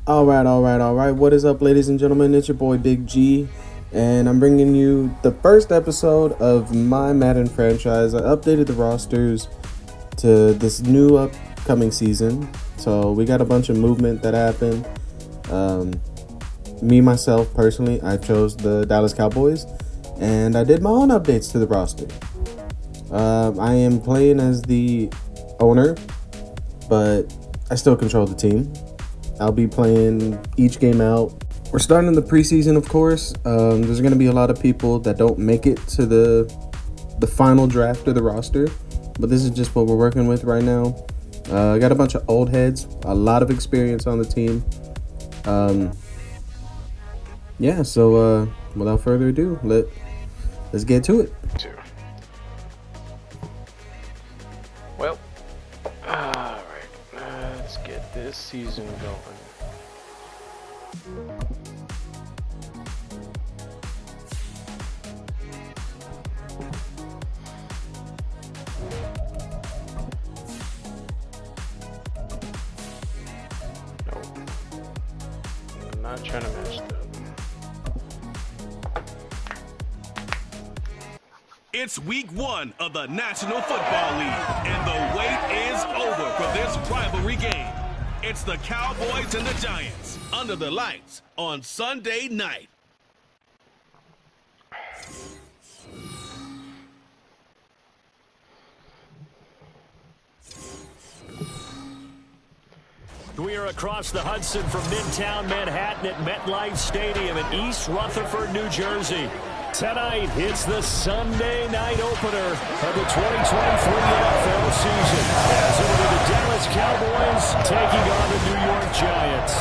All right. What is up, ladies and gentlemen? It's your boy Big G, and I'm bringing you the first episode of my Madden franchise. I updated the rosters to this new upcoming season, so we got a bunch of movement that happened. Myself, personally, I chose the Dallas Cowboys, and I did my own updates to the roster. I am playing as the owner, but I still control the team. I'll be playing each game out. We're starting the preseason, of course. There's going to be a lot of people that don't make it to the final draft of the roster, but this is just what we're working with right now. I got a bunch of old heads, a lot of experience on the team. So without further ado, let's get to it. Well, alright, let's get this season going. Nope. I'm not trying to match them. It's week 1 of the National Football League, and the wait is over for this rivalry game. It's the Cowboys and the Giants under the lights on Sunday night. We are across the Hudson from Midtown Manhattan at MetLife Stadium in East Rutherford, New Jersey. Tonight, it's the Sunday night opener of the 2023 NFL season, as it will be the Dallas Cowboys taking on the New York Giants.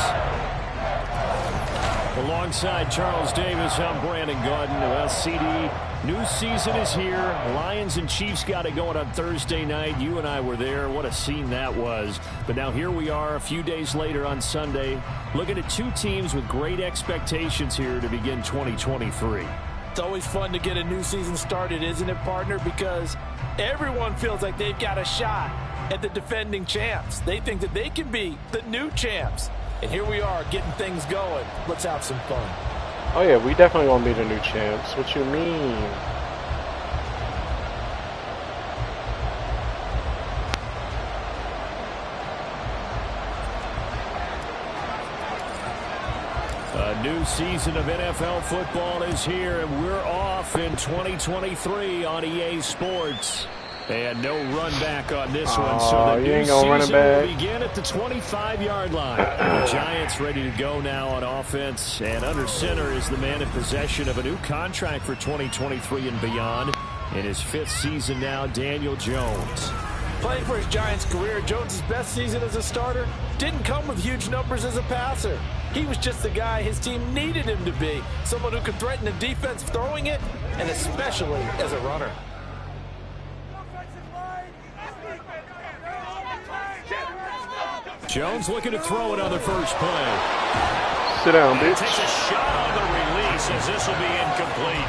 Alongside Charles Davis, I'm Brandon Gaudin. Well, CD, new season is here. Lions and Chiefs got it going on Thursday night. You and I were there. What a scene that was. But now here we are a few days later on Sunday, looking at two teams with great expectations here to begin 2023. It's always fun to get a new season started, isn't it, partner? Because everyone feels like they've got a shot at the defending champs. They think that they can be the new champs. And here we are getting things going. Let's have some fun. Oh yeah, we definitely gonna be the new champs. What you mean? A new season of NFL football is here, and we're off in 2023 on EA Sports. And no run back on this one, so the new season will begin at the 25-yard line. The Giants ready to go now on offense, and under center is the man in possession of a new contract for 2023 and beyond. In his 5th season now, Daniel Jones. Playing for his Giants career, Jones' best season as a starter didn't come with huge numbers as a passer. He was just the guy his team needed him to be, someone who could threaten the defense throwing it, and especially as a runner. Jones looking to throw it on the first play. Sit down, bitch. Takes a shot on the release as this will be incomplete.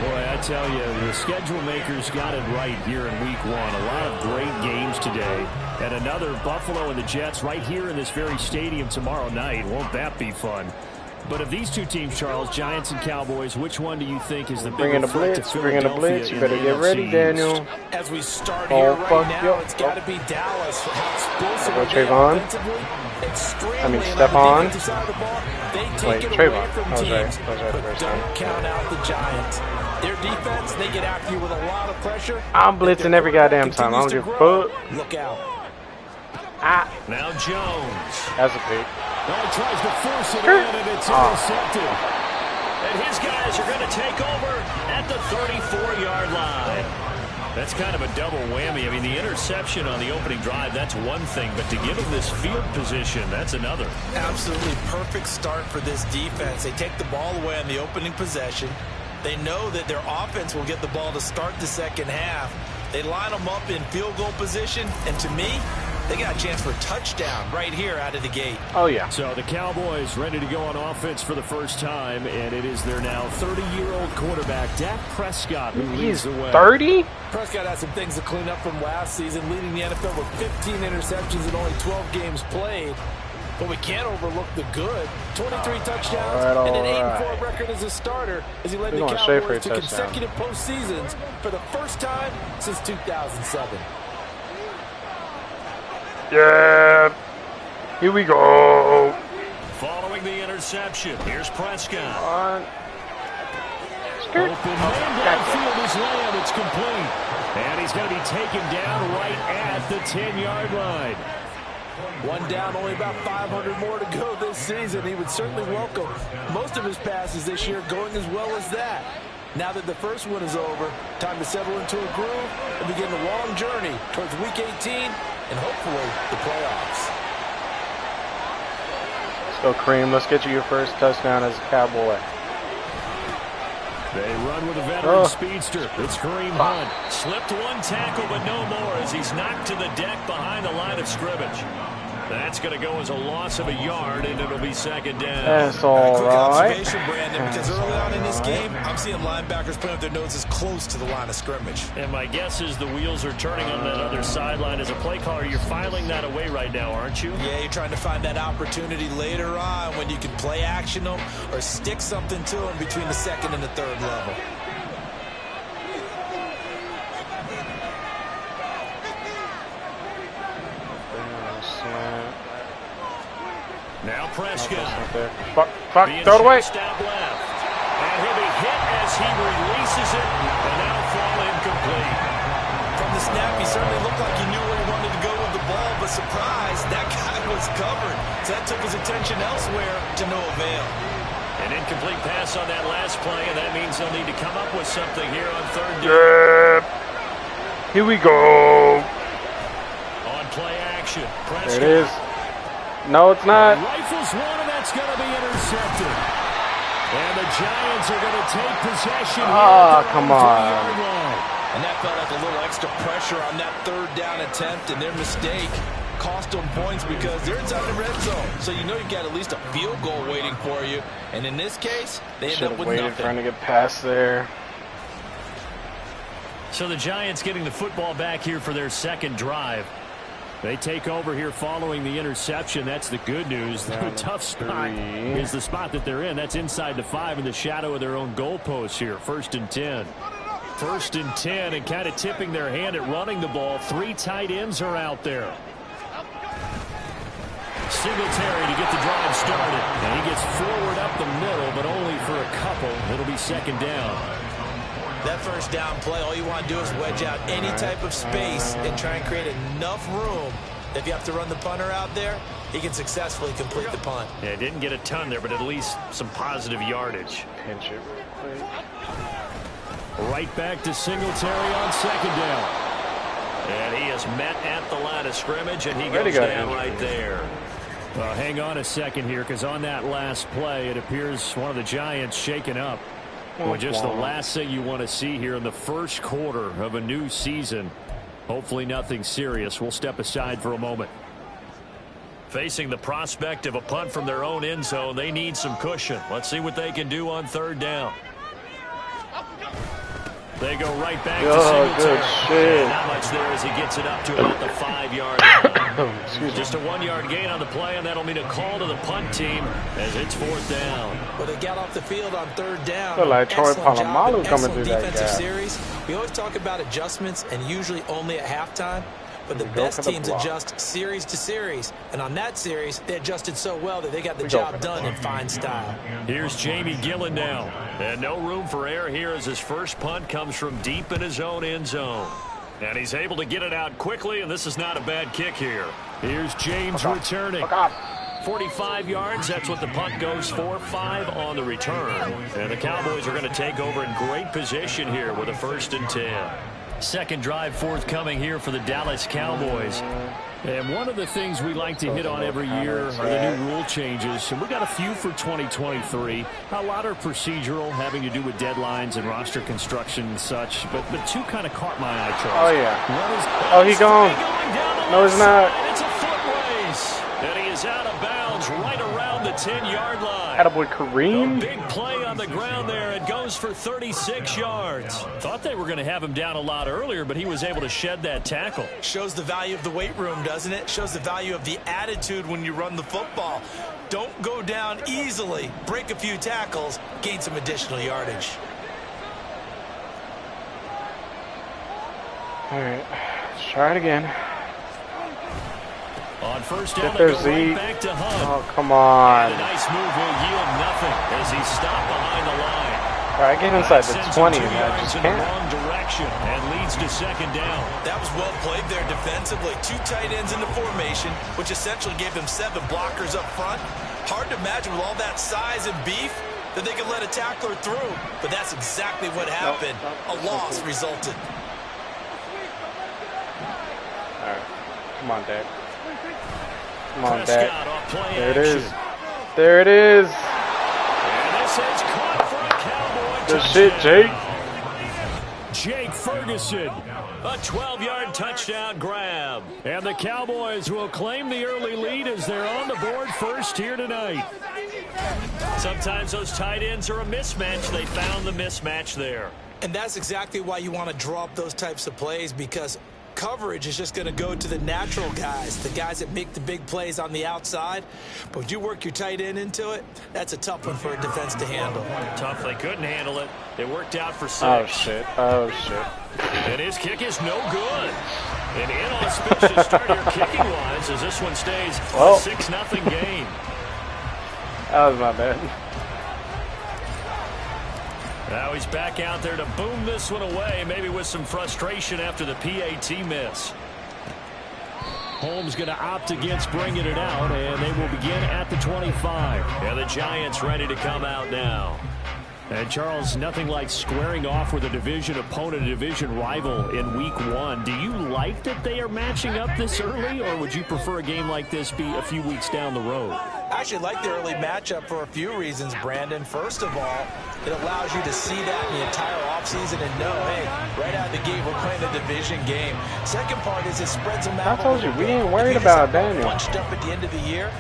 Boy, I tell you, the schedule makers got it right here in week 1. A lot of great games today. And another Buffalo and the Jets right here in this very stadium tomorrow night. Won't that be fun? But of these two teams, Charles, Giants and Cowboys, which one do you think is the bigger threat to Philadelphia? Bring in the blitz. You better get ready, Daniel. As we start here right now, it's got to be Dallas. How explosive Trayvon. Stephon. Wait, Trayvon. I was right. But don't count out the Giants. Their defense, they get after you with a lot of pressure. I'm blitzing every goddamn time. I don't give a fuck. Look out. Now Jones. That's a pick. Well, he tries to force it in, and it's intercepted. And his guys are going to take over at the 34-yard line. That's kind of a double whammy. I mean, the interception on the opening drive, that's one thing. But to give him this field position, that's another. Absolutely perfect start for this defense. They take the ball away on the opening possession. They know that their offense will get the ball to start the second half. They line them up in field goal position, and to me, they got a chance for a touchdown right here out of the gate. Oh, yeah. So the Cowboys ready to go on offense for the first time, and it is their now 30-year-old quarterback, Dak Prescott, who leads the way. 30? Prescott has some things to clean up from last season, leading the NFL with 15 interceptions in only 12 games played. But we can't overlook the good. 23 touchdowns All and an right. 8-4 record as a starter as he led the We're going straight for a Cowboys to touchdown. consecutive postseasons for the first time since 2007. Yeah. Here we go. Following the interception, here's Prescott. On. Open man downfield is Lamb. It's complete. And he's going to be taken down right at the 10-yard line. One down, only about 500 more to go this season. He would certainly welcome most of his passes this year going as well as that. Now that the first one is over, time to settle into a groove and begin the long journey towards Week 18 and hopefully the playoffs. Let's go, Cream. Let's get you your first touchdown as a Cowboy. They run with a veteran speedster. It's Kareem Hunt. Slipped one tackle, but no more as he's knocked to the deck behind the line of scrimmage. That's going to go as a loss of a yard, and it'll be second down. That's all Quick right. observation, Brandon, because early on in this game, I'm seeing linebackers putting up their noses close to the line of scrimmage. And my guess is the wheels are turning on that other sideline. As a play caller, you're filing that away right now, aren't you? Yeah, you're trying to find that opportunity later on when you can play action them or stick something to them between the second and the third level. Now Prescott. Fuck, throw it away. Out left. And he'll be hit as he releases it, and that'll fall incomplete. From the snap, he certainly looked like he knew where he wanted to go with the ball, but surprise, that guy was covered. So that took his attention elsewhere to no avail. An incomplete pass on that last play, and that means they'll need to come up with something here on third down. Yeah. Here we go. On play action, Prescott. There it is. No, it's not. Rifles one, and that's going to be intercepted. And the Giants are going to take possession here. Ah, come on. And that felt like a little extra pressure on that third down attempt, and their mistake cost them points because they're inside the red zone. So you know you've got at least a field goal waiting for you. And in this case, they end up with waited nothing. for him to get past there. So the Giants getting the football back here for their second drive. They take over here following the interception. That's the good news. The tough spot is the spot that they're in. That's inside the 5 in the shadow of their own goalpost here. 1st and 10. 1st and 10, and kind of tipping their hand at running the ball. 3 tight ends are out there. Singletary to get the drive started. And he gets forward up the middle, but only for a couple. It'll be second down. That first down play, all you want to do is wedge out any type of space and try and create enough room. If you have to run the punter out there, he can successfully complete the punt. Yeah, didn't get a ton there, but at least some positive yardage. Pinch it real quick. Right back to Singletary on second down. And he is met at the line of scrimmage, and he goes down right there. Well, hang on a second here, because on that last play, it appears one of the Giants shaken up. Well, just the last thing you want to see here in the first quarter of a new season. Hopefully nothing serious. We'll step aside for a moment. Facing the prospect of a punt from their own end zone, they need some cushion. Let's see what they can do on third down. They go right back to Singletary. Not much there as he gets it up to about the 5-yard line. Just a 1-yard gain on the play, and that'll mean a call to the punt team as it's 4th down. Well, they got off the field on third down. Feel like Troy Polamalu coming through that defensive gap. series. We always talk about adjustments, and usually only at halftime. But the best teams adjust series to series. And on that series, they adjusted so well that they got the job done in fine style. Here's Jamie Gillen now. And no room for error here as his first punt comes from deep in his own end zone. And he's able to get it out quickly, and this is not a bad kick here. Here's James returning. 45 yards, that's what the punt goes for. 5 on the return. And the Cowboys are going to take over in great position here with a 1st and 10. Second drive forthcoming here for the Dallas Cowboys. And one of the things we like to hit on every year are the new rule changes. And we got a few for 2023. A lot are procedural, having to do with deadlines and roster construction and such. But 2 kind of caught my eye, Charles. Oh, yeah. He gone. No, he's not. It's a foot race. And he is out of bounds right around the 10-yard line. Attaboy Kareem. A big play on the ground there. It goes for 36 yards. Thought they were going to have him down a lot earlier, but he was able to shed that tackle. Shows the value of the weight room, doesn't it? Shows the value of the attitude when you run the football. Don't go down easily. Break a few tackles, gain some additional yardage. All right, let's try it again. On first down, Get they there, go Z. right back to Hunt. Oh, come on. And a nice move will yield nothing as he's stopped behind the line. All right, get inside the Sends 20, him 2 and I yards just in the can't. wrong direction and leads to second down. That was well played there defensively. 2 tight ends in the formation, which essentially gave them 7 blockers up front. Hard to imagine with all that size and beef that they could let a tackler through, but that's exactly what happened. A loss resulted. All right, come on, Dak. Come on, Prescott Dak. off play There it action. is. There it is. And this is caught for a Cowboy Good touchdown. shit, Jake. Jake Ferguson, a 12-yard touchdown grab. And the Cowboys will claim the early lead as they're on the board first here tonight. Sometimes those tight ends are a mismatch. They found the mismatch there. And that's exactly why you want to draw up those types of plays, because coverage is just going to go to the natural guys, the guys that make the big plays on the outside. But when you work your tight end into it, that's a tough one for a defense to handle. Tough, they couldn't handle it. It worked out for 6. Oh, shit. Oh, shit. And his kick is no good. An inauspicious start here kicking-wise as this one stays a 6-0 game. That was my bad. Now he's back out there to boom this one away, maybe with some frustration after the PAT miss. Holmes going to opt against bringing it out, and they will begin at the 25. And the Giants ready to come out now. And Charles, nothing like squaring off with a division opponent, a division rival in week 1. Do you like that they are matching up this early, or would you prefer a game like this be a few weeks down the road? I actually like the early matchup for a few reasons, Brandon. First of all, it allows you to see that in the entire offseason and know, hey, right out of the gate, we're playing a division game. Second part is it spreads them out. I told you, we ain't worried about Daniel. Bunched up at the end of the year.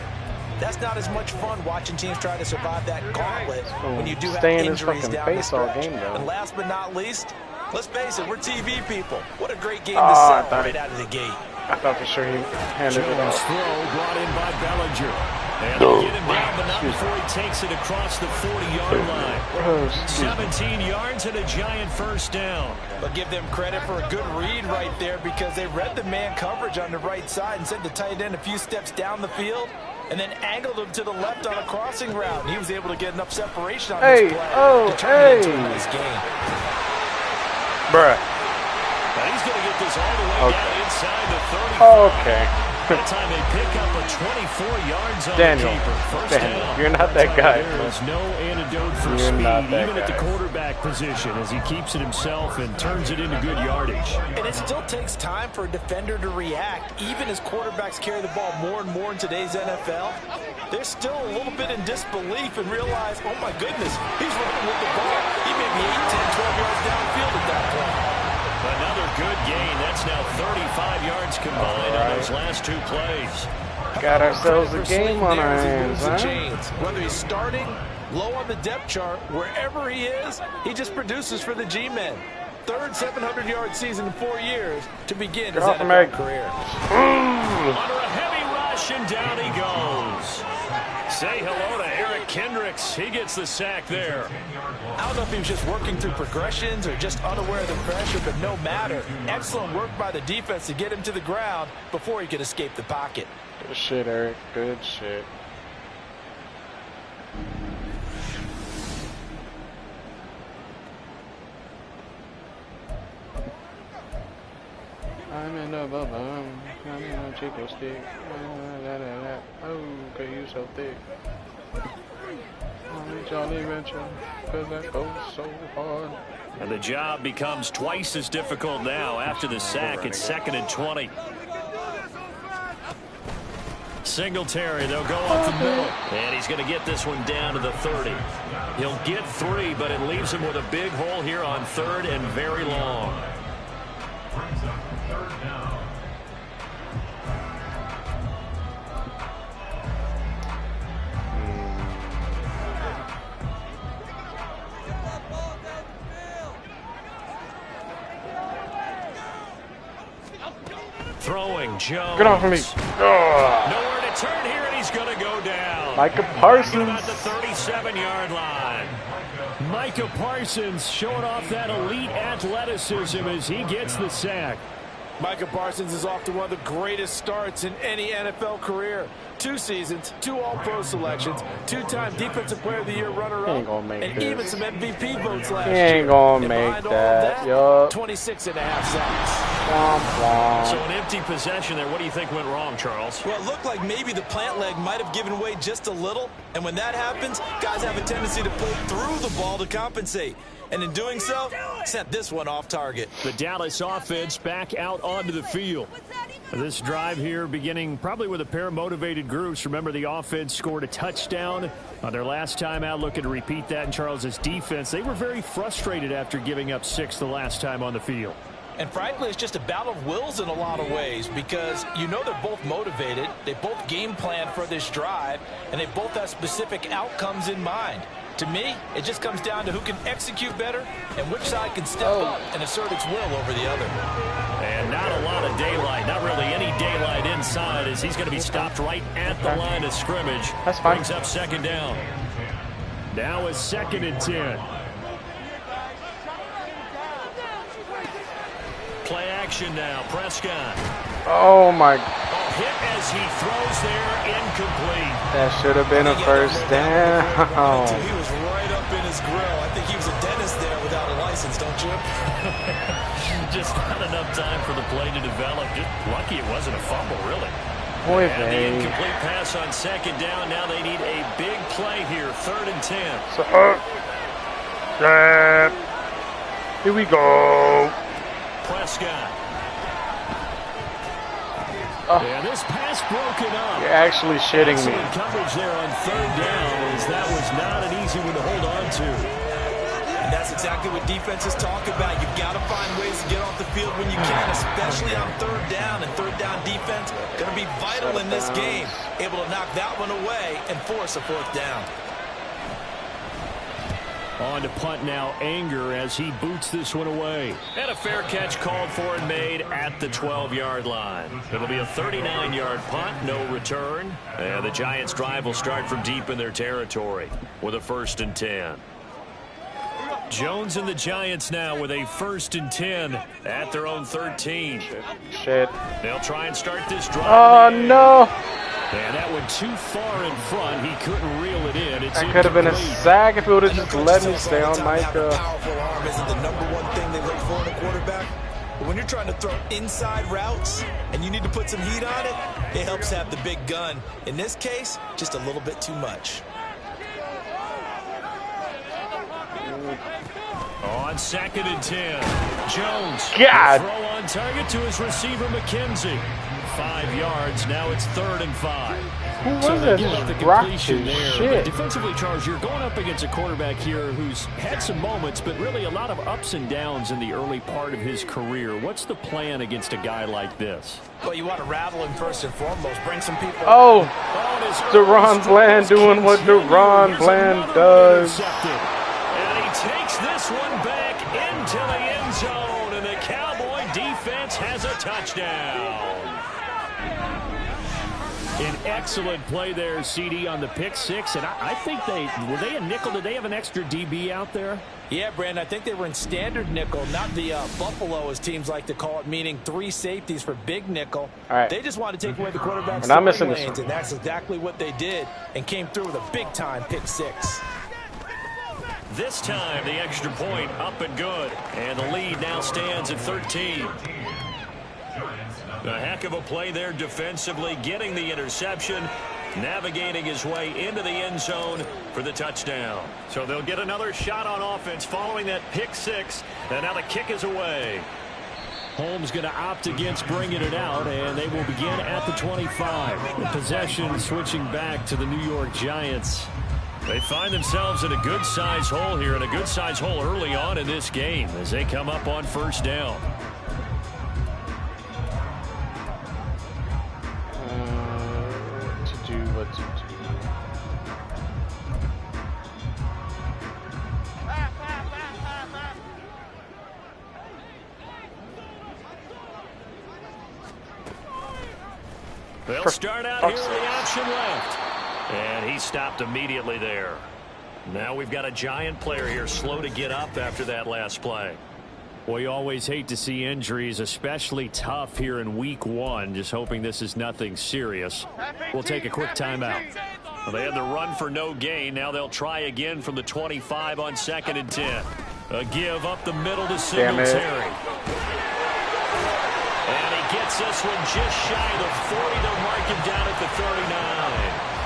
That's not as much fun watching teams try to survive that gauntlet when you do have Stay in his injuries fucking down the face all stretch. game, though. And last but not least, let's face it, we're TV people. What a great game to Oh, I sell thought right out of the gate. I thought for sure he handed it Jones off. throw brought in by Bellinger. And they get him down, but not before he takes it across the 40-yard line. 17 yards and a Giant first down. But give them credit for a good read right there, because they read the man coverage on the right side and sent the tight end a few steps down the field and then angled him to the left on a crossing route. And he was able to get enough separation on this play to turn it into a nice game. Bruh. But he's going to get this all the way down inside the 35. Okay. That time they pick up a 24 yards on Daniel, the keeper. First Daniel, down. you're not that guy. There is no antidote for You're speed, not that even at the guy. quarterback position, as he keeps it himself and turns it into good yardage. And it still takes time for a defender to react. Even as quarterbacks carry the ball more and more in today's NFL, they're still a little bit in disbelief and realize, oh my goodness, he's running with the ball. He may be 8, 10, 12 yards downfield at that point. Another good gain. That's now 35 yards combined on those last 2 plays. Got ourselves a game on our hands, huh? Whether he's starting, low on the depth chart, wherever he is, he just produces for the G-men. Third 700-yard season in 4 years to begin his NFL career. Under a heavy rush, and down he goes. Say hello to Eric Kendricks. He gets the sack there. I don't know if he was just working through progressions or just unaware of the pressure, but no matter. Excellent work by the defense to get him to the ground before he could escape the pocket. Good shit, Eric. Good shit. I'm in a bubble. I'm in a chico stick. Okay, you so thick. I'm a Johnny Venture, cause that goes so hard. And the job becomes twice as difficult now. After the sack, it's 2nd and 20. Singletary, they'll go up the middle. And he's going to get this one down to the 30. He'll get 3, but it leaves him with a big hole here on 3rd and very long. Throwing Jones. Get off of me. Nowhere to turn here, and he's going to go down. Micah Parsons. At the 37-yard line. Micah Parsons showing off that elite athleticism as he gets the sack. Micah Parsons is off to one of the greatest starts in any NFL career. 2 seasons, 2 All-Pro selections, 2-time Defensive Player of the Year runner-up, and even some MVP votes last year. He ain't gonna make that. Yup. 26 and a half sacks. So an empty possession there. What do you think went wrong, Charles? Well, it looked like maybe the plant leg might have given way just a little, and when that happens, guys have a tendency to pull through the ball to compensate. And in doing so, sent this one off target. The Dallas offense back out onto the field. This drive here beginning probably with a pair of motivated groups. Remember, the offense scored a touchdown on their last time out, looking to repeat that in Charles's defense. They were very frustrated after giving up 6 the last time on the field. And frankly, it's just a battle of wills in a lot of ways because you know they're both motivated, they both game plan for this drive, and they both have specific outcomes in mind. To me, it just comes down to who can execute better and which side can step up and assert its will over the other. And not a lot of daylight, not really any daylight inside as he's going to be stopped right at the line of scrimmage. That's fine. Brings up second down. Now it's 2nd and 10. Play action now, Prescott. Oh my. Hit as he throws there, incomplete. That should have been a first down. He was right up in his grill. I think he was a dentist there without a license, don't you? Just not enough time for the play to develop. Just lucky it wasn't a fumble, really. Boy, and the incomplete pass on second down. Now they need a big play here, 3rd and 10. So, here we go. Prescott. Yeah, this pass broken up. You're actually shitting me. Excellent coverage there on 3rd down as that was not an easy one to hold on to. And that's exactly what defenses talk about. You've got to find ways to get off the field when you can, especially on 3rd down. And 3rd down defense going to be vital in this game. Able to knock that one away and force a 4th down. On to punt now, Anger as he boots this one away. And a fair catch called for and made at the 12-yard line. It'll be a 39-yard punt, no return. And the Giants' drive will start from deep in their territory with a 1st and 10. Jones and the Giants now with a 1st and 10 at their own 13. Shit. They'll try and start this drive. Oh, no. And that went too far in front. He couldn't reel it in. That could have been a sack if it would have just let me stay on Micah. Powerful arm isn't the #1 thing they look for in a quarterback. But when you're trying to throw inside routes and you need to put some heat on it, it helps have the big gun. In this case, just a little bit too much. On 2nd and 10, Jones. God. Throw on target to his receiver, McKenzie. 5 yards. Now it's 3rd and 5. Who was So that? they give up the Just rocked completion his there. shit. But defensively, Charles, you're going up against a quarterback here who's had some moments, but really a lot of ups and downs in the early part of his career. What's the plan against a guy like this? Well, you want to rattle him first and foremost. Bring some people. Oh, Deron Bland doing what Deron Bland does. And he takes this one back into the end zone, and the Cowboy defense has a touchdown. An excellent play there, CD, on the pick 6. And I think were they a nickel? Did they have an extra DB out there? Yeah, Brandon, I think they were in standard nickel, not the Buffalo, as teams like to call it, meaning 3 safeties for big nickel. All right. They just wanted to take away the quarterback's We're not missing throwing this lanes, one. and that's exactly what they did and came through with a big-time pick 6. This time, the extra point up and good. And the lead now stands at 13. A heck of a play there defensively, getting the interception, navigating his way into the end zone for the touchdown. So they'll get another shot on offense following that pick 6, and now the kick is away. Holmes going to opt against bringing it out, and they will begin at the 25. The possession switching back to the New York Giants. They find themselves in a good-size hole here, and a good-size hole early on in this game as they come up on 1st down. What to do. They'll start out here with the option left. And he stopped immediately there. Now we've got a Giant player here slow to get up after that last play. Well, you always hate to see injuries, especially tough here in week 1. Just hoping this is nothing serious. We'll take a quick timeout. Well, they had the run for no gain. Now they'll try again from the 25 on 2nd and 10. A give up the middle to Singletary. And he gets this one just shy of the 40. They'll mark him down at the 39.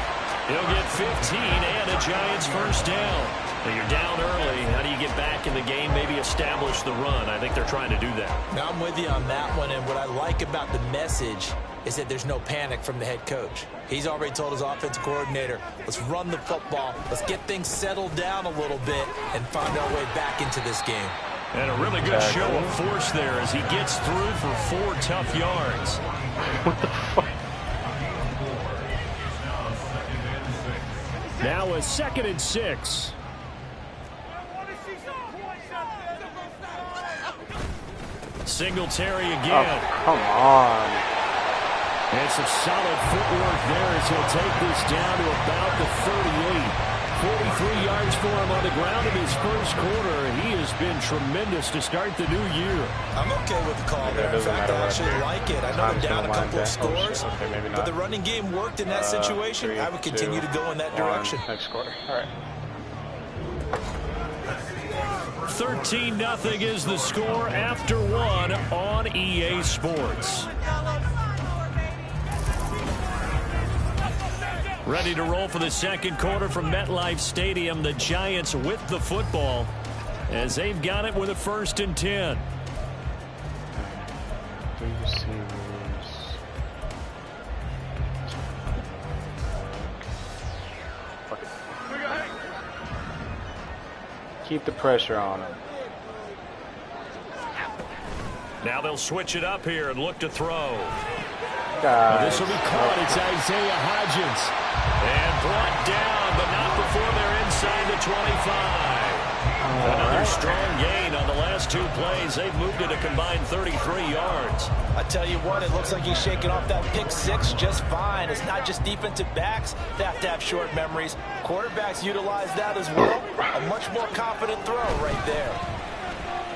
He'll get 15 and a Giants first down. Now you're down early. How do you get back in the game? Maybe establish the run. I think they're trying to do that. Now I'm with you on that one, and what I like about the message is that there's no panic from the head coach. He's already told his offensive coordinator, let's run the football, let's get things settled down a little bit and find our way back into this game. And a really good show of force there as he gets through for 4 tough yards. What the fuck? Now a 2nd and 6. Singletary again. Oh, come on. And some solid footwork there as he'll take this down to about the 38. 43 yards for him on the ground in his first quarter. He has been tremendous to start the new year. I'm okay with the call there. In fact, I actually like it. I know they're down a couple of scores, but the running game worked in that situation. I would continue to go in that direction. Next quarter. All right. 13-0 is the score after 1 on EA Sports. Ready to roll for the second quarter from MetLife Stadium. The Giants with the football as they've got it with a 1st and 10. Keep the pressure on him. Now they'll switch it up here and look to throw. Well, this will be caught. It's Isaiah Hodgins. And brought down, but not before they're inside the 25. Another strong gain on the last 2 plays. They've moved it a combined 33 yards. I tell you what, it looks like he's shaking off that pick 6 just fine. It's not just defensive backs that have to have short memories. Quarterbacks utilize that as well. A much more confident throw right there.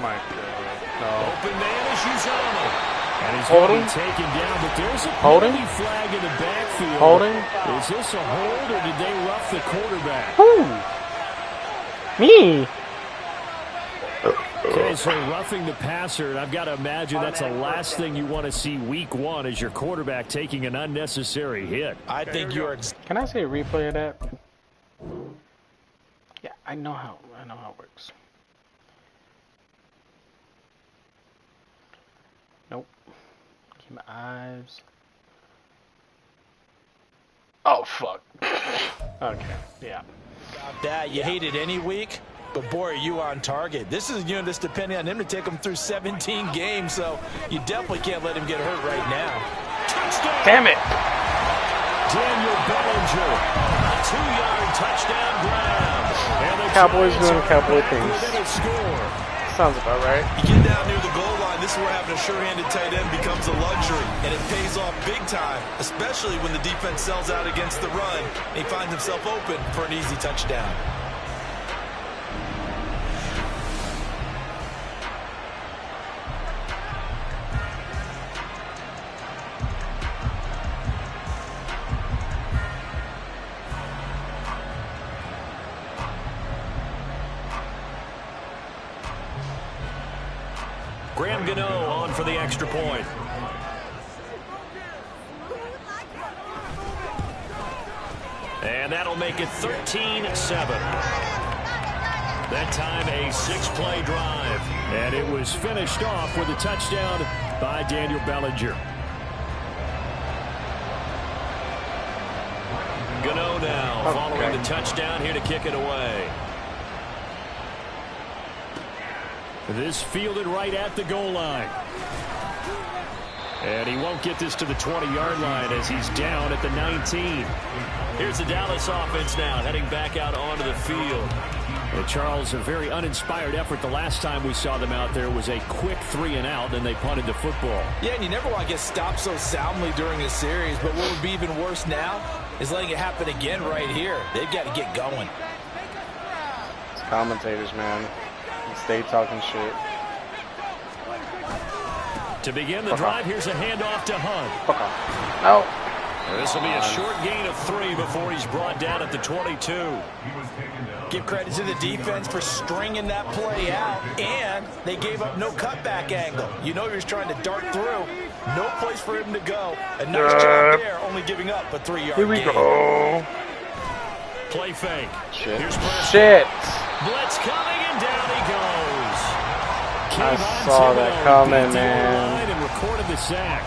My God. No. Open man is Uzama. And he's Holding? going to be taken down, but there's a Holding? penalty flag in the backfield. Holding? Is this a hold, or did they rough the quarterback? Who? Me? Okay, so roughing the passer, and I've got to imagine that's the last thing you want to see week 1 is your quarterback taking an unnecessary hit. I think you're... Can I see a replay of that? Yeah, I know how it works. Nope. Keep my eyes. Oh fuck. Okay, yeah. That you hate it any week, but boy, are you on target. This is a unit that's depending on him to take him through 17 games, so you definitely can't let him get hurt right now. Touchdown! Damn it! Daniel Bellinger, a 2-yard touchdown grab. And the Cowboys Giants doing are cowboy back things. within a score. Sounds about right. You get down near the goal line, this is where having a sure-handed tight end becomes a luxury, and it pays off big time, especially when the defense sells out against the run, and he finds himself open for an easy touchdown. Graham Gano on for the extra point. And that'll make it 13-7. That time a 6-play drive. And it was finished off with a touchdown by Daniel Bellinger. Gano now following the touchdown here to kick it away. This fielded right at the goal line. And he won't get this to the 20-yard line as he's down at the 19. Here's the Dallas offense now heading back out onto the field. Charles, a very uninspired effort. The last time we saw them out there was a quick 3-and-out, then they punted the football. Yeah, and you never want to get stopped so soundly during a series, but what would be even worse now is letting it happen again right here. They've got to get going. It's commentators, man. Stay talking shit. To begin the drive, here's a handoff to Hunt. No. This will be a short gain of 3 before he's brought down at the 22. Give credit to the defense for stringing that play out, and they gave up no cutback angle. You know he was trying to dart through. No place for him to go. A nice job there, only giving up a 3-yard Here we gain. go. Play fake. Shit. Here's Prescott. Shit. Blitz coming, and down he goes. I saw that coming, man. And recorded the sack.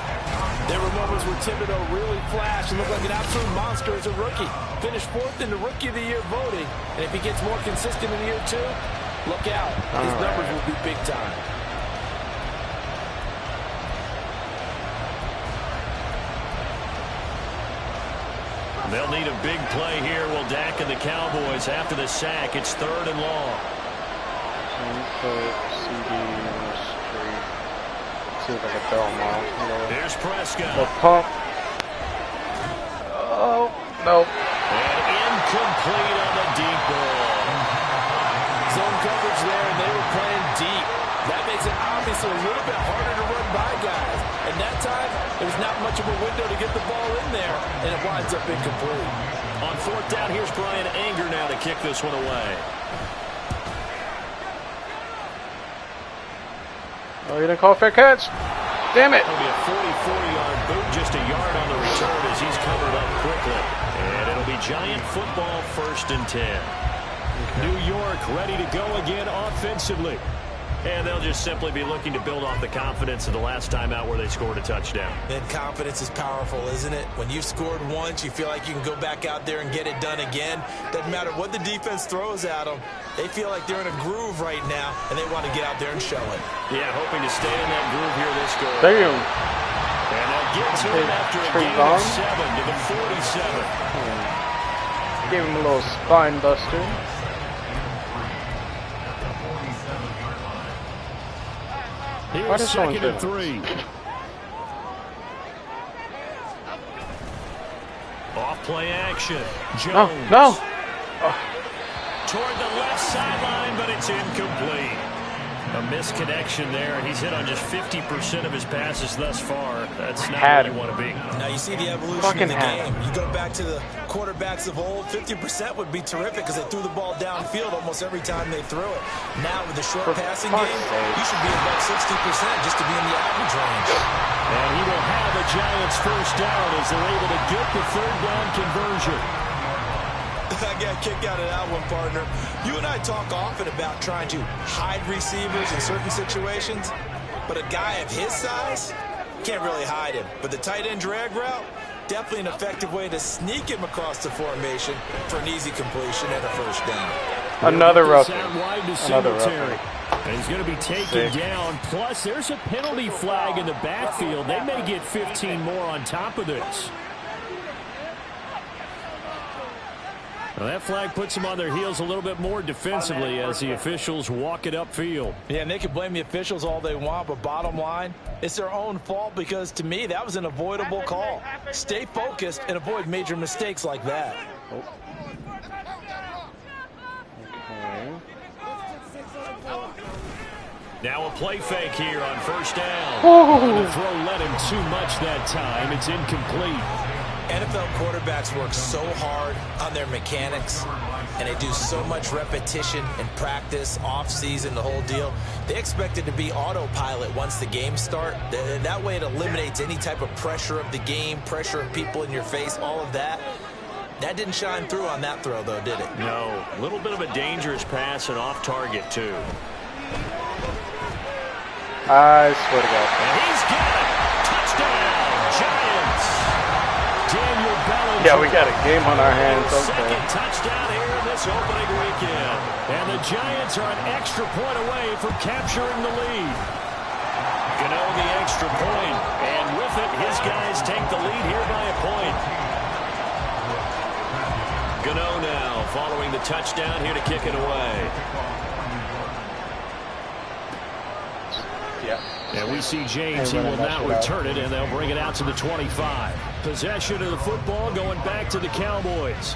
There were moments where Thibodeau really flashed and looked like an absolute monster as a rookie. Finished 4th in the Rookie of the Year voting. And if he gets more consistent in year 2, look out. His numbers will be big time. They'll need a big play here. Will Dak and the Cowboys after the sack. It's 3rd and long. See if I can throw him off. Here's Prescott. The pump. Oh, no. And incomplete on the deep ball. Zone coverage there, and they were playing deep. That makes it obviously a little bit harder to run by guys. And that time, there's not much of a window to get the ball in there, and it winds up incomplete. On 4th down, here's Brian Anger now to kick this one away. Oh, you didn't call fair catch. Damn it. It'll be a 44-yard boot, just a yard on the return as he's covered up quickly. And it'll be Giant football 1st and 10. New York ready to go again offensively. And they'll just simply be looking to build off the confidence of the last time out where they scored a touchdown. And confidence is powerful, isn't it? When you've scored once, you feel like you can go back out there and get it done again. Doesn't matter what the defense throws at them. They feel like they're in a groove right now, and they want to get out there and show it. Yeah, hoping to stay in that groove here this goal. Damn. And they'll get to him after a gain of 7 to the 47. Give him a little spine buster. Here's 2nd and 3. Off play action. Jones. No. Toward the left sideline, but it's incomplete. A misconnection there, and he's hit on just 50% of his passes thus far. That's not where you want to be. Now you see the evolution of the game. You go back to the quarterbacks of old, 50% would be terrific because they threw the ball downfield almost every time they threw it. Now with the short passing game, you should be above 60% just to be in the average range. And he will have a Giants 1st down as they're able to get the 3rd down conversion. I got a kick out of that one, partner. You and I talk often about trying to hide receivers in certain situations, but a guy of his size can't really hide him. But the tight end drag route, definitely an effective way to sneak him across the formation for an easy completion and a 1st down. Another roughing. Another roughing. And he's going to be taken down. Plus, there's a penalty flag in the backfield. They may get 15 more on top of this. Well, that flag puts them on their heels a little bit more defensively as the officials walk it upfield. Yeah, and they can blame the officials all they want, but bottom line, it's their own fault because, to me, that was an avoidable call. Stay focused and avoid major mistakes like that. Okay. Now a play fake here on 1st down. The throw led him too much that time. It's incomplete. NFL quarterbacks work so hard on their mechanics, and they do so much repetition and practice, off-season, the whole deal. They expect it to be autopilot once the games start. That way it eliminates any type of pressure of the game, pressure of people in your face, all of that. That didn't shine through on that throw, though, did it? No. A little bit of a dangerous pass and off target, too. I swear to God. And he's got it. Touchdown, Giants. Daniel Bellinger. Yeah, we got a game on our hands. Okay. Second touchdown here in this opening weekend. And the Giants are an extra point away from capturing the lead. Gano the extra point. And with it, his guys take the lead here by a point. Gano now following the touchdown here to kick it away. Yeah. And we see James. He will now return it, and they'll bring it out to the 25. Possession of the football going back to the Cowboys.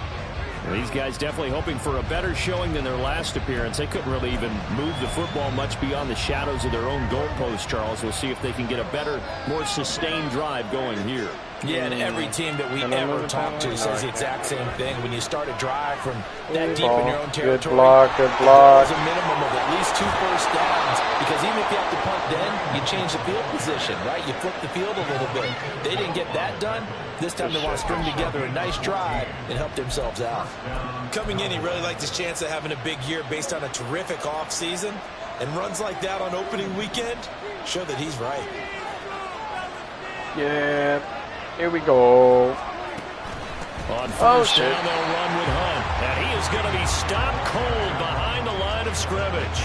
And these guys definitely hoping for a better showing than their last appearance. They couldn't really even move the football much beyond the shadows of their own goalpost, Charles. We'll see if they can get a better, more sustained drive going here. Yeah, and every team that we ever talk to says the exact same thing. When you start a drive from that deep in your own territory, good block. there's a minimum of at least 2 first downs, because even if you have to punt then, you change the field position, right? You flip the field a little bit. They didn't get that done. This time they want to string together a nice drive and help themselves out. Coming in, he really liked his chance of having a big year based on a terrific offseason, and runs like that on opening weekend show that he's right. Yeah. Here we go. On first down, they'll run with Hunt. And he is going to be stopped cold behind the line of scrimmage.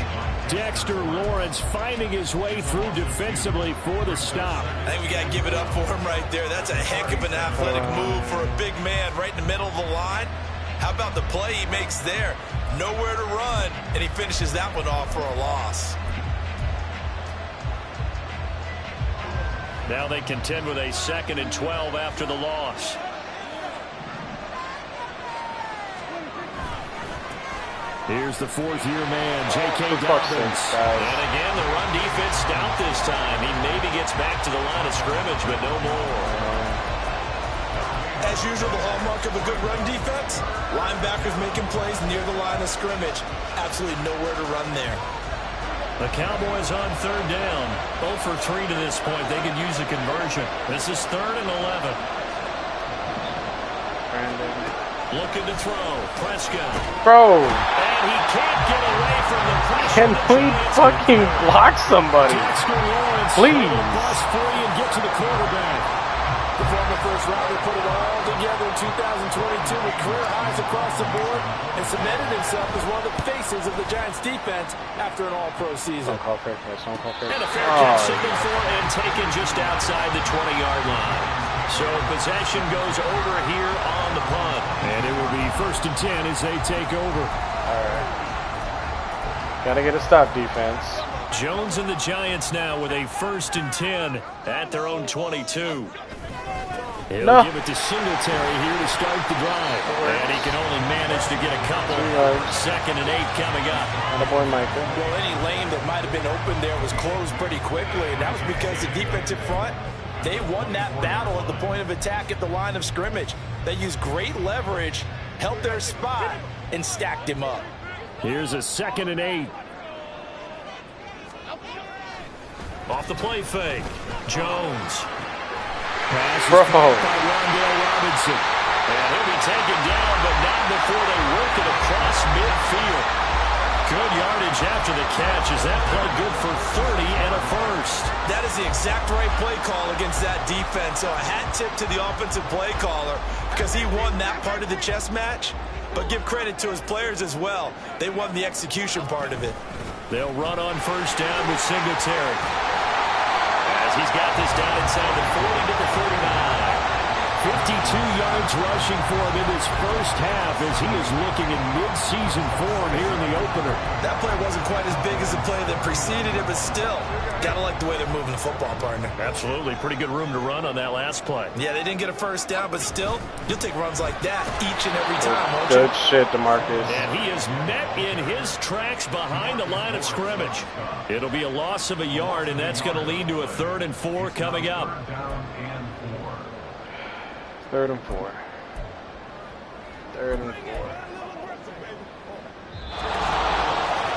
Dexter Lawrence finding his way through defensively for the stop. I think we got to give it up for him right there. That's a heck of an athletic move for a big man right in the middle of the line. How about the play he makes there? Nowhere to run, and he finishes that one off for a loss. Now they contend with a 2nd and 12 after the loss. Here's the 4th-year man, J.K. Dobbins. And again, the run defense stout this time. He maybe gets back to the line of scrimmage, but no more. As usual, the hallmark of a good run defense, linebackers making plays near the line of scrimmage. Absolutely nowhere to run there. The Cowboys on 3rd down. 0 for 3 to this point. They could use a conversion. This is 3rd and 11. Brandon. Looking to throw. Prescott. Bro. And he can't get away from the pressure. Can we fucking block somebody? Please. Plus 3 and get to the quarterback. The former first rounder put it all together in 2022 with career highs across the board and cemented himself as one of the faces of the Giants defense after an all-pro season. Don't call fair catch. Don't call fair catch. And a fair catch signaled for and taken just outside the 20-yard line. So possession goes over here on the punt. And it will be 1st and 10 as they take over. All right. Got to get a stop, defense. Jones and the Giants now with a 1st and 10 at their own 22. He'll give it to Singletary here to start the drive. And he can only manage to get a couple. 2nd and 8 coming up. Attaboy, Micah. Well, any lane that might have been open there was closed pretty quickly, and that was because the defensive front, they won that battle at the point of attack at the line of scrimmage. They used great leverage, held their spot, and stacked him up. Here's a 2nd and 8. Off the play fake. Jones. Pass is caught by Rondale Robinson. And he'll be taken down, but not before they work it across midfield. Good yardage after the catch. Is that play good for 30 and a 1st? That is the exact right play call against that defense. So a hat tip to the offensive play caller because he won that part of the chess match. But give credit to his players as well. They won the execution part of it. They'll run on 1st down with Singletary. As he's got this down inside the 40 to the 39. 52 yards rushing for him in this first half as he is looking in mid-season form here in the opener. That play wasn't quite as big as the play that preceded it, but still, gotta like the way they're moving the football, partner. Absolutely. Pretty good room to run on that last play. Yeah, they didn't get a 1st down, but still, you'll take runs like that each and every time, won't you? Good shit, DeMarcus. And he is met in his tracks behind the line of scrimmage. It'll be a loss of a yard, and that's going to lead to a 3rd and 4 coming up. 3rd and 4. 3rd and 4.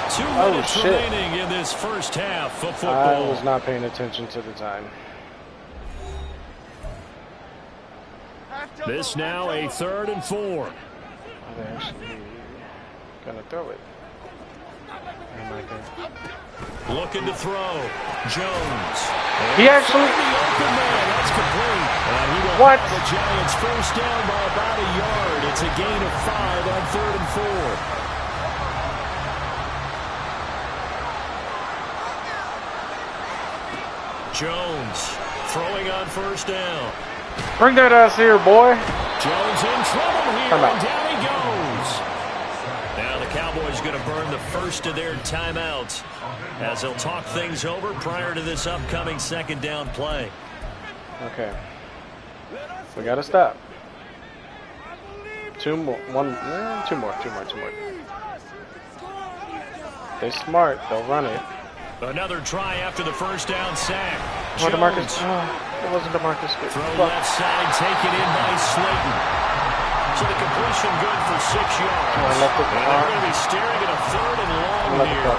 2 minutes remaining in this first half of football. I was not paying attention to the time. This now a 3rd and 4. Are they actually gonna throw it? Looking to throw. Jones. He actually. The open man. That's complete. And he will What? have the Giants 1st down by about a yard. It's a gain of 5 on 3rd and 4. Jones throwing on 1st down. Bring that ass here, boy. Jones in trouble here, and down he goes. Cowboys going to burn the first of their timeouts as they'll talk things over prior to this upcoming second down play. Okay. We gotta stop. Two more. They're smart. They'll run it. Another try after the first down sack. Oh, DeMarcus. Oh, it wasn't DeMarcus. Throw left side, taken in by Slayton. So the completion good for 6 yards. Oh, I left it. And they're going to be staring at a third and long here.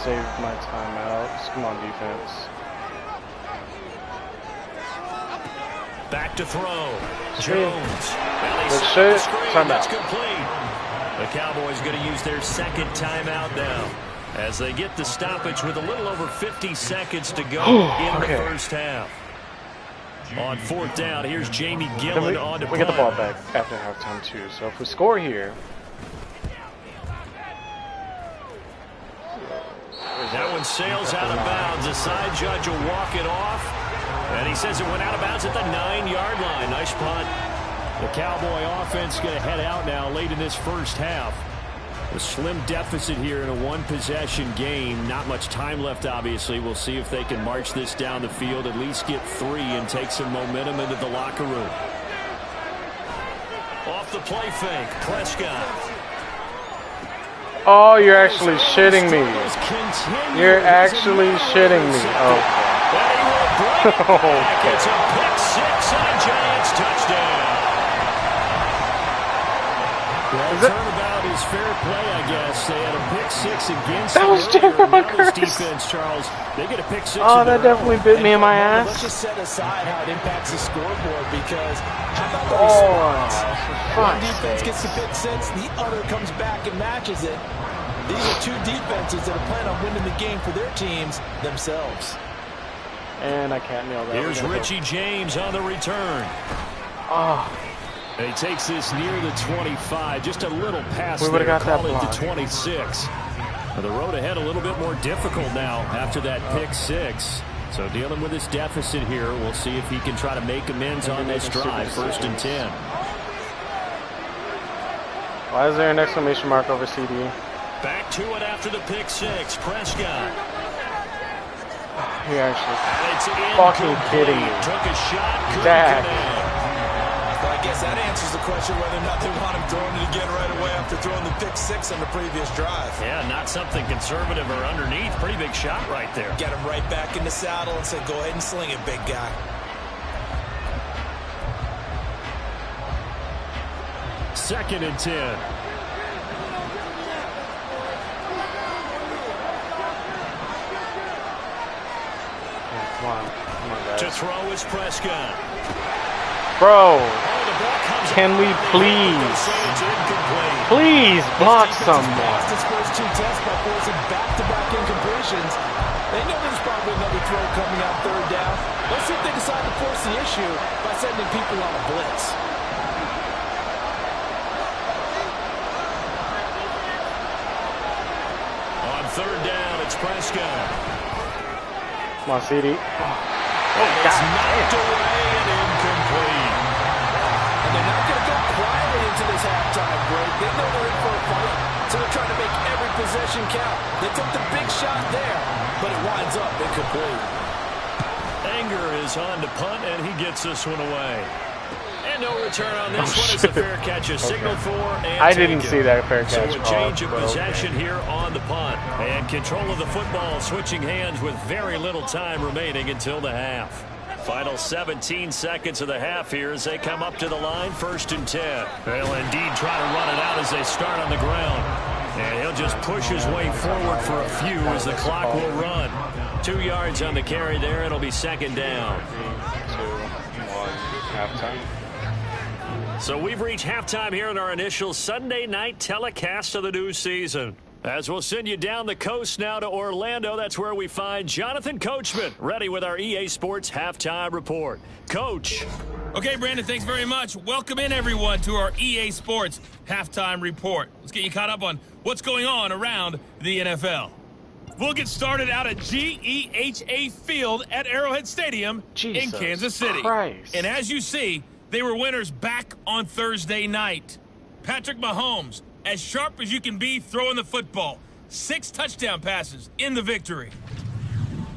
Saved my timeouts. Come on, defense. Back to throw. Jones. Good shit. Timeout. That's complete. The Cowboys going to use their second timeout now as they get the stoppage with a little over 50 seconds to go in the first half. On fourth down, here's Jamie Gillen on to punt. We get the ball back after halftime too. So if we score here, that one sails out of bounds. The side judge will walk it off. And he says it went out of bounds at the 9-yard line. Nice punt. The Cowboy offense going to head out now late in this first half. A slim deficit here in a one-possession game. Not much time left, obviously. We'll see if they can march this down the field, at least get 3 and take some momentum into the locker room. Off the play fake, Prescott. oh, you're actually shitting me. You're actually shitting me. Oh. It's a pick 6 and a Giants touchdown. Well, turnabout is fair play, I guess. They had a pick 6 against that was Jared defense, Charles. They get a pick 6. Oh, that definitely bit me in my ass. Let's just set aside how it impacts the scoreboard, because how about the response? One defense gets the pick 6, the other comes back and matches it. These are two defenses that are planning on winning the game for their teams themselves. And I can't nail that. Here's Richie James on the return. Oh. And he takes this near the 25. Just a little pass we there. Got that call it block. the 26. Now, the road ahead a little bit more difficult now after that pick 6. So dealing with this deficit here, we'll see if he can try to make amends on this drive. 1st and 10. Why is there an exclamation mark over CD? Back to it after the pick 6. Prescott. You're actually fucking kidding me. Took a shot. Dak. Well, I guess that answers the question whether or not they want him throwing it again right away after throwing the pick 6 on the previous drive. Yeah, not something conservative or underneath. Pretty big shot right there. Get him right back in the saddle and say, go ahead and sling it, big guy. Second and 10. Come on, guys. To throw is Prescott. Bro, can we please block someone? His first 2 tests by forcing back-to-back incompletions. They know there's probably another throw coming out 3rd down. Let's see if they decide to force the issue by sending people on a blitz. On 3rd down, it's Prescott. Come on, CD. Oh, God. Knocked away and incomplete. And they're not going to go quietly into this halftime break. They know they're in for a fight, so they're trying to make every possession count. They took the big shot there, but it winds up incomplete. Anger is on to punt, and he gets this one away. And no return on this one. It's a fair catch, a signal for, and I didn't see that fair catch. So a change of possession here on the punt. And control of the football switching hands with very little time remaining until the half. Final 17 seconds of the half here as they come up to the line. 1st and 10. They'll indeed try to run it out as they start on the ground. And he'll just push his way forward for a few as the clock will run. 2 yards on the carry there. It'll be 2nd down. 3, 2, 1, halftime. So we've reached halftime here in our initial Sunday night telecast of the new season. As we'll send you down the coast now to Orlando, that's where we find Jonathan Coachman, ready with our EA Sports Halftime Report. Coach. Okay, Brandon, thanks very much. Welcome in, everyone, to our EA Sports Halftime Report. Let's get you caught up on what's going on around the NFL. We'll get started out at GEHA Field at Arrowhead Stadium in Kansas City. Christ. And as you see, they were winners back on Thursday night. Patrick Mahomes, as sharp as you can be throwing the football. 6 touchdown passes in the victory.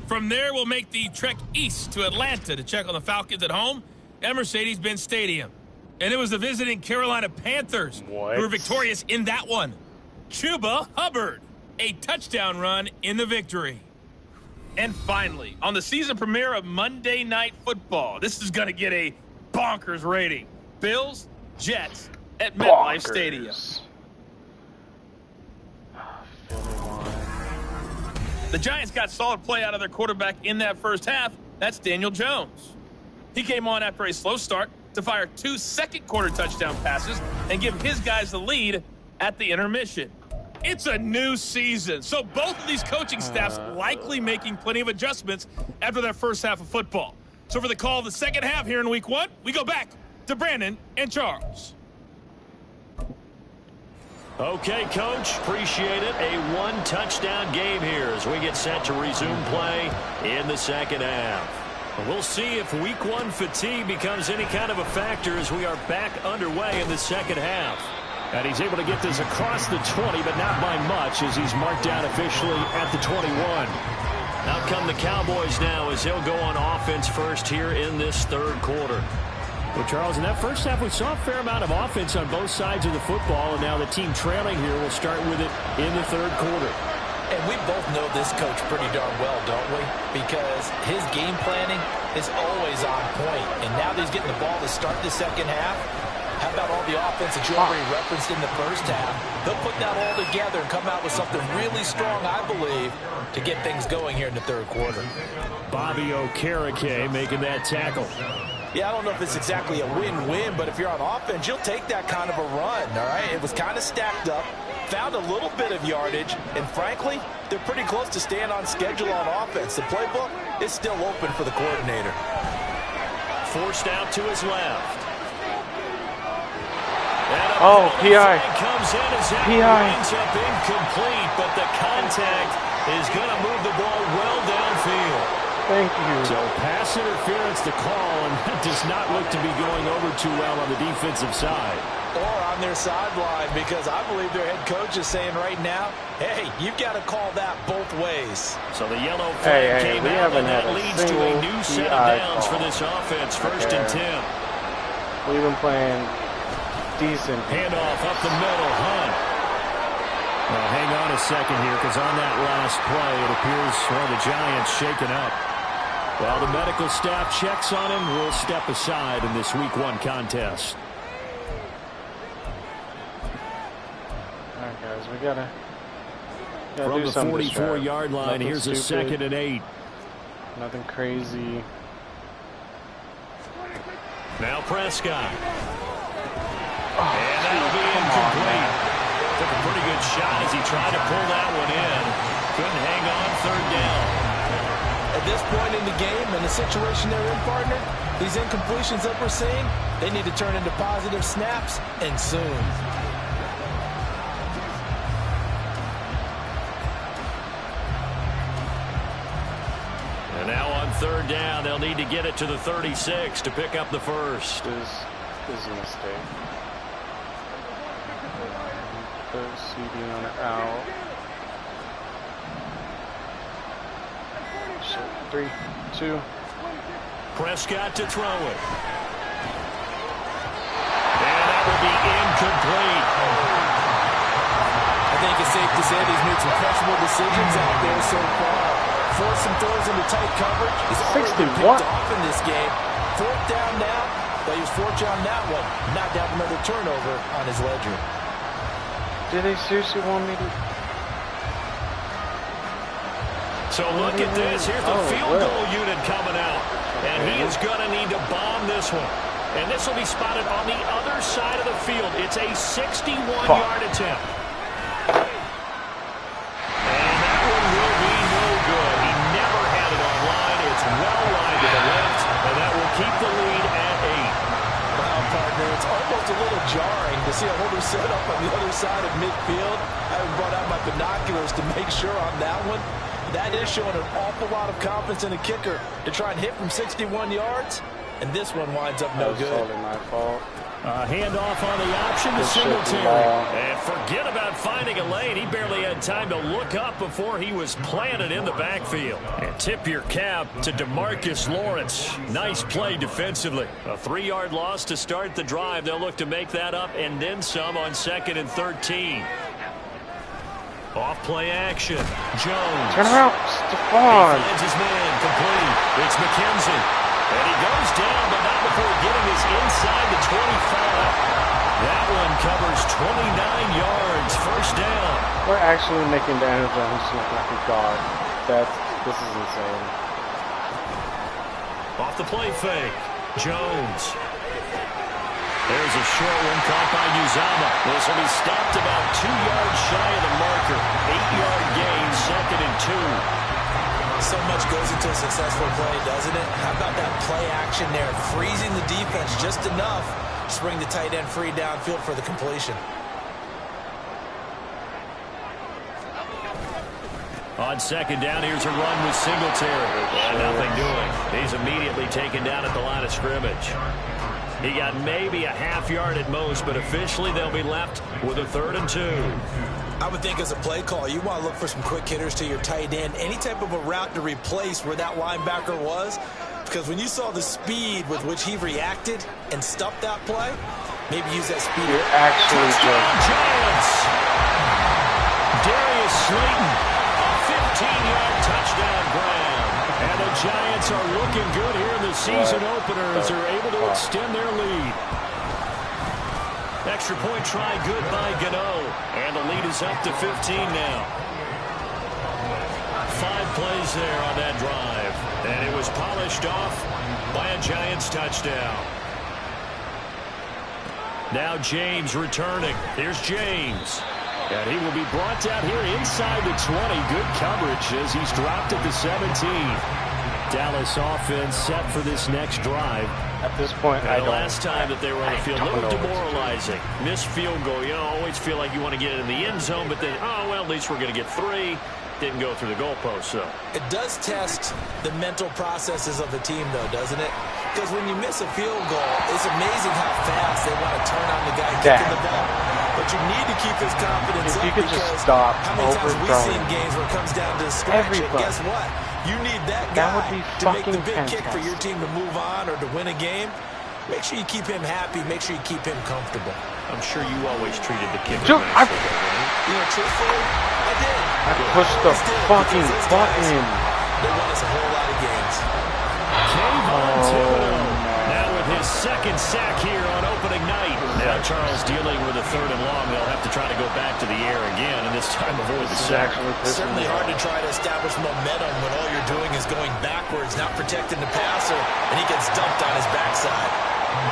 From there, we'll make the trek east to Atlanta to check on the Falcons at home at Mercedes-Benz Stadium. And it was the visiting Carolina Panthers who were victorious in that one. Chuba Hubbard, a touchdown run in the victory. And finally, on the season premiere of Monday Night Football, this is going to get a bonkers rating. Bills, Jets at MetLife Stadium. The Giants got solid play out of their quarterback in that first half. That's Daniel Jones. He came on after a slow start to fire 2 second-quarter touchdown passes and give his guys the lead at the intermission. It's a new season, so both of these coaching staffs likely making plenty of adjustments after their first half of football. So for the call of the second half here in Week 1, we go back to Brandon and Charles. Okay, Coach, appreciate it. A 1-touchdown game here as we get set to resume play in the second half. We'll see if Week 1 fatigue becomes any kind of a factor as we are back underway in the second half. And he's able to get this across the 20, but not by much as he's marked down officially at the 21. Out come the Cowboys now as they'll go on offense first here in this third quarter. Well, Charles, in that first half, we saw a fair amount of offense on both sides of the football, and now the team trailing here will start with it in the third quarter. And we both know this coach pretty darn well, don't we? Because his game planning is always on point. And now that he's getting the ball to start the second half, how about all the offense that you already referenced in the first half? They'll put that all together and come out with something really strong, I believe, to get things going here in the third quarter. Bobby Okereke making that tackle. Yeah, I don't know if it's exactly a win-win, but if you're on offense, you'll take that kind of a run, all right? It was kind of stacked up, found a little bit of yardage, and frankly, they're pretty close to staying on schedule on offense. The playbook is still open for the coordinator. Forced out to his left. PI. Comes in as that PI. ends up incomplete, but the contact is going to move the ball well downfield. Thank you. So pass interference to call, and that does not look to be going over too well on the defensive side. Or on their sideline, because I believe their head coach is saying right now, hey, you've got to call that both ways. So the yellow flag came out, and that leads to a new set of downs for this offense. First and 10. We've been playing decent. Handoff up the middle, Hunt. Well, hang on a second here, because on that last play, it appears one of the Giants shaken up. While the medical staff checks on him, we'll step aside in this Week 1 contest. All right, guys, we gotta From do the something 44-yard line, Nothing here's a stupid. 2nd and 8. Nothing crazy. Now Prescott. And that'll be incomplete. Took a pretty good shot as he tried to pull that one in. Couldn't hang on third down. At this point in the game and the situation they're in, partner, these incompletions that we're seeing, they need to turn into positive snaps, and soon. And now on third down, they'll need to get it to the 36 to pick up the first. This is a mistake. Put CD on it out. Shit. 3, 2. Prescott to throw it. And that will be incomplete. I think it's safe to say he's made some questionable decisions out there so far. Forced some throws into tight coverage. He's already been picked off in this game. 4th down now, but he was fortunate on that one. Not to have another turnover on his ledger. Did they seriously want me to? So look at this. Here's the field goal unit coming out. And he is going to need to bomb this one. And this will be spotted on the other side of the field. It's a 61-yard attempt. And that one will be no good. He never had it on line. It's well wide to the left. And that will keep the lead at 8. Well, partner, it's almost a little jarring to see a holder set up on the other side of midfield. I haven't brought out my binoculars to make sure on that one. that is showing an awful lot of confidence in the kicker to try and hit from 61 yards. And this one winds up no good. Totally my fault. Handoff on the option to Singletary. And forget about finding a lane. He barely had time to look up before he was planted in the backfield. And tip your cap to DeMarcus Lawrence. Nice play defensively. A 3-yard loss to start the drive. They'll look to make that up and then some on 2nd and 13. Off play action. Jones. Turn around, Stephon. He finds his man complete. It's McKenzie. And he goes down, but not before getting his inside the 25. That one covers 29 yards. First down. We're actually making Daniel Jones look like a god. This is insane. Off the play fake. Jones. There's a short one caught by Uzama. This will be stopped about 2 yards shy of the marker. 8-yard gain, 2nd and 2. So much goes into a successful play, doesn't it? How about that play action there? Freezing the defense just enough to bring the tight end free downfield for the completion. On 2nd down, here's a run with Singletary. And nothing doing. He's immediately taken down at the line of scrimmage. He got maybe a half-yard at most, but officially they'll be left with a 3rd and 2. I would think as a play call, you want to look for some quick hitters to your tight end. Any type of a route to replace where that linebacker was. Because when you saw the speed with which he reacted and stuffed that play, maybe use that speed. You're actually Giants. Darius Slayton, a 15-yard touchdown grab. And the Giants are looking good here in the season opener as they're able to extend their lead. Extra point try good by Gano. And the lead is up to 15 now. 5 plays there on that drive. And it was polished off by a Giants touchdown. Now James returning. Here's James. And he will be brought down here inside the 20. Good coverage as he's dropped at the 17. Dallas offense set for this next drive. At this point, the last time that they were on the field, a little demoralizing. Missed field goal. You always feel like you want to get it in the end zone, but then, oh, well, at least we're going to get 3. Didn't go through the goalpost, so. It does test the mental processes of the team, though, doesn't it? Because when you miss a field goal, it's amazing how fast they want to turn on the guy kicking the ball. But you need to keep his confidence up because stop how many times have we seen games where it comes down to the stretch, and guess what? You need that guy to make the big kick for your team to move on or to win a game. Make sure you keep him happy. Make sure you keep him comfortable. I'm sure you always treated the kicker. You know, truthfully, I did. I pushed the fucking button. They won us a whole lot of games. Now with his 2nd sack here on opening night. Now Charles dealing with a 3rd and long. They'll have to try to go back to the air again, and this time avoid the sack. Certainly hard to try to establish momentum when all you're doing is going backwards, not protecting the passer, and he gets dumped on his backside.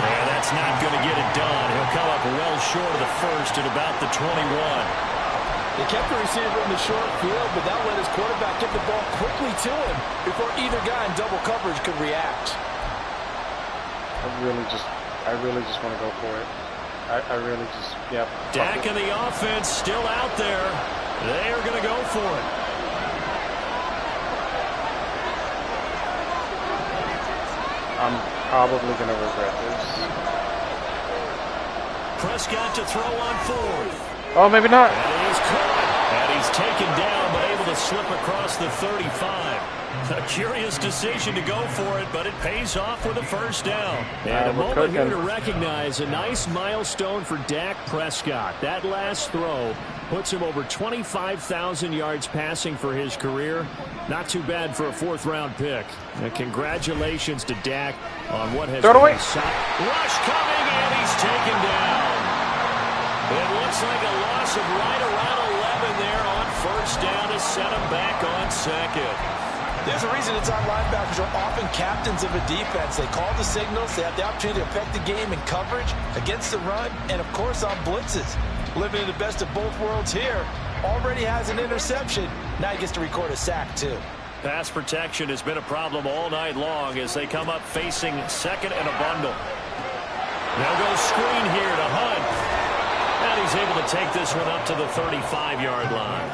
Yeah, that's not going to get it done. He'll come up well short of the 1st at about the 21. They kept the receiver in the short field, but that let his quarterback get the ball quickly to him before either guy in double coverage could react. I really just want to go for it. I really just, yep. Dak and the offense still out there. They are going to go for it. I'm probably going to regret this. Prescott to throw on 4th. Oh, maybe not. And he's caught. And he's taken down, but able to slip across the 35. A curious decision to go for it, but it pays off with a 1st down. And a moment here to recognize a nice milestone for Dak Prescott. That last throw puts him over 25,000 yards passing for his career. Not too bad for a 4th-round pick. And congratulations to Dak on what has been a rush coming, and he's taken down. It looks like a loss of right around 11 there on 1st down to set him back on 2nd. There's a reason inside linebackers are often captains of a defense. They call the signals. They have the opportunity to affect the game in coverage, against the run, and, of course, on blitzes. Living in the best of both worlds here. Already has an interception. Now he gets to record a sack, too. Pass protection has been a problem all night long as they come up facing 2nd and a bundle. They'll go screen here to Hunt. And he's able to take this one up to the 35-yard line.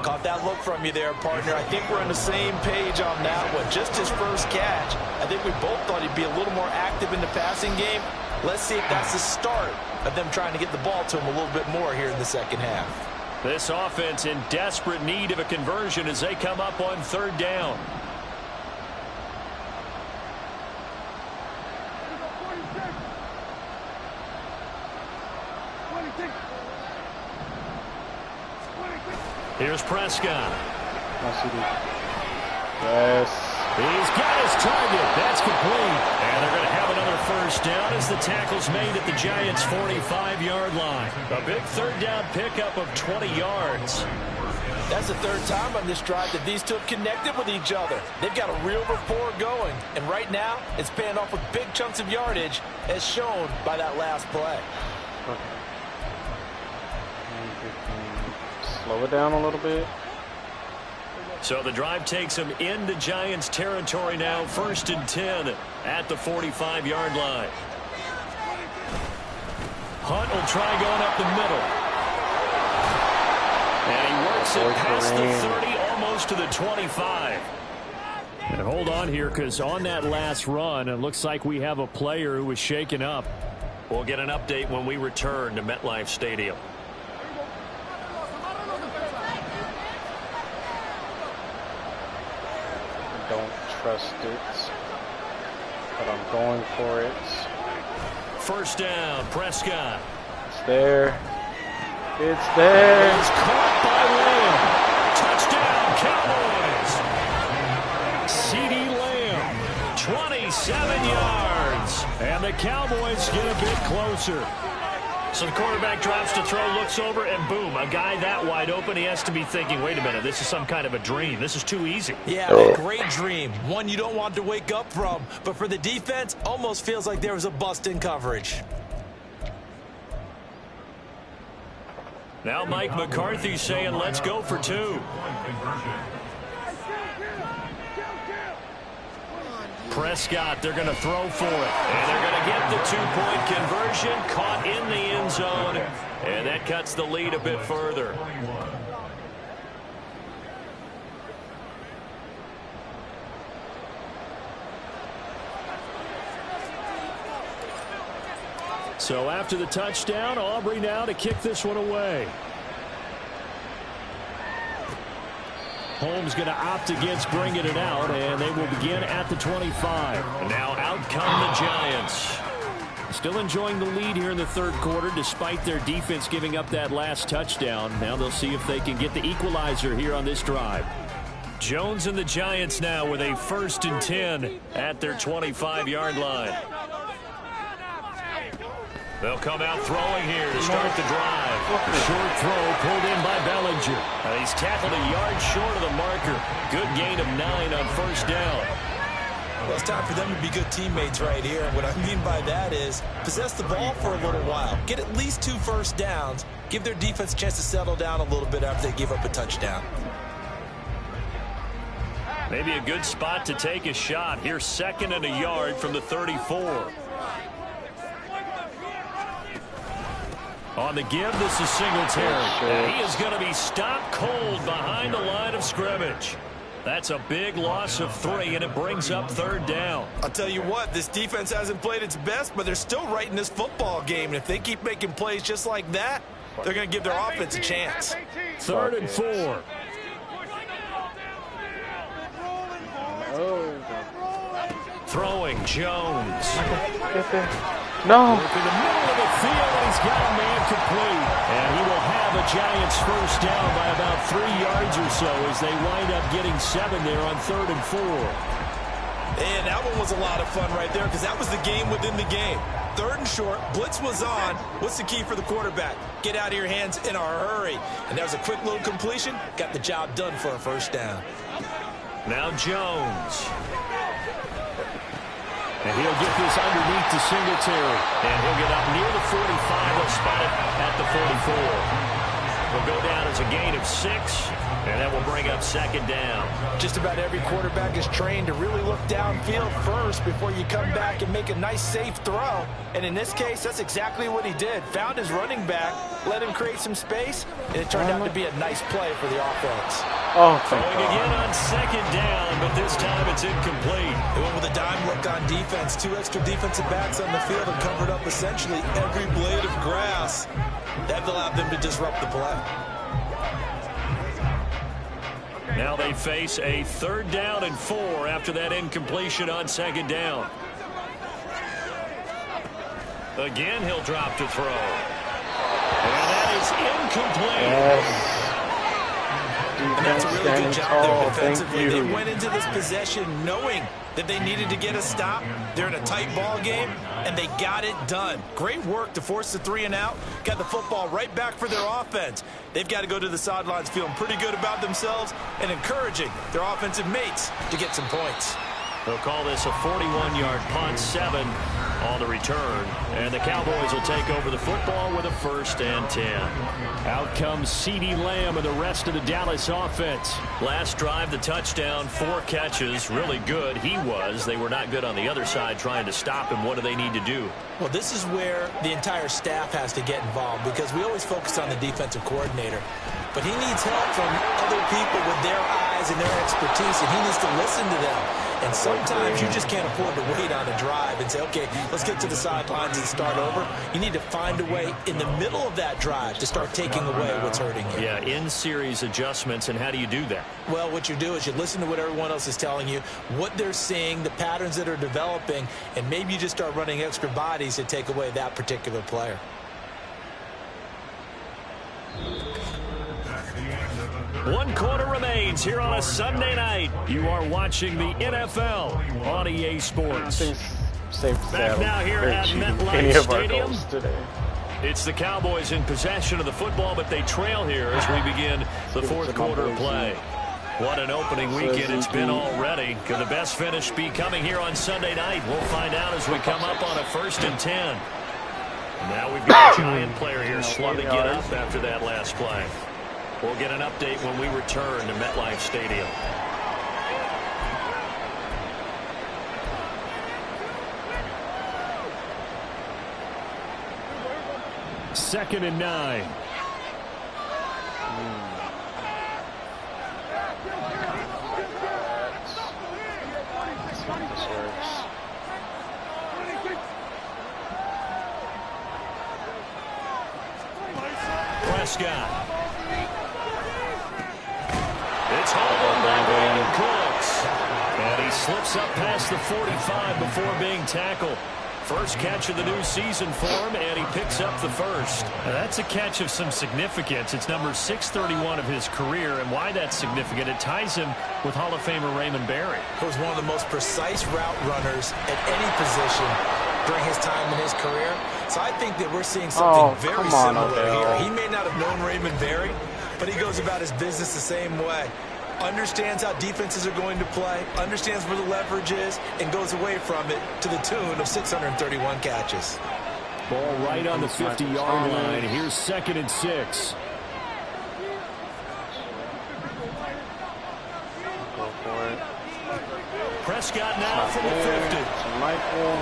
Caught that look from you there, partner. I think we're on the same page on that one. Just his first catch. I think we both thought he'd be a little more active in the passing game. Let's see if that's the start of them trying to get the ball to him a little bit more here in the second half. This offense in desperate need of a conversion as they come up on third down. Here's Prescott. Yes. He's got his target. That's complete. And they're going to have another first down as the tackle's made at the Giants' 45-yard line. A big third down pickup of 20 yards. That's the third time on this drive that these two have connected with each other. They've got a real rapport going. And right now, it's paying off with big chunks of yardage, as shown by that last play. Slow it down a little bit. So the drive takes them into Giants territory now. 1st and 10 at the 45-yard line. Hunt will try going up the middle. And he works it past the 30, almost to the 25. And hold on here, because on that last run, it looks like we have a player who was shaken up. We'll get an update when we return to MetLife Stadium. Don't trust it, but I'm going for it. First down, Prescott. It's there. It's there. It's caught by Lamb. Touchdown, Cowboys. CeeDee Lamb, 27 yards. And the Cowboys get a bit closer. So the quarterback drops to throw, looks over, and boom, a guy that wide open. He has to be thinking, wait a minute, this is some kind of a dream. This is too easy. Yeah, a great dream. One you don't want to wake up from. But for the defense, almost feels like there was a bust in coverage. Now Mike McCarthy saying, let's go for two. Prescott, they're going to throw for it. And they're going to get the two-point conversion, caught in the end zone. And that cuts the lead a bit further. So after the touchdown, Aubrey now to kick this one away. Holmes going to opt against bringing it out, and they will begin at the 25. And now out come the Giants. Still enjoying the lead here in the third quarter, despite their defense giving up that last touchdown. Now they'll see if they can get the equalizer here on this drive. Jones and the Giants now with a 1st and 10 at their 25-yard line. They'll come out throwing here to start the drive. Short throw pulled in by Bellinger. He's tackled a yard short of the marker. Good gain of 9 on first down. Well, it's time for them to be good teammates right here. And what I mean by that is possess the ball for a little while. Get at least 2 first downs. Give their defense a chance to settle down a little bit after they give up a touchdown. Maybe a good spot to take a shot. Here's 2nd and a yard from the 34. On the give, this is Singletary. And he is going to be stopped cold behind the line of scrimmage. That's a big loss of 3, and it brings up 3rd down. I'll tell you what, this defense hasn't played its best, but they're still right in this football game. And if they keep making plays just like that, they're going to give their offense a chance. 3rd and 4. Throwing, Jones. No. Look in the middle of the field, and he's got a man complete. And he will have a Giants first down by about 3 yards or so as they wind up getting 7 there on 3rd and 4. And that one was a lot of fun right there because that was the game within the game. 3rd and short, blitz was on. What's the key for the quarterback? Get out of your hands in a hurry. And that was a quick little completion. Got the job done for a first down. Now Jones. And he'll get this underneath to Singletary. And he'll get up near the 45. They'll spot it at the 44. Will go down as a gain of 6. And that will bring up second down. Just about every quarterback is trained to really look downfield first before you come back and make a nice, safe throw. And in this case, that's exactly what he did. Found his running back, let him create some space, and it turned out to be a nice play for the offense. Oh, Going again on second down, but this time it's incomplete. They went with a dime look on defense. 2 extra defensive backs on the field and covered up essentially every blade of grass. That allowed them to disrupt the play. Now they face a 3rd down and 4 after that incompletion on second down. Again, he'll drop to throw. And that is incomplete. And that's a really good job there defensively. They went into this possession knowing that they needed to get a stop. They're in a tight ball game, and they got it done. Great work to force the 3 and out. Got the football right back for their offense. They've got to go to the sidelines feeling pretty good about themselves and encouraging their offensive mates to get some points. They'll call this a 41-yard punt, 7 on the return. And the Cowboys will take over the football with a 1st and 10. Out comes CeeDee Lamb and the rest of the Dallas offense. Last drive, the touchdown, 4 catches. Really good. He was. They were not good on the other side trying to stop him. What do they need to do? Well, this is where the entire staff has to get involved because we always focus on the defensive coordinator. But he needs help from other people with their eyes and their expertise, and he needs to listen to them. And sometimes you just can't afford to wait on a drive and say, okay, let's get to the sidelines and start over. You need to find a way in the middle of that drive to start taking away what's hurting you. Yeah, in-series adjustments, and how do you do that? Well, what you do is you listen to what everyone else is telling you, what they're seeing, the patterns that are developing, and maybe you just start running extra bodies to take away that particular player. One quarter remains here on a Sunday night. You are watching the NFL on EA Sports. Back now here at MetLife Stadium. It's the Cowboys in possession of the football, but they trail here as we begin the 4th quarter of play. What an opening weekend it's been already. Could the best finish be coming here on Sunday night? We'll find out as we come up on a 1st and 10. Now we've got a Giant player here slow to get up after that last play. We'll get an update when we return to MetLife Stadium. Second and 9. Prescott. It's home by Brandon Cooks. And he slips up past the 45 before being tackled. First catch of the new season for him, and he picks up the 1st. Now that's a catch of some significance. It's number 631 of his career, and why that's significant, it ties him with Hall of Famer Raymond Berry. He was one of the most precise route runners at any position during his time in his career. So I think that we're seeing something very similar here. He may not have known Raymond Berry, but he goes about his business the same way. Understands how defenses are going to play, understands where the leverage is, and goes away from it to the tune of 631 catches. Ball right on the 50-yard line. Here's 2nd and 6. Go for it. Prescott now from the 50. Michael.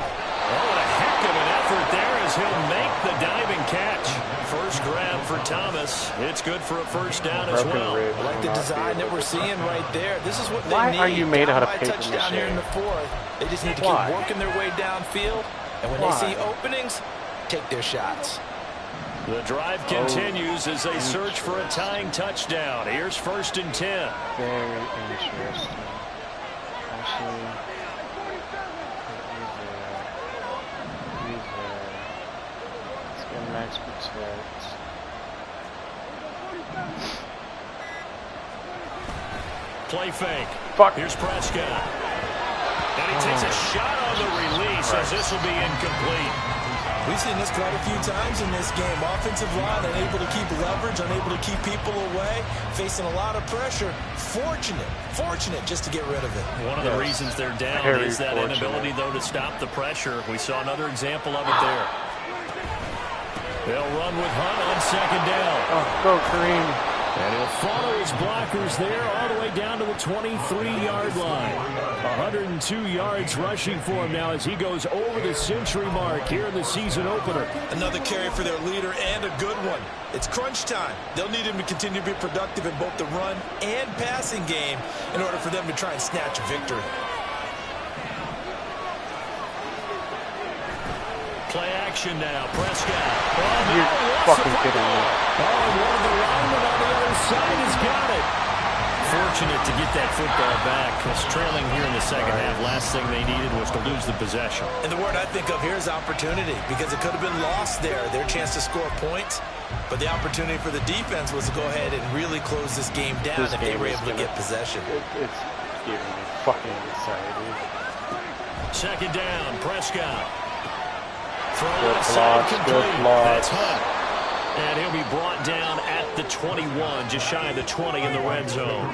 Oh, a heck of an effort there as he'll make the diving catch. First grab for Thomas. It's good for a 1st down as well. I like the design that we're seeing right there. This is what they need. Why are you made out of paper touchdown here in the 4th. They just need to keep working their way downfield. And when they see openings, take their shots. The drive continues as they search for a tying touchdown. Here's 1st and 10. Very interesting. Actually, let's get max protect. Play fake. Fuck. Here's Prescott. And he takes a shot on the release as this will be incomplete. We've seen this quite a few times in this game. Offensive line unable to keep leverage, unable to keep people away, facing a lot of pressure. Fortunate just to get rid of it. One of the reasons they're down is that inability, though, to stop the pressure. We saw another example of it there. They'll run with Hunt on 2nd down. Oh, go Kareem. And he'll follow his blockers there all the way down to the 23-yard line. 102 yards rushing for him now as he goes over the century mark here in the season opener. Another carry for their leader and a good one. It's crunch time. They'll need him to continue to be productive in both the run and passing game in order for them to try and snatch a victory. Play action now. Prescott. You're fucking kidding me. One of the linemen on the other side has got it. Fortunate to get that football back. Was trailing here in the second half. Last thing they needed was to lose the possession. And the word I think of here is opportunity, because it could have been lost there, their chance to score points. But the opportunity for the defense was to go ahead and really close this game down if they were able to get possession. It's giving me fucking anxiety. Second down, Prescott. Throw Good inside, blocks, complete. good blocks. That's Hunt. And he'll be brought down at the 21, just shy of the 20 in the red zone.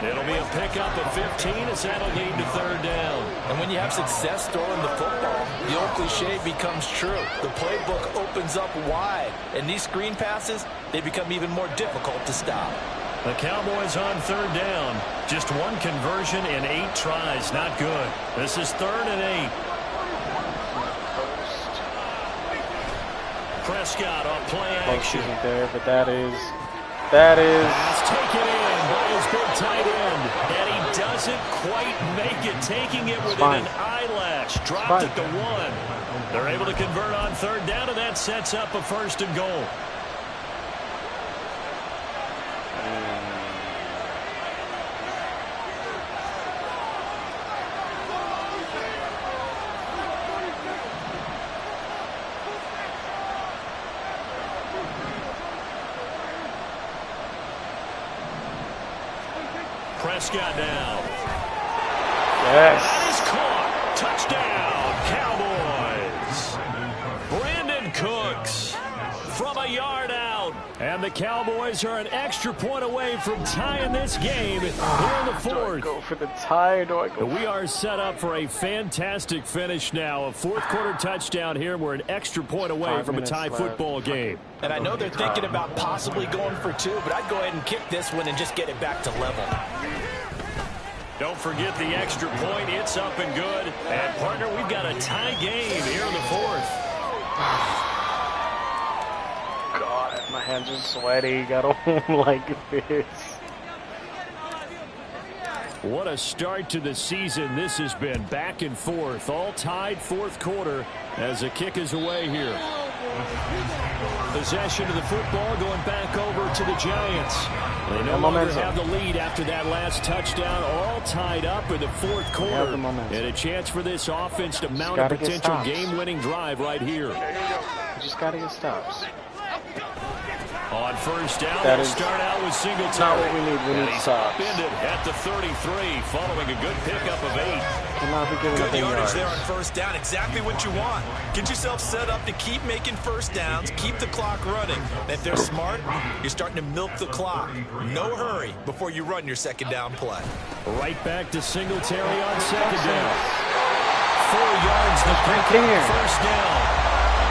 It'll be a pickup of 15 as that'll lead to third down. And when you have success throwing the football, the old cliche becomes true. The playbook opens up wide, and these screen passes, they become even more difficult to stop. The Cowboys on third down. Just one conversion in 8 tries. Not good. This is 3rd and 8. Prescott on play action. Isn't there, but that is. Pass taken in by his big tight end, and he doesn't quite make it, taking it within an eyelash. Dropped at the 1. They're able to convert on third down, and that sets up a 1st and goal. Prescott down. Yes. That is caught. Touchdown, Cowboys. Brandon Cooks from a yard out. And the Cowboys are an extra point away from tying this game here in the 4th. Do I go for the tie? Do I go? We are set up for a fantastic finish now. A 4th quarter touchdown here. We're an extra point away from a tie football game. And I know they're thinking about possibly going for 2, but I'd go ahead and kick this one and just get it back to level. Don't forget the extra point. It's up and good. And, partner, we've got a tie game here in the 4th. God, my hands are sweaty. I don't like this. What a start to the season this has been. Back and forth. All tied 4th quarter as the kick is away here. Possession of the football going back over to the Giants. They no longer have the lead after that last touchdown. All tied up in the 4th quarter. And a chance for this offense to mount a potential game-winning drive right here. You just got to get stops. On first down, they'll start out with Singletary. Not what we need. We need stops. Upended at the 33, following a good pickup of 8. Cannot be giving Good yardage yards. there on first down. Exactly what you want. Get yourself set up to keep making first downs, keep the clock running. And if they're smart, you're starting to milk the clock. No hurry before you run your second down play. Right back to Singletary on second down. 4 yards the pick first down.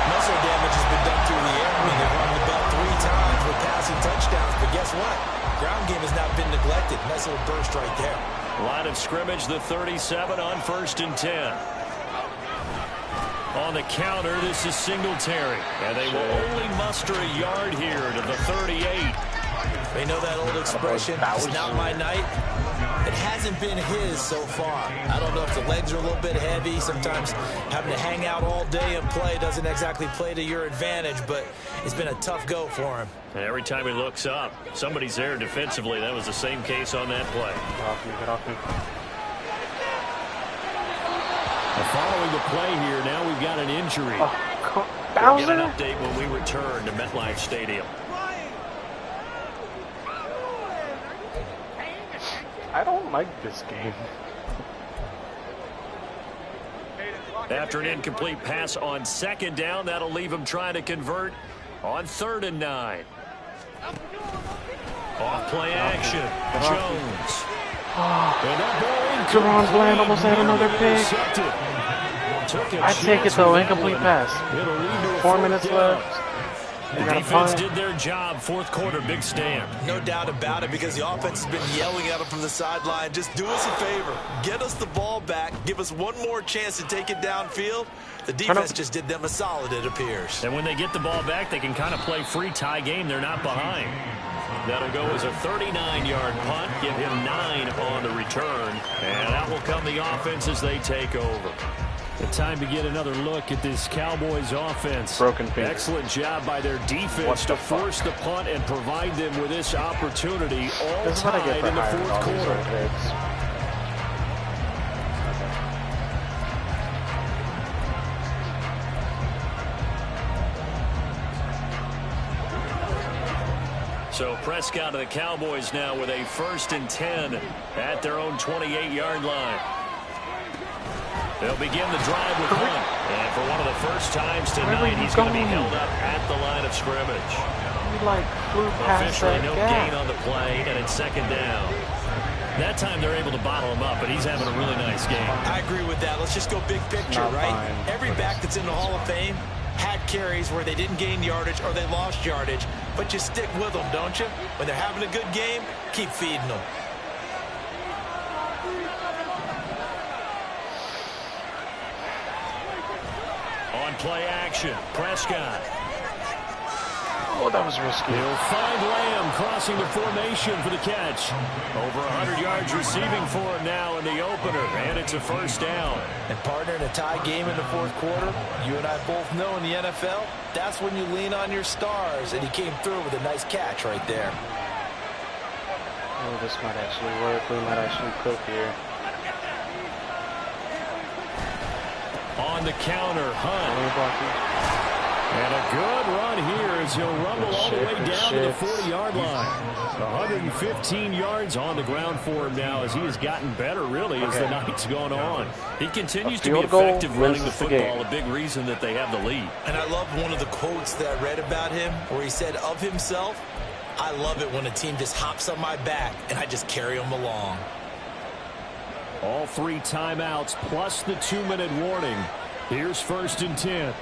Muscle damage has been done through the air. I mean, they've rung the bell 3 times with passing touchdowns. But guess what? Ground game has not been neglected. Nice little burst right there. Line of scrimmage, the 37 on 1st and 10. On the counter, this is Singletary. And they will only muster a yard here to the 38. They know that old expression, it's not my night. It hasn't been his so far. I don't know if the legs are a little bit heavy. Sometimes having to hang out all day and play doesn't exactly play to your advantage, but it's been a tough go for him. And every time he looks up, somebody's there defensively. That was the same case on that play. Get off me. Following the play here, now we've got an injury. We'll get an update when we return to MetLife Stadium. I don't like this game. After an incomplete pass on second down, that'll leave him trying to convert on 3rd and 9. Off play action. Jones. Jerron Bland almost had another pick. I take it though, incomplete pass. 4 minutes left. The defense did their job. Fourth quarter, big stand. No doubt about it, because the offense has been yelling at them from the sideline. Just do us a favor. Get us the ball back. Give us one more chance to take it downfield. The defense just did them a solid, it appears. And when they get the ball back, they can kind of play free tie game. They're not behind. That'll go as a 39-yard punt. Give him 9 on the return. And out will come the offense as they take over. The time to get another look at this Cowboys offense. Broken finger. Excellent job by their defense to force the punt and provide them with this opportunity, all tied in the fourth quarter. So Prescott of the Cowboys now with a 1st and 10 at their own 28-yard line. They'll begin the drive with Hunt. And for one of the first times tonight, he's going to be held up at the line of scrimmage. He like flew past Officially, that no gap. gain on the play, and it's 2nd down. That time they're able to bottle him up, but he's having a really nice game. I agree with that. Let's just go big picture, right? Every back that's in the Hall of Fame had carries where they didn't gain yardage or they lost yardage, but you stick with them, don't you? When they're having a good game, keep feeding them. On play action, Prescott. Oh, that was risky. He'll find Lamb crossing the formation for the catch. Over 100 yards receiving for him now in the opener, and it's a 1st down. And partner, in a tie game in the fourth quarter, you and I both know in the NFL, that's when you lean on your stars, and he came through with a nice catch right there. Oh, this might actually work. We might actually cook here. On the counter, Hunt. And a good run here as he'll rumble all the way down to the 40-yard line. 115 yards on the ground for him now as he has gotten better, really, as the night's gone on. He continues to be effective running the football, a big reason that they have the lead. And I love one of the quotes that I read about him where he said of himself, "I love it when a team just hops on my back and I just carry them along." All 3 timeouts plus the 2-minute warning. Here's 1st and 10.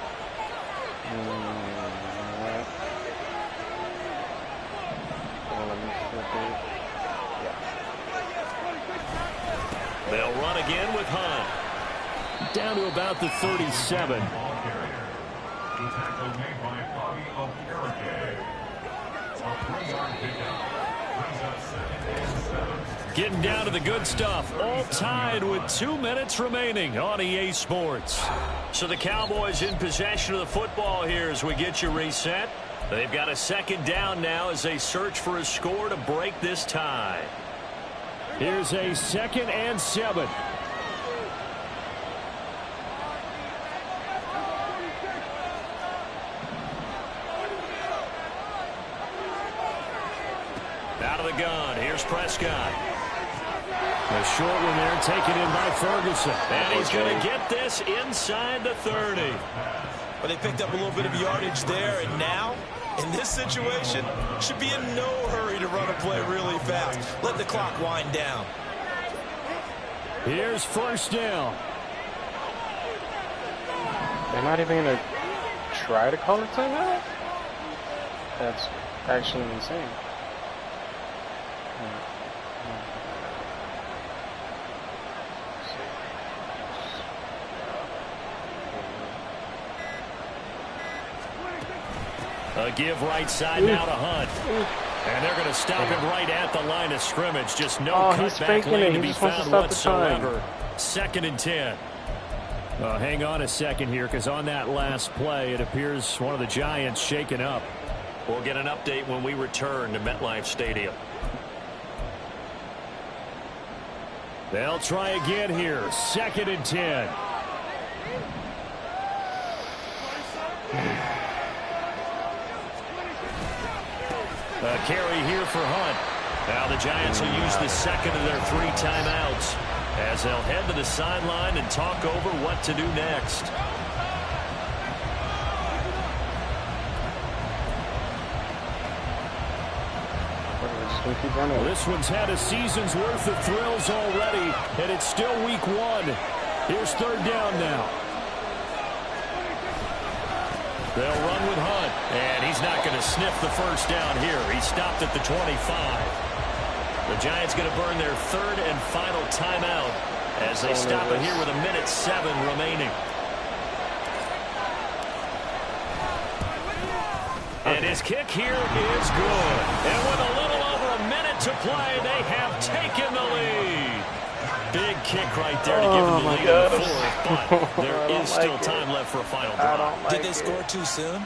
They'll run again with Hunt. Down to about the 37. Getting down to the good stuff. All tied with 2 minutes remaining on EA Sports. So the Cowboys in possession of the football here as we get you reset. They've got a 2nd down now as they search for a score to break this tie. Here's a 2nd and 7. Out of the gun. Here's Prescott. A short one there, taken in by Ferguson. And he's going to get this inside the 30. But they picked up a little bit of yardage there, and now, in this situation, should be in no hurry to run a play really fast. Let the clock wind down. Here's 1st down. They're not even going to try to call a timeout? That's actually insane. A give right side now to Hunt. And they're going to stop him right at the line of scrimmage. Just no cutback lane to be found whatsoever. 2nd and 10. Hang on a second here, because on that last play, it appears one of the Giants shaken up. We'll get an update when we return to MetLife Stadium. They'll try again here. 2nd and 10. A carry here for Hunt. Now the Giants will use the 2nd of their 3 timeouts as they'll head to the sideline and talk over what to do next. Well, this one's had a season's worth of thrills already, and it's still week 1. Here's 3rd down now. They'll run with Hunt. And he's not going to sniff the first down here. He stopped at the 25. The Giants going to burn their third and final timeout as they stop it here with 1:07 remaining. And his kick here is good. And with a little over a minute to play, they have taken the lead. Big kick right there to give them the lead in the fourth, but there is still time left for a final drive. Did they score too soon?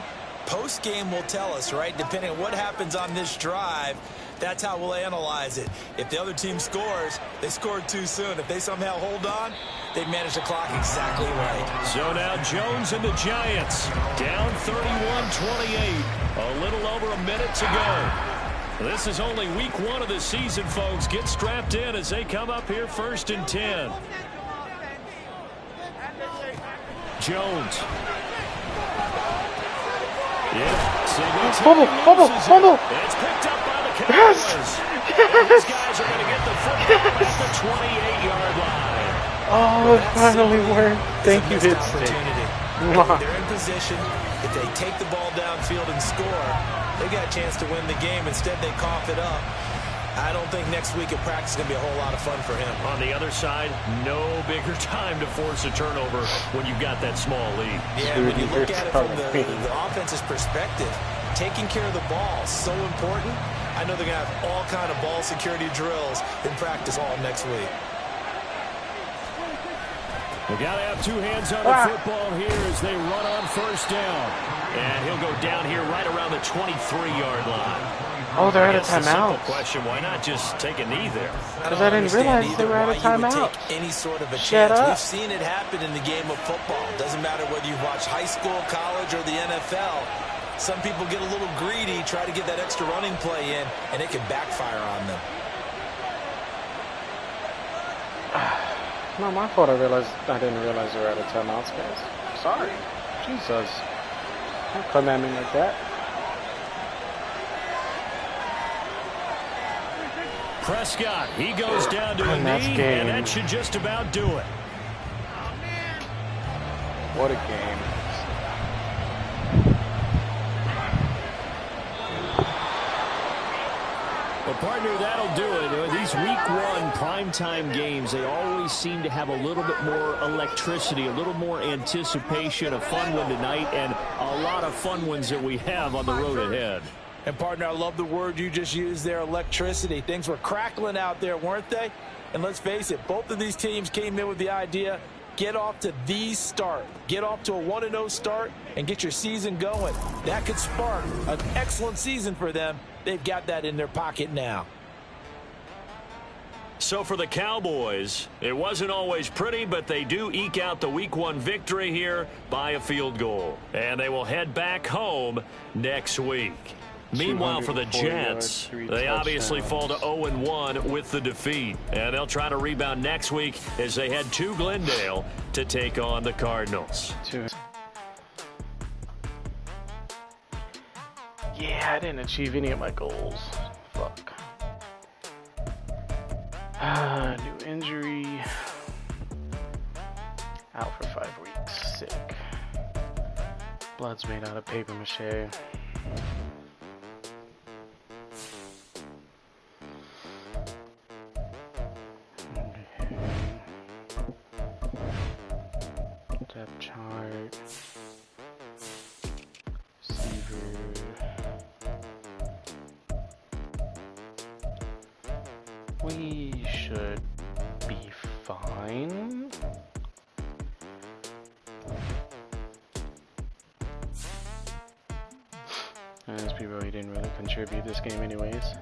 Post-game will tell us, right? Depending on what happens on this drive, that's how we'll analyze it. If the other team scores, they scored too soon. If they somehow hold on, they manage the clock exactly right. So now Jones and the Giants down 31-28. A little over a minute to go. This is only week 1 of the season, folks. Get strapped in as they come up here 1st and 10. Jones. Yeah, Fumble. it's picked up by the Cowboys. These guys are going to get the football at the 28-yard line. Oh, it finally worked. Thank you, Hit opportunity. They're in position. If they take the ball downfield and score, they got a chance to win the game. Instead, they cough it up. I don't think next week at practice is going to be a whole lot of fun for him. On the other side, no bigger time to force a turnover when you've got that small lead. Yeah, when you look at it from the offense's perspective, taking care of the ball is so important. I know they're going to have all kind of ball security drills in practice all next week. We got to have 2 hands on the football here as they run on 1st down. And he'll go down here right around the 23-yard line. Oh, they're out of timeout. Question: why not just take a knee there? Because I didn't realize they were out of timeout. Any sort of a Shut chance. up. We've seen it happen in the game of football. Doesn't matter whether you watch high school, college, or the NFL. Some people get a little greedy, try to get that extra running play in, and it can backfire on them. Not my fault. I didn't realize they were out of timeouts, guys. Sorry. Jesus. Don't come at me like that. Prescott, he goes down to a knee, and that should just about do it. What a game. Well, partner, that'll do it. These week 1 primetime games, they always seem to have a little bit more electricity, a little more anticipation, a fun one tonight, and a lot of fun ones that we have on the road ahead. And, partner, I love the word you just used there, electricity. Things were crackling out there, weren't they? And let's face it, both of these teams came in with the idea, get off to the start. Get off to a 1-0 start and get your season going. That could spark an excellent season for them. They've got that in their pocket now. So for the Cowboys, it wasn't always pretty, but they do eke out the week 1 victory here by a field goal. And they will head back home next week. Meanwhile, for the Jets, they obviously fall to 0-1 with the defeat. And they'll try to rebound next week as they head to Glendale to take on the Cardinals. Yeah, I didn't achieve any of my goals. Fuck. New injury. Out for 5 weeks. Sick. Blood's made out of paper mache. Depth chart. Receiver. We should be fine. As people really didn't really contribute this game anyways.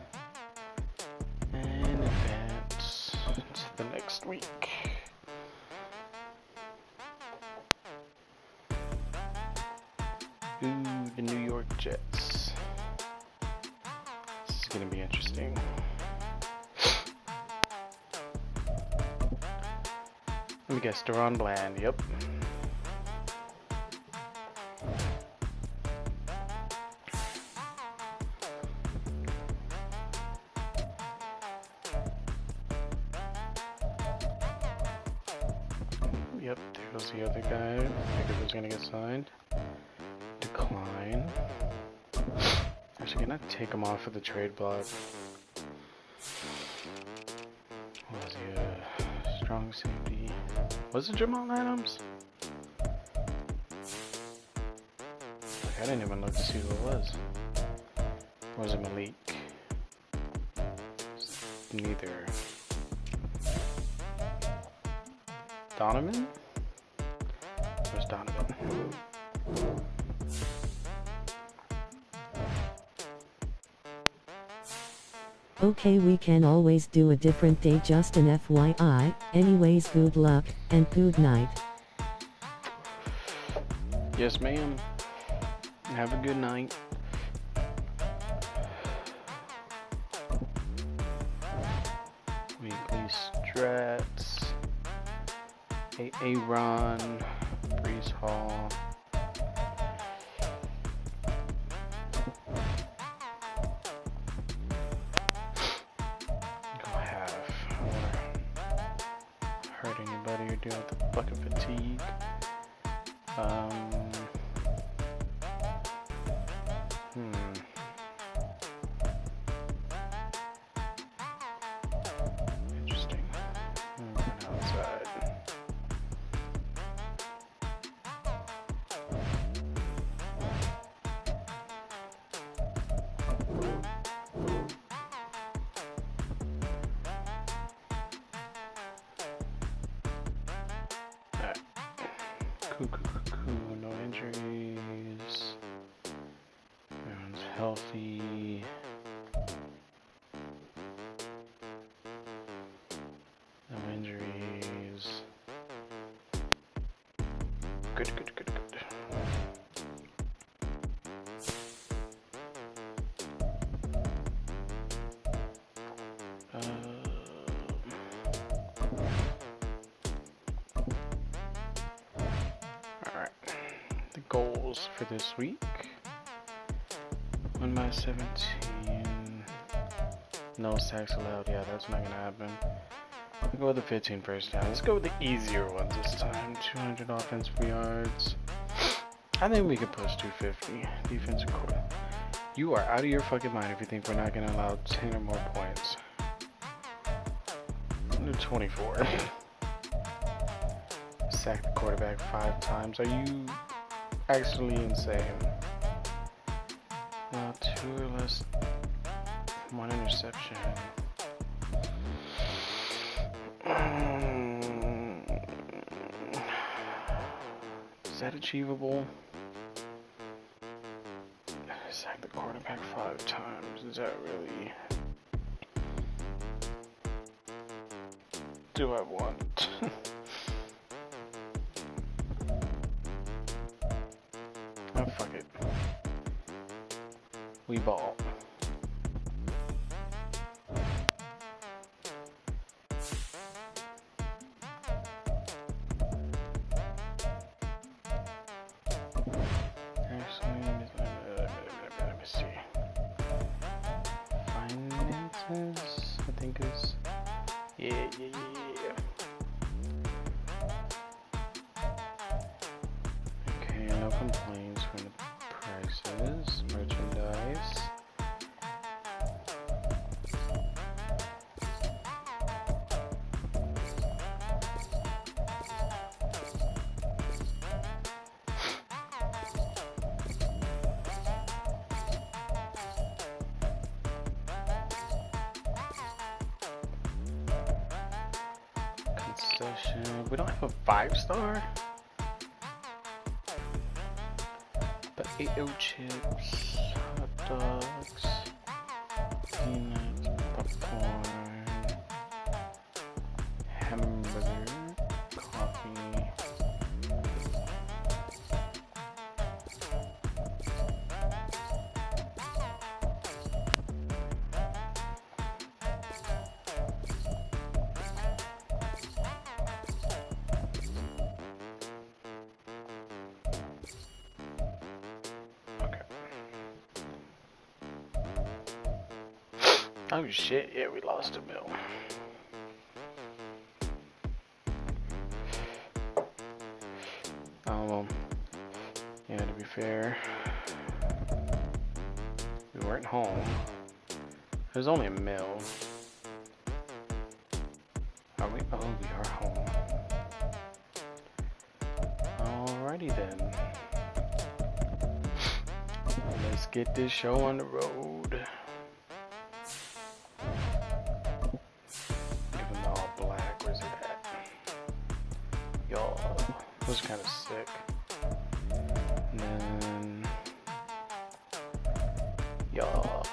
And advance to the next week. Ooh, the New York Jets. This is gonna be interesting. Let me guess, Deron Bland, yep. Yep, there goes the other guy. I think it was gonna get signed. Decline. Actually, can I take him off of the trade block? What was he? Strong safety. Was it Jamal Adams? Like, I didn't even look to see who it was. Or was it Malik? Neither. Donovan? Where's Donovan? Okay, we can always do a different day, just an FYI. Anyways, good luck and good night. Yes, ma'am. Have a good night. Weekly strats. Aaron, Brees Hall. Go half. Hurt anybody or deal with the fucking fatigue. Interesting. I'm going outside. Alright. Cool. No injuries. Everyone's healthy. No injuries. Good. Alright. The goals for this week. 1 by 17. No sacks allowed. Yeah, that's not gonna happen. We'll go with the 15 first down. Let's go with the easier ones this time. 200 offensive yards. I think we could push 250. Defensive quarter. You are out of your fucking mind if you think we're not gonna allow 10 or more points. 24. Sack the quarterback 5 times. Are you actually insane? Now 2 or less. 1 interception. Is that achievable? Sack the quarterback 5 times. Is that really? Do I want? Oh, fuck it. We ball. Actually, let me see. Finances, I think is. Yeah. Okay, no complaints from the prices. Merchandise. Concession. We don't have a 5-star. But 8 chips, hot dogs, peanuts, popcorn, hamburger, coffee. Oh shit, yeah, we lost a bill. Oh well, yeah, to be fair, we we're at home. There's only a mill. Are we? Oh, we are home. Alrighty then. Let's get this show on the road. Even though all black, where's it at? Y'all, that was kind of sick. And then, y'all.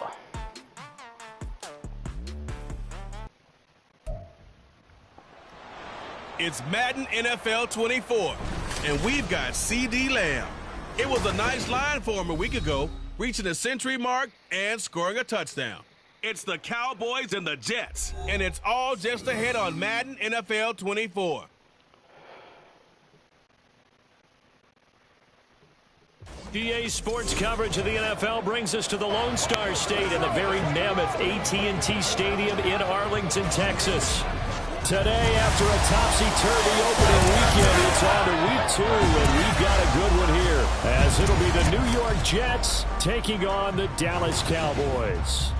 It's Madden NFL 24, and we've got CD Lamb. It was a nice line for him a week ago, reaching the century mark and scoring a touchdown. It's the Cowboys and the Jets, and it's all just ahead on Madden NFL 24. EA Sports coverage of the NFL brings us to the Lone Star State in the very mammoth AT&T Stadium in Arlington, Texas. Today, after a topsy-turvy opening weekend, it's on to week 2, and we've got a good one here, as it'll be the New York Jets taking on the Dallas Cowboys.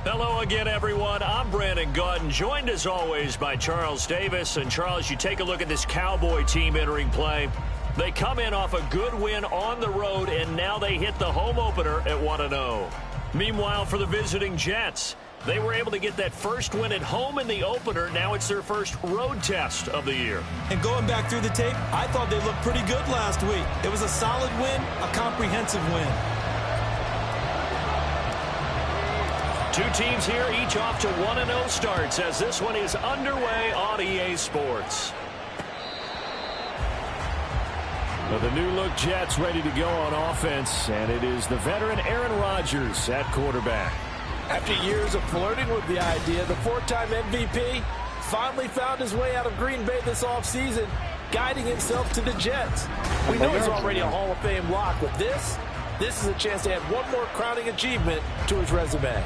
Hello again, everyone. I'm Brandon Gautin, joined as always by Charles Davis. And Charles, you take a look at this Cowboy team entering play. They come in off a good win on the road, and now they hit the home opener at 1-0. Meanwhile, for the visiting Jets, they were able to get that first win at home in the opener. Now it's their first road test of the year. And going back through the tape, I thought they looked pretty good last week. It was a solid win, a comprehensive win. Two teams here, each off to 1-0 starts, as this one is underway on EA Sports. Well, the new-look Jets ready to go on offense, and it is the veteran Aaron Rodgers at quarterback. After years of flirting with the idea, the 4-time MVP finally found his way out of Green Bay this offseason, guiding himself to the Jets. We know he's already a Hall of Fame lock, but this is a chance to add one more crowning achievement to his resume.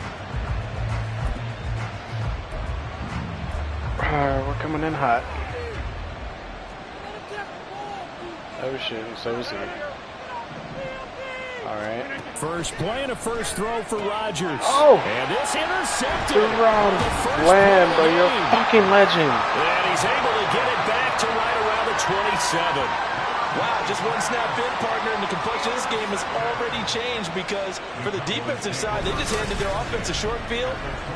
We're coming in hot. Oh shit, so is he. Alright. First play and a first throw for Rodgers. Oh! And this intercepted. Jerome Lamb, bro, you're a fucking legend. And he's able to get it back to right around the 27. Wow, just one snap in, partner, and the complexion of this game has already changed because for the defensive side, they just handed their offense a short field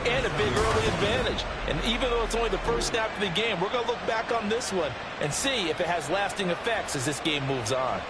and a big early advantage. And even though it's only the first snap of the game, we're going to look back on this one and see if it has lasting effects as this game moves on.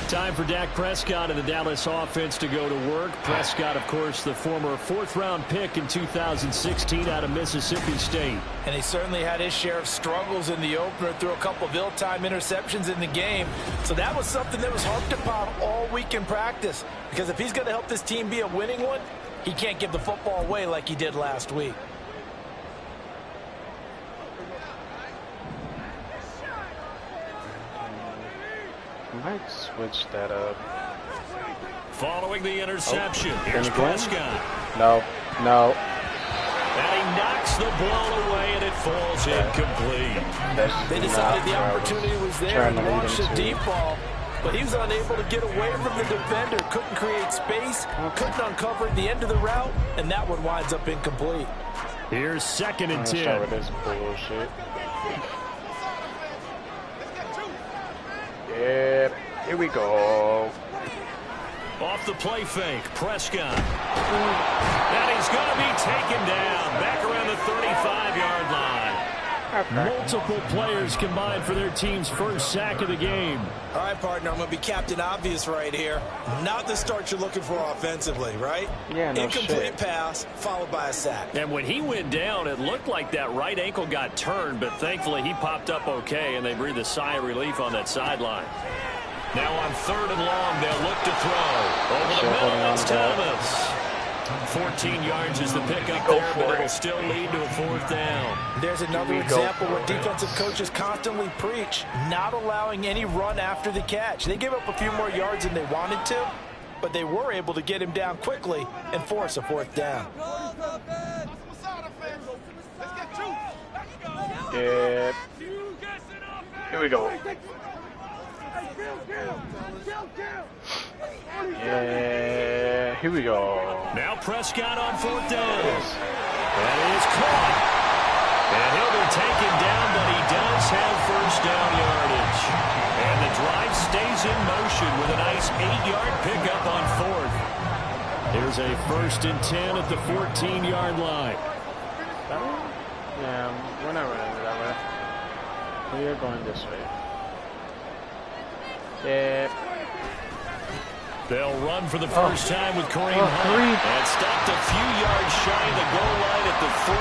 Time for Dak Prescott and the Dallas offense to go to work. Prescott, of course, the former 4th-round pick in 2016 out of Mississippi State. And he certainly had his share of struggles in the opener, threw a couple of ill-timed interceptions in the game. So that was something that was harped upon all week in practice. Because if he's going to help this team be a winning one, he can't give the football away like he did last week. Might switch that up. Following the interception, here's Prescott. No. And he knocks the ball away, and it falls incomplete. They decided the opportunity was there and launched a deep ball, but he was unable to get away from the defender. Couldn't create space, couldn't uncover the end of the route, and that one winds up incomplete. Here's 2nd and 10. Start with this bullshit. Yeah, here we go. Off the play fake, Prescott. And he's going to be taken down back around the 35-yard line. Multiple players combined for their team's first sack of the game. All right, partner, I'm going to be Captain Obvious right here. Not the start you're looking for offensively, right? Yeah, no Incomplete pass followed by a sack. And when he went down, it looked like that right ankle got turned, but thankfully he popped up okay, and they breathed a sigh of relief on that sideline. Now on 3rd and long, they'll look to throw. Over the middle, it's Thomas. 14 yards is the pickup there, but it'll still lead to a 4th down. There's another example where defensive coaches constantly preach, not allowing any run after the catch. They gave up a few more yards than they wanted to, but they were able to get him down quickly and force a 4th down. Yeah. Here we go. Yeah, here we go. Now Prescott on 4th down. That is caught. And he'll be taken down, but he does have first down yardage. And the drive stays in motion with a nice 8-yard pickup on 4th. There's a 1st and 10 at the 14-yard line. Yeah, we're not running that way. We are going this way. Yeah. They'll run for the first time with Kareem Hunt. And stopped a few yards shy of the goal line at the 3.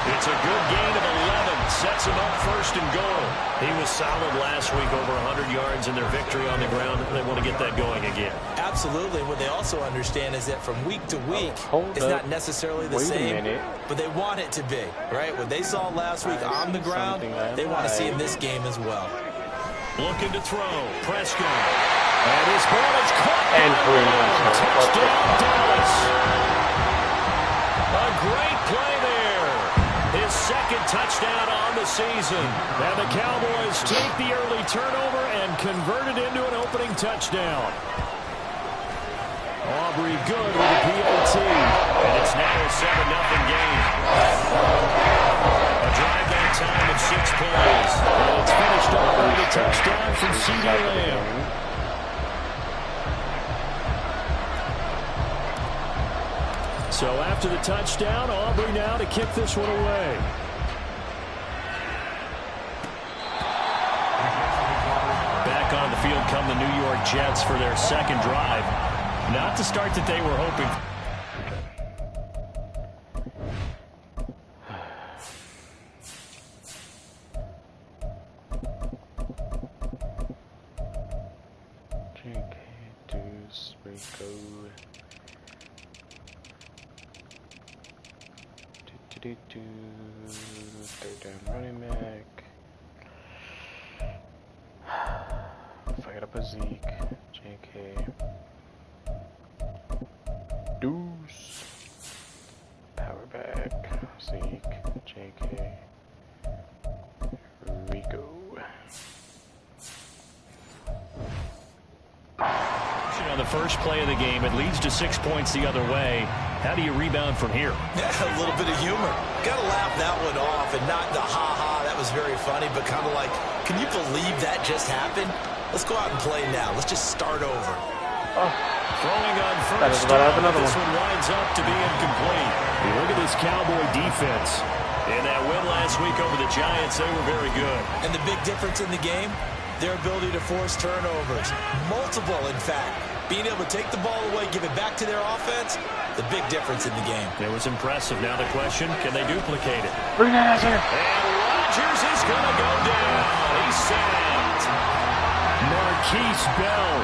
It's a good gain of 11. Sets him up 1st and goal. He was solid last week, over 100 yards in their victory on the ground. They want to get that going again. Absolutely. What they also understand is that from week to week, it's not necessarily the same, but they want it to be, right? What they saw last week on the ground, they want to see in this game as well. Looking to throw. Prescott. And his ball is caught. And touchdown, Dallas. A great play there. His 2nd touchdown on the season. And the Cowboys take the early turnover and convert it into an opening touchdown. Aubrey good with the PAT. And it's now a 7-0 game. A drive that time of 6 plays. And it's finished off with a touchdown from CeeDee Lamb. So after the touchdown, Aubrey now to kick this one away. Back on the field come the New York Jets for their 2nd drive. Not the start that they were hoping for. Third down running back. Fire up a Zeke. JK. Deuce. Power back. Zeke. JK. Rico. On the first play of the game, it leads to 6 points the other way. How do you rebound from here? Yeah, a little bit of humor. Got to laugh that one off, and not the ha-ha, that was very funny, but kind of like, can you believe that just happened? Let's go out and play now. Let's just start over. Throwing on first down, this one winds up to be incomplete. Look at this Cowboy defense. In that win last week over the Giants, they were very good. And the big difference in the game, their ability to force turnovers. Multiple, in fact. Being able to take the ball away, give it back to their offense, the big difference in the game. It was impressive. Now the question, can they duplicate it? Bring that out here. And Rodgers is going to go down. He's sacked. Marquise Bell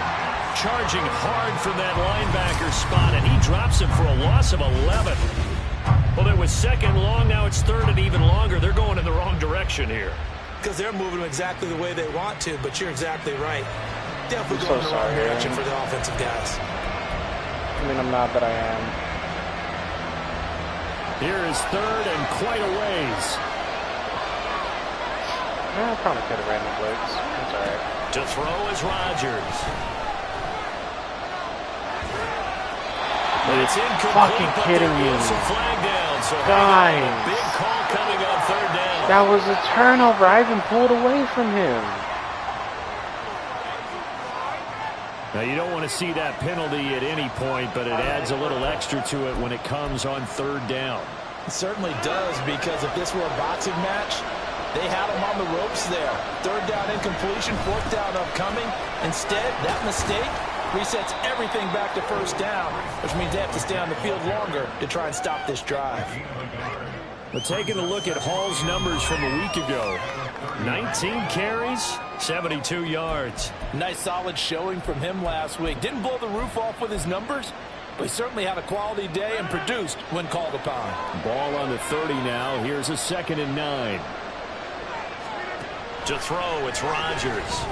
charging hard from that linebacker spot, and he drops him for a loss of 11. Well, it was 2nd long. Now it's 3rd and even longer. They're going in the wrong direction here. Because they're moving them exactly the way they want to, but you're exactly right. Definitely going in the wrong direction for the offensive guys. I mean, I'm not, but I am. Here is 3rd and quite a ways. I probably could have ran the blitz. That's all right. To throw is Rodgers. It's incomplete. Fucking kidding me. Flag down, so guys. Big call coming on 3rd down. That was a turnover. I even pulled away from him. Now, you don't want to see that penalty at any point, but it adds a little extra to it when it comes on 3rd down. It certainly does, because if this were a boxing match, they had him on the ropes there. 3rd down incompletion, 4th down upcoming. Instead, that mistake resets everything back to 1st down, which means they have to stay on the field longer to try and stop this drive. But taking a look at Hall's numbers from a week ago, 19 carries, 72 yards. Nice solid showing from him last week. Didn't blow the roof off with his numbers, but he certainly had a quality day and produced when called upon. Ball on the 30 now. Here's a 2nd and 9. To throw, it's Rodgers.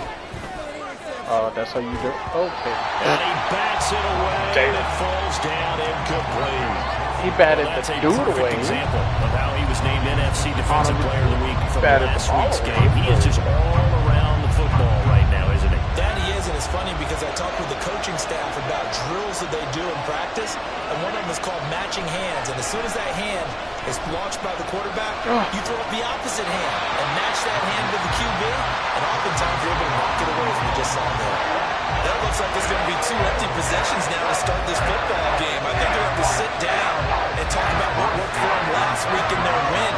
Oh, that's how you do it? Okay. And he bats it away, and it falls down incomplete. He batted well, the dude away. That's a perfect example of how he was named NFC Defensive Player of the Week from last week's game. He is just all around the football right now, isn't he? funny because I talked with the coaching staff about drills that they do in practice, and one of them is called matching hands. And as soon as that hand is launched by the quarterback, you throw up the opposite hand and match that hand with the QB, and oftentimes you're able to knock it away, as we just saw there. That looks like there's going to be 2 empty possessions now to start this football game. I think they'll have to sit down and talk about what worked for them last week in their win.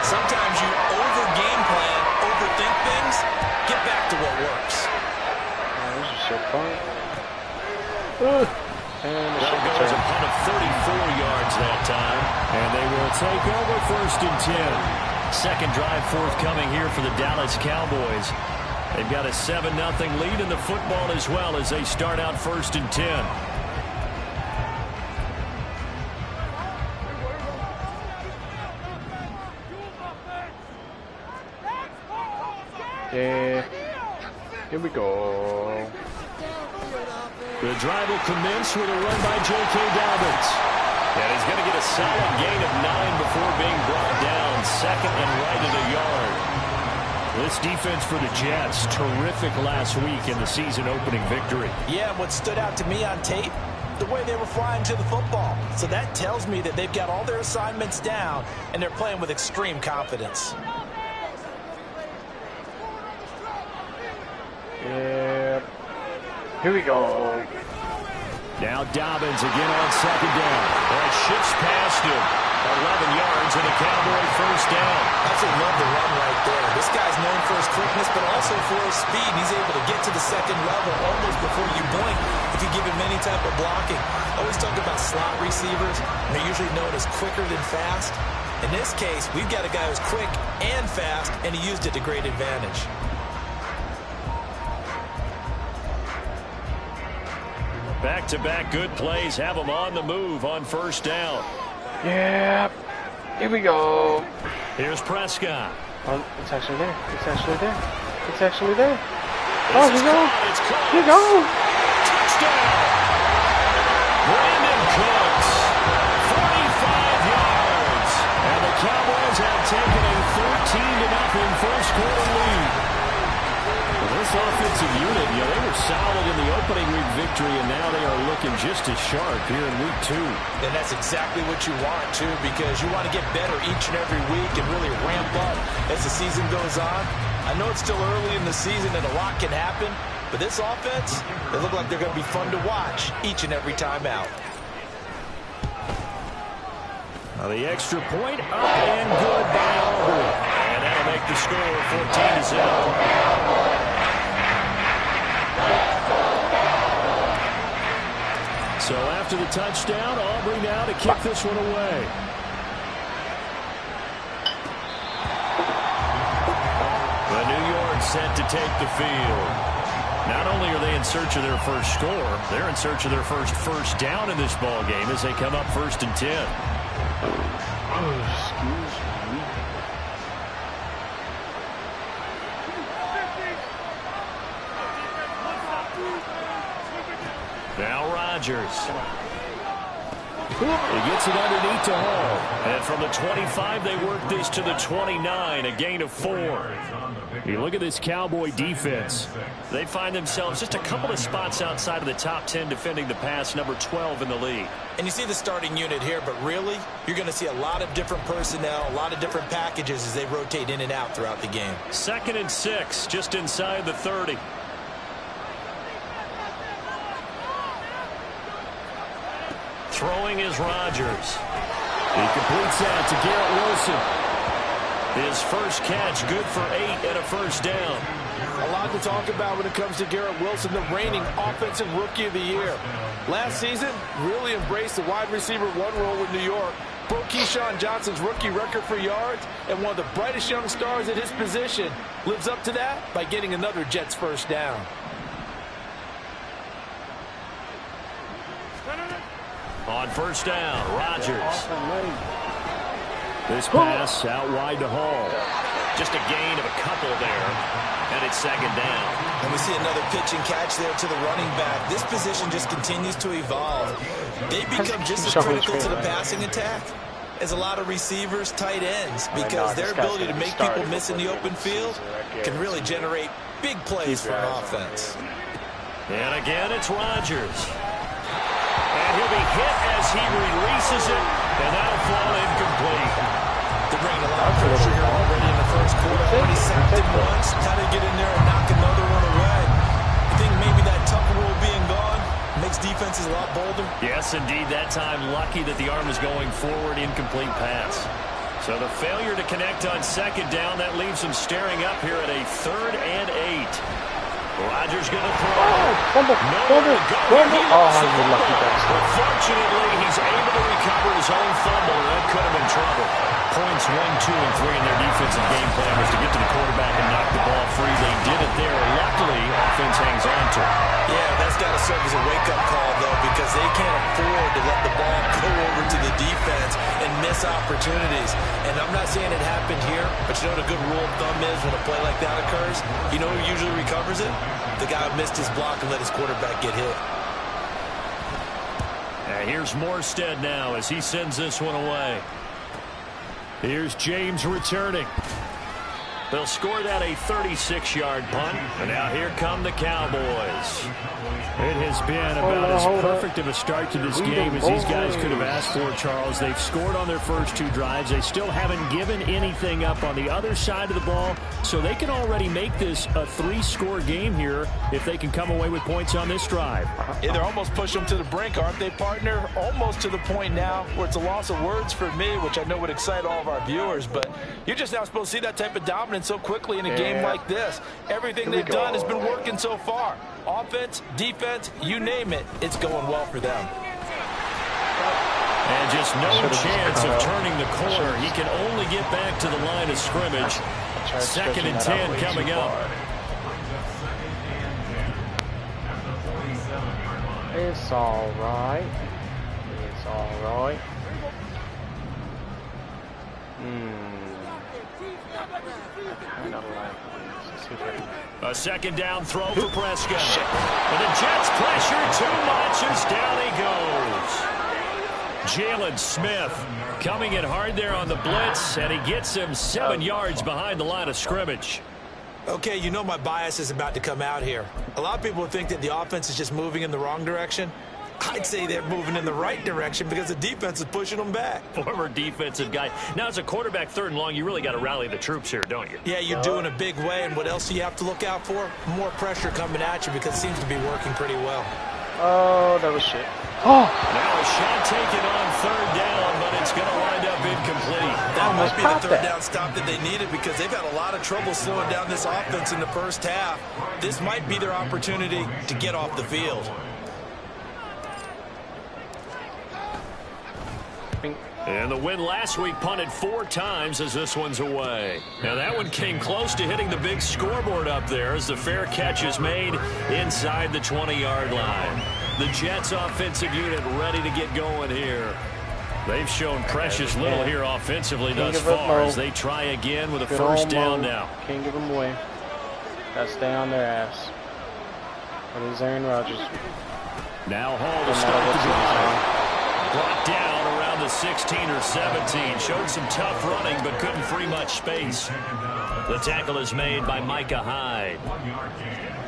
Sometimes you over-game plan, overthink things, get back to what works. This is so fun. And That'll go as a punt of 34 yards that time. And they will take over 1st and 10. Second drive forthcoming here for the Dallas Cowboys. They've got a 7-0 lead in the football as well as they start out 1st and 10. Yeah. Here we go. The drive will commence with a run by J.K. Dobbins. And he's going to get a solid gain of 9 before being brought down. 2nd and right at a yard. This defense for the Jets, terrific last week in the season-opening victory. Yeah, what stood out to me on tape, the way they were flying to the football. So that tells me that they've got all their assignments down, and they're playing with extreme confidence. Yeah. Here we go. Now Dobbins again on 2nd down. And it shifts past him. 11 yards and a Cowboy 1st down. Absolutely love the run right there. This guy's known for his quickness, but also for his speed. He's able to get to the 2nd level almost before you blink if you give him any type of blocking. I always talk about slot receivers, and they're usually known as quicker than fast. In this case, we've got a guy who's quick and fast, and he used it to great advantage. Back-to-back good plays have them on the move on 1st down. Yeah. Here we go. Here's Prescott. Oh, it's actually there. It's actually there. It's actually there. Oh, here we go. Here we go. Touchdown. Brandon Cooks. 45 yards. And the Cowboys have taken a 13-0 first-quarter lead. This offensive unit, they were solid in the opening week victory, and now they are looking just as sharp here in week 2. And that's exactly what you want, too, because you want to get better each and every week and really ramp up as the season goes on. I know it's still early in the season and a lot can happen, but this offense, they look like they're going to be fun to watch each and every time out. Now the extra point up and good by Auburn. And that'll make the score 14-0. So after the touchdown, Aubrey now to kick this one away. The New York set to take the field. Not only are they in search of their first score, they're in search of their first down in this ball game as they come up 1st and 10. Excuse me. Now Rodgers. He gets it underneath to Hall. And from the 25, they work this to the 29, a gain of 4. You look at this Cowboy defense. They find themselves just a couple of spots outside of the top 10 defending the pass, number 12 in the league. And you see the starting unit here, but really, you're going to see a lot of different personnel, a lot of different packages as they rotate in and out throughout the game. 2nd and 6, just inside the 30. Throwing is Rodgers. He completes out to Garrett Wilson. His first catch, good for 8 and a 1st down. A lot to talk about when it comes to Garrett Wilson, the reigning offensive rookie of the year. Last season, really embraced the wide receiver 1 role with New York. Broke Keyshawn Johnson's rookie record for yards, and one of the brightest young stars at his position lives up to that by getting another Jets 1st down. On 1st down, Rodgers. This pass out wide to Hall. Just a gain of a couple there, and it's 2nd down. And we see another pitch and catch there to the running back. This position just continues to evolve. They become just as critical to the passing attack as a lot of receivers, tight ends, because their ability to make people miss in the open field can really generate big plays for an offense. And again, it's Rodgers. And he'll be hit as he releases it, and that'll fall incomplete. They're bringing a lot of pressure here already in the first quarter. Already sacked him once. How to get in there and knock another one away. I think maybe that Tucker rule being gone makes defenses a lot bolder. Yes, indeed. That time, lucky that the arm is going forward, incomplete pass. So the failure to connect on second down, that leaves them staring up here at a 3rd and 8. Rodgers going to throw. Fumble. Fortunately, he's able to recover his own fumble, and that could have been trouble. Points 1, 2, and 3 in their defensive game plan was to get to the quarterback and knock the ball free. They did it there. Luckily, offense hangs on to it. Yeah, that's got to serve as a wake-up call, though, because they can't afford to let the ball go over to the defense and miss opportunities. And I'm not saying it happened here, but you know what a good rule of thumb is when a play like that occurs? You know who usually recovers it? The guy who missed his block and let his quarterback get hit. And here's Morstead now as he sends this one away. Here's James returning. They'll score that a 36-yard punt. And now here come the Cowboys. It has been about as perfect of a start to this game as these guys could have asked for, Charles. They've scored on their first 2 drives. They still haven't given anything up on the other side of the ball, so they can already make this a 3-score game here if they can come away with points on this drive. Yeah, they're almost pushing them to the brink, aren't they, partner? Almost to the point now where it's a loss of words for me, which I know would excite all of our viewers, but you're just now supposed to see that type of dominance so quickly in a game like this. Everything they've done has been working so far. Offense, defense, you name it, it's going well for them. And just no chance of turning the corner. He can only get back to the line of scrimmage. 2nd and 10 coming up. It's all right. It's all right. A 2nd down throw for Prescott. And the Jets pressure too much as down he goes. Jalen Smith coming in hard there on the blitz, and he gets him 7 yards behind the line of scrimmage. Okay, you know my bias is about to come out here. A lot of people think that the offense is just moving in the wrong direction. I'd say they're moving in the right direction because the defense is pushing them back. Former defensive guy. Now, as a quarterback 3rd and long, you really got to rally the troops here, don't you? Yeah, you're doing a big way, and what else do you have to look out for? More pressure coming at you because it seems to be working pretty well. Oh, that was shit. Oh! Now a shot taken on 3rd down, but it's going to wind up incomplete. That might be the 3rd down stop that they needed because they've had a lot of trouble slowing down this offense in the first half. This might be their opportunity to get off the field. And the win last week punted 4 times as this one's away. Now that one came close to hitting the big scoreboard up there as the fair catch is made inside the 20-yard line. The Jets offensive unit ready to get going here. They've shown precious little here offensively thus far as they try again with a 1st down now. Can't give them away. Gotta stay on their ass. What is Aaron Rodgers? Now Hall to start the drive. Brought down around the 16 or 17. Showed some tough running, but couldn't free much space. The tackle is made by Micah Hyde.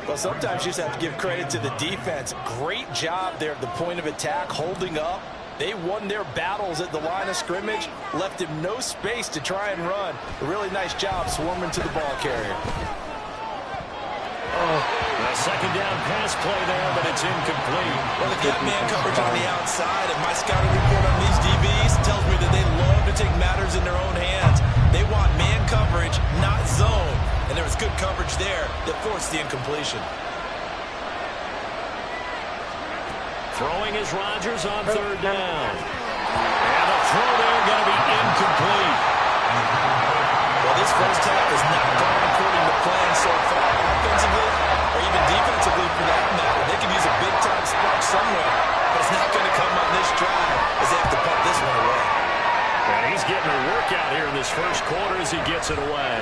Well, sometimes you just have to give credit to the defense. Great job there at the point of attack, holding up. They won their battles at the line of scrimmage, left him no space to try and run. A really nice job swarming to the ball carrier. A 2nd down pass play there, but it's incomplete. Well, they got man coverage on the outside, and my scouting report on these DBs tells me that they love to take matters in their own hands. They want man coverage, not zone. And there was good coverage there that forced the incompletion. Throwing is Rodgers on 3rd down. And the throw there going to be incomplete. Well, this first half has not gone according to plan so far, offensively or even defensively for that matter. They could use a big-time spark somewhere, but it's not going to come on this drive as they have to punt this one away. And he's getting a workout here in this first quarter as he gets it away.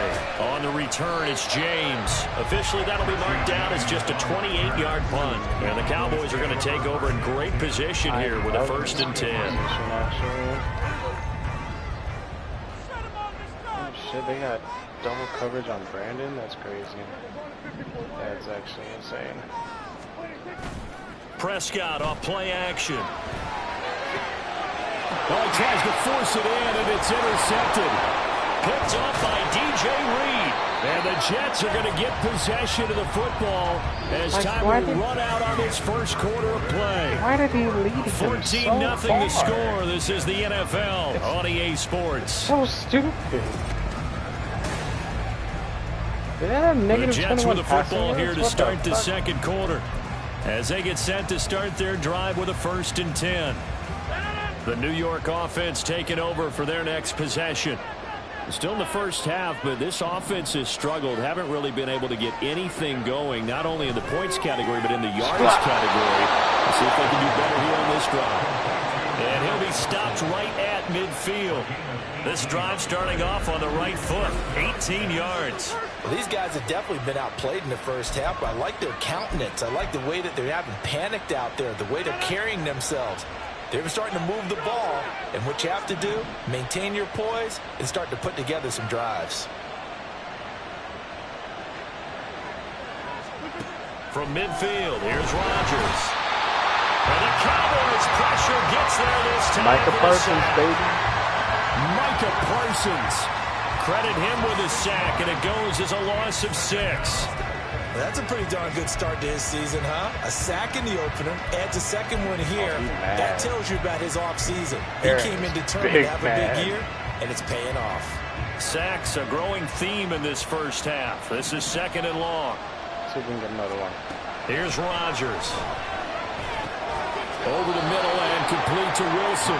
On the return, it's James. Officially, that'll be marked down as just a 28-yard punt. And the Cowboys are going to take over in great position here with a 1st and 10. Oh, shit, they got double coverage on Brandon? That's crazy. That's actually insane. Prescott off play action. Well, he tries to force it in, and it's intercepted. Picked off by DJ Reed. And the Jets are going to get possession of the football as time will run out on this first quarter of play. Why did he lead him 14-0 so the score. This is the NFL on EA Sports. So stupid. The Jets with the football here to start the second quarter as they get set to start their drive with a 1st and 10. The New York offense taking over for their next possession. Still in the first half, but this offense has struggled. Haven't really been able to get anything going, not only in the points category, but in the yards category. Let's see if they can do better here on this drive. And he'll be stopped right at midfield. This drive starting off on the right foot, 18 yards. Well, these guys have definitely been outplayed in the first half, but I like their countenance. I like the way that they're having panicked out there, the way they're carrying themselves. They're starting to move the ball, and what you have to do, maintain your poise and start to put together some drives. From midfield, here's Rodgers. And the Cowboys pressure gets there this time. Micah Parsons, baby. Micah Parsons. Credit him with a sack, and it goes as a loss of 6. That's a pretty darn good start to his season, huh? A sack in the opener, adds a second one here. That tells you about his offseason. He came in determined to have a big year, and it's paying off. Sacks, a growing theme in this first half. This is 2nd and long. See if we can get another one. Here's Rodgers. Over the middle and complete to Wilson.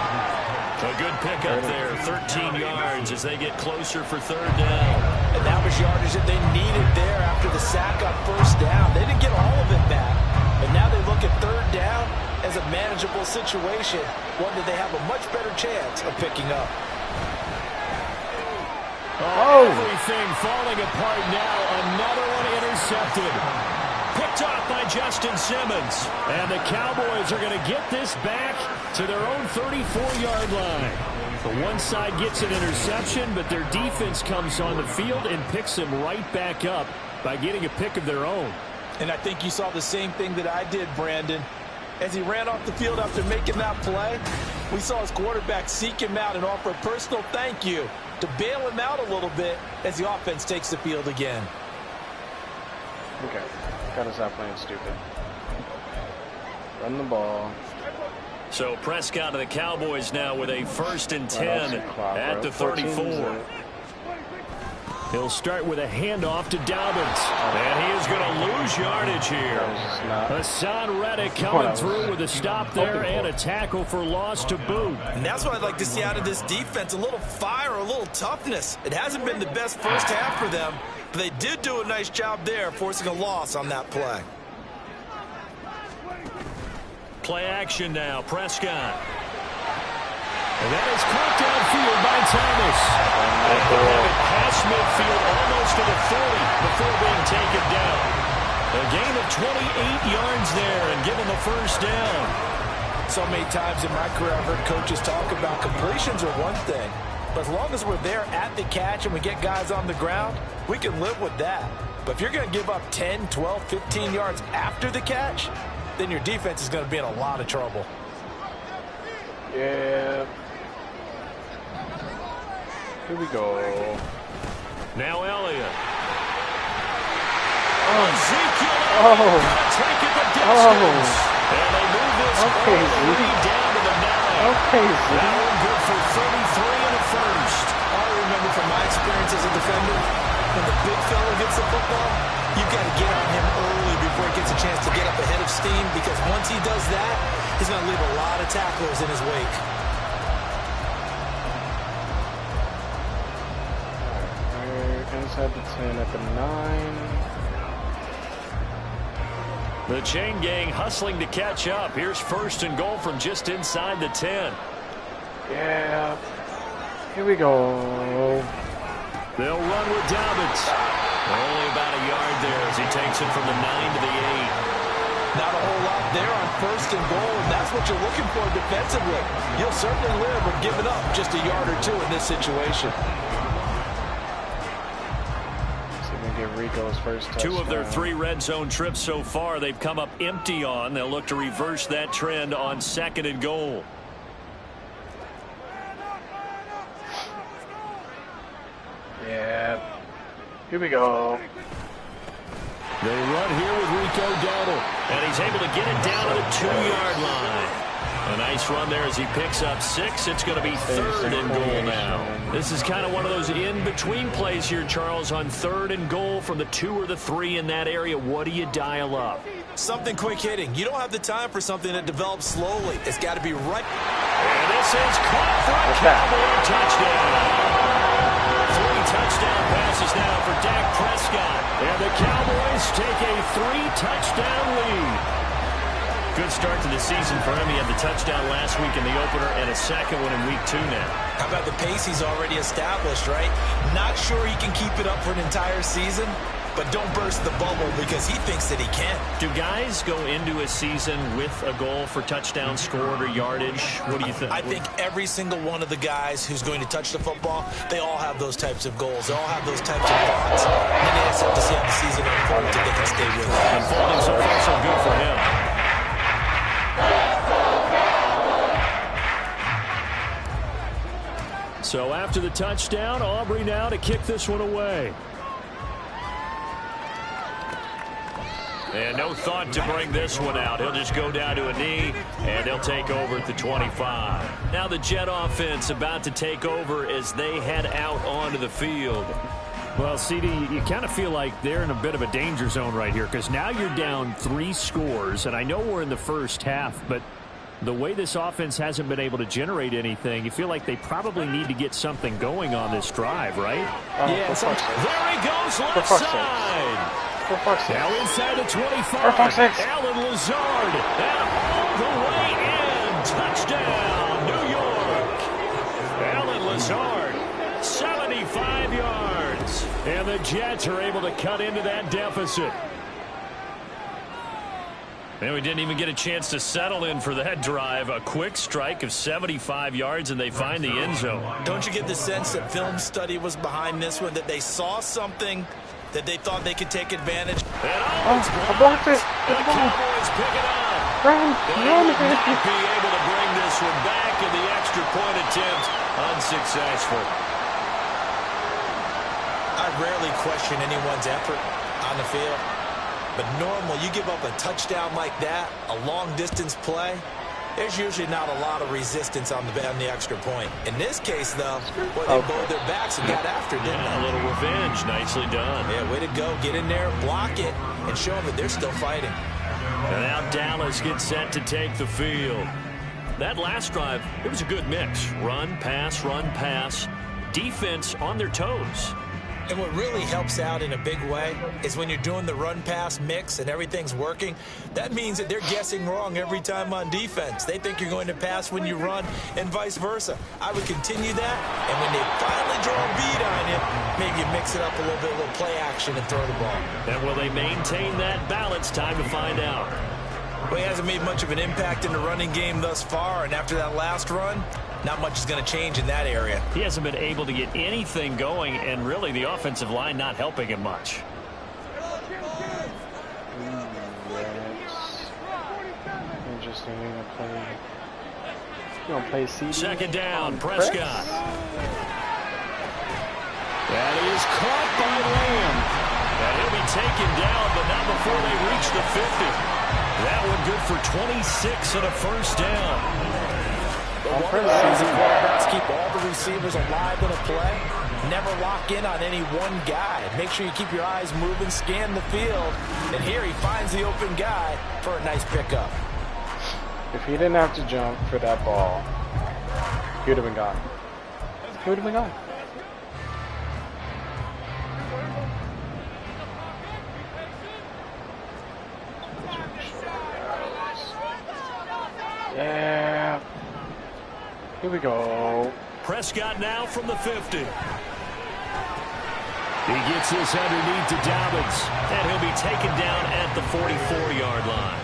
A good pickup there, 13 yards as they get closer for 3rd down. And that was yardage that they needed there after the sack on 1st down. They didn't get all of it back, but now they look at 3rd down as a manageable situation, one that they have a much better chance of picking up. Oh, everything falling apart now. Another one intercepted. Picked off by Justin Simmons. And the Cowboys are going to get this back to their own 34-yard line. The one side gets an interception, but their defense comes on the field and picks them right back up by getting a pick of their own. And I think you saw the same thing that I did, Brandon. As he ran off the field after making that play, we saw his quarterback seek him out and offer a personal thank you to bail him out a little bit as the offense takes the field again. Okay, gotta stop playing stupid. Run the ball. So Prescott of the Cowboys now with a 1st and 10 at the 34. He'll start with a handoff to Dobbins. And he is going to lose yardage here. Hassan Reddick coming through with a stop there and a tackle for loss to boot. And that's what I'd like to see out of this defense, a little fire, a little toughness. It hasn't been the best first half for them, but they did do a nice job there, forcing a loss on that play. Play action now, Prescott. And that is caught downfield by Thomas. And they have it past midfield almost to the 40 before being taken down. A gain of 28 yards there and give them a 1st down. So many times in my career I've heard coaches talk about completions are one thing. But as long as we're there at the catch and we get guys on the ground, we can live with that. But if you're going to give up 10, 12, 15 yards after the catch, then your defense is going to be in a lot of trouble. Yeah. Here we go. Now Elliott. Take it the distance. And they move this down to the 9. Okay, that one good for 33 and a 1st. I remember from my experience as a defender, when the big fella gets the football, you've got to get on him early before he gets a chance to get up ahead of steam, because once he does that, he's going to leave a lot of tacklers in his wake. Inside the 10 at the 9. The chain gang hustling to catch up. Here's 1st and goal from just inside the 10. Yeah. Here we go. They'll run with Dobbins. Only about a yard there as he takes it from the 9 to the 8. Not a whole lot there on 1st and goal, and that's what you're looking for defensively. You'll certainly live with giving up just a yard or two in this situation. See if we can get Rico's first touchdown. 2 of their 3 red zone trips so far, they've come up empty on. They'll look to reverse that trend on 2nd and goal. Yeah. Here we go. They run here with Rico Dowdle, and he's able to get it down to the 2-yard line. A nice run there as he picks up 6. It's going to be 3rd and goal now. This is kind of one of those in-between plays here, Charles, on 3rd and goal from the 2 or the 3 in that area. What do you dial up? Something quick hitting. You don't have the time for something that develops slowly. It's got to be right. And this is caught for a Cowboy touchdown. 3 touchdown passes now for Dak Prescott. And the Cowboys take a 3-touchdown lead. Good start to the season for him. He had the touchdown last week in the opener and a 2nd one in week 2 now. How about the pace he's already established, right? Not sure he can keep it up for an entire season, but don't burst the bubble because he thinks that he can. Do guys go into a season with a goal for touchdown scored or yardage? What do you think? I think every single one of the guys who's going to touch the football, they all have those types of goals. They all have those types of thoughts. And then they just have to see how the season unfolds if they can stay with it. Unfolding so far so good for him. So after the touchdown, Aubrey now to kick this one away. And no thought to bring this one out. He'll just go down to a knee, and they'll take over at the 25. Now the Jet offense about to take over as they head out onto the field. Well, CD, you kind of feel like they're in a bit of a danger zone right here because now you're down 3 scores, and I know we're in the first half, but the way this offense hasn't been able to generate anything, you feel like they probably need to get something going on this drive, right? Yeah, there he goes left side. Now inside the 25. Alan Lazard. And all the way in. Touchdown, New York. Alan Lazard, 75 yards. And the Jets are able to cut into that deficit. And we didn't even get a chance to settle in for that drive. A quick strike of 75 yards, and they find the end zone. Don't you get the sense that film study was behind this one, that they saw something that they thought they could take advantage? I blocked it. The Cowboys pick it up. Run. They will not be able to bring this one back, and the extra point attempt unsuccessful. I rarely question anyone's effort on the field. But normal, you give up a touchdown like that, a long-distance play, there's usually not a lot of resistance on the extra point. In this case, though, well, they bowed their backs and got after it, didn't they? A little revenge. Nicely done. Yeah, way to go. Get in there, block it, and show them that they're still fighting. And now Dallas gets set to take the field. That last drive, it was a good mix. Run, pass, defense on their toes. And what really helps out in a big way is when you're doing the run-pass mix and everything's working, that means that they're guessing wrong every time on defense. They think you're going to pass when you run and vice versa. I would continue that, and when they finally draw a bead on you, maybe you mix it up a little play action and throw the ball. And will they maintain that balance? Time to find out. Well, he hasn't made much of an impact in the running game thus far, and after that last run, not much is going to change in that area. He hasn't been able to get anything going, and really the offensive line not helping him much. Interesting. You're going to play CD. Second down, Prescott. That is caught by Lamb. And he'll be taken down, but not before they reach the 50. That one good for 26 and a first down. One of the ways the quarterbacks keep all the receivers alive in a play. Never lock in on any one guy. Make sure you keep your eyes moving, scan the field. And here he finds the open guy for a nice pickup. If he didn't have to jump for that ball, he would have been gone. He would have been gone. Yeah. Here we go. Prescott now from the 50. He gets this underneath to Dobbins, and he'll be taken down at the 44-yard line.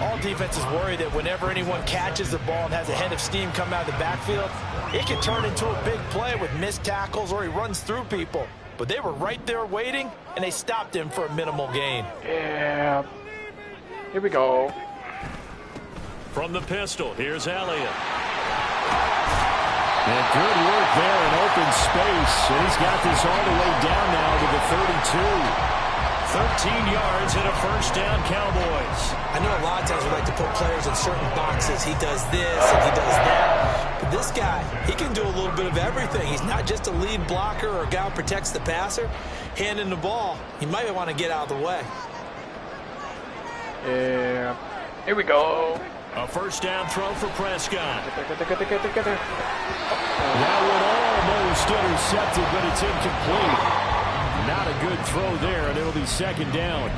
All defenses worry that whenever anyone catches the ball and has a head of steam come out of the backfield, it can turn into a big play with missed tackles or he runs through people. but they were right there waiting, and they stopped him for a minimal gain. Yeah. Here we go. From the pistol, here's Elliott. And good work there in open space. And he's got this all the way down now to the 32. 13 yards and a first down, Cowboys. I know a lot of times we like to put players in certain boxes. He does this and he does that. But this guy, he can do a little bit of everything. He's not just a lead blocker or a guy who protects the passer. Handing the ball, he might want to get out of the way. Yeah. Here we go. A first down throw for Prescott. Get there. That one almost intercepted, but it's incomplete. Not a good throw there, and it'll be second down.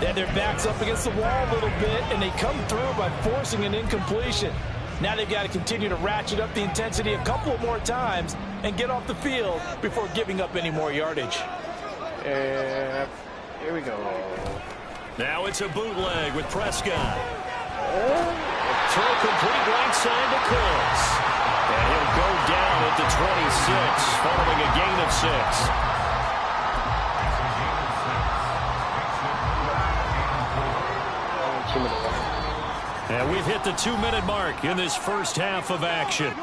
Then their back's up against the wall a little bit, and they come through by forcing an incompletion. Now they've got to continue to ratchet up the intensity a couple more times and get off the field before giving up any more yardage. Here we go. Now it's a bootleg with Prescott. Throw complete right side to Close. And he'll go down at the 26 following a gain of 6. And we've hit the 2-minute mark in this first half of action.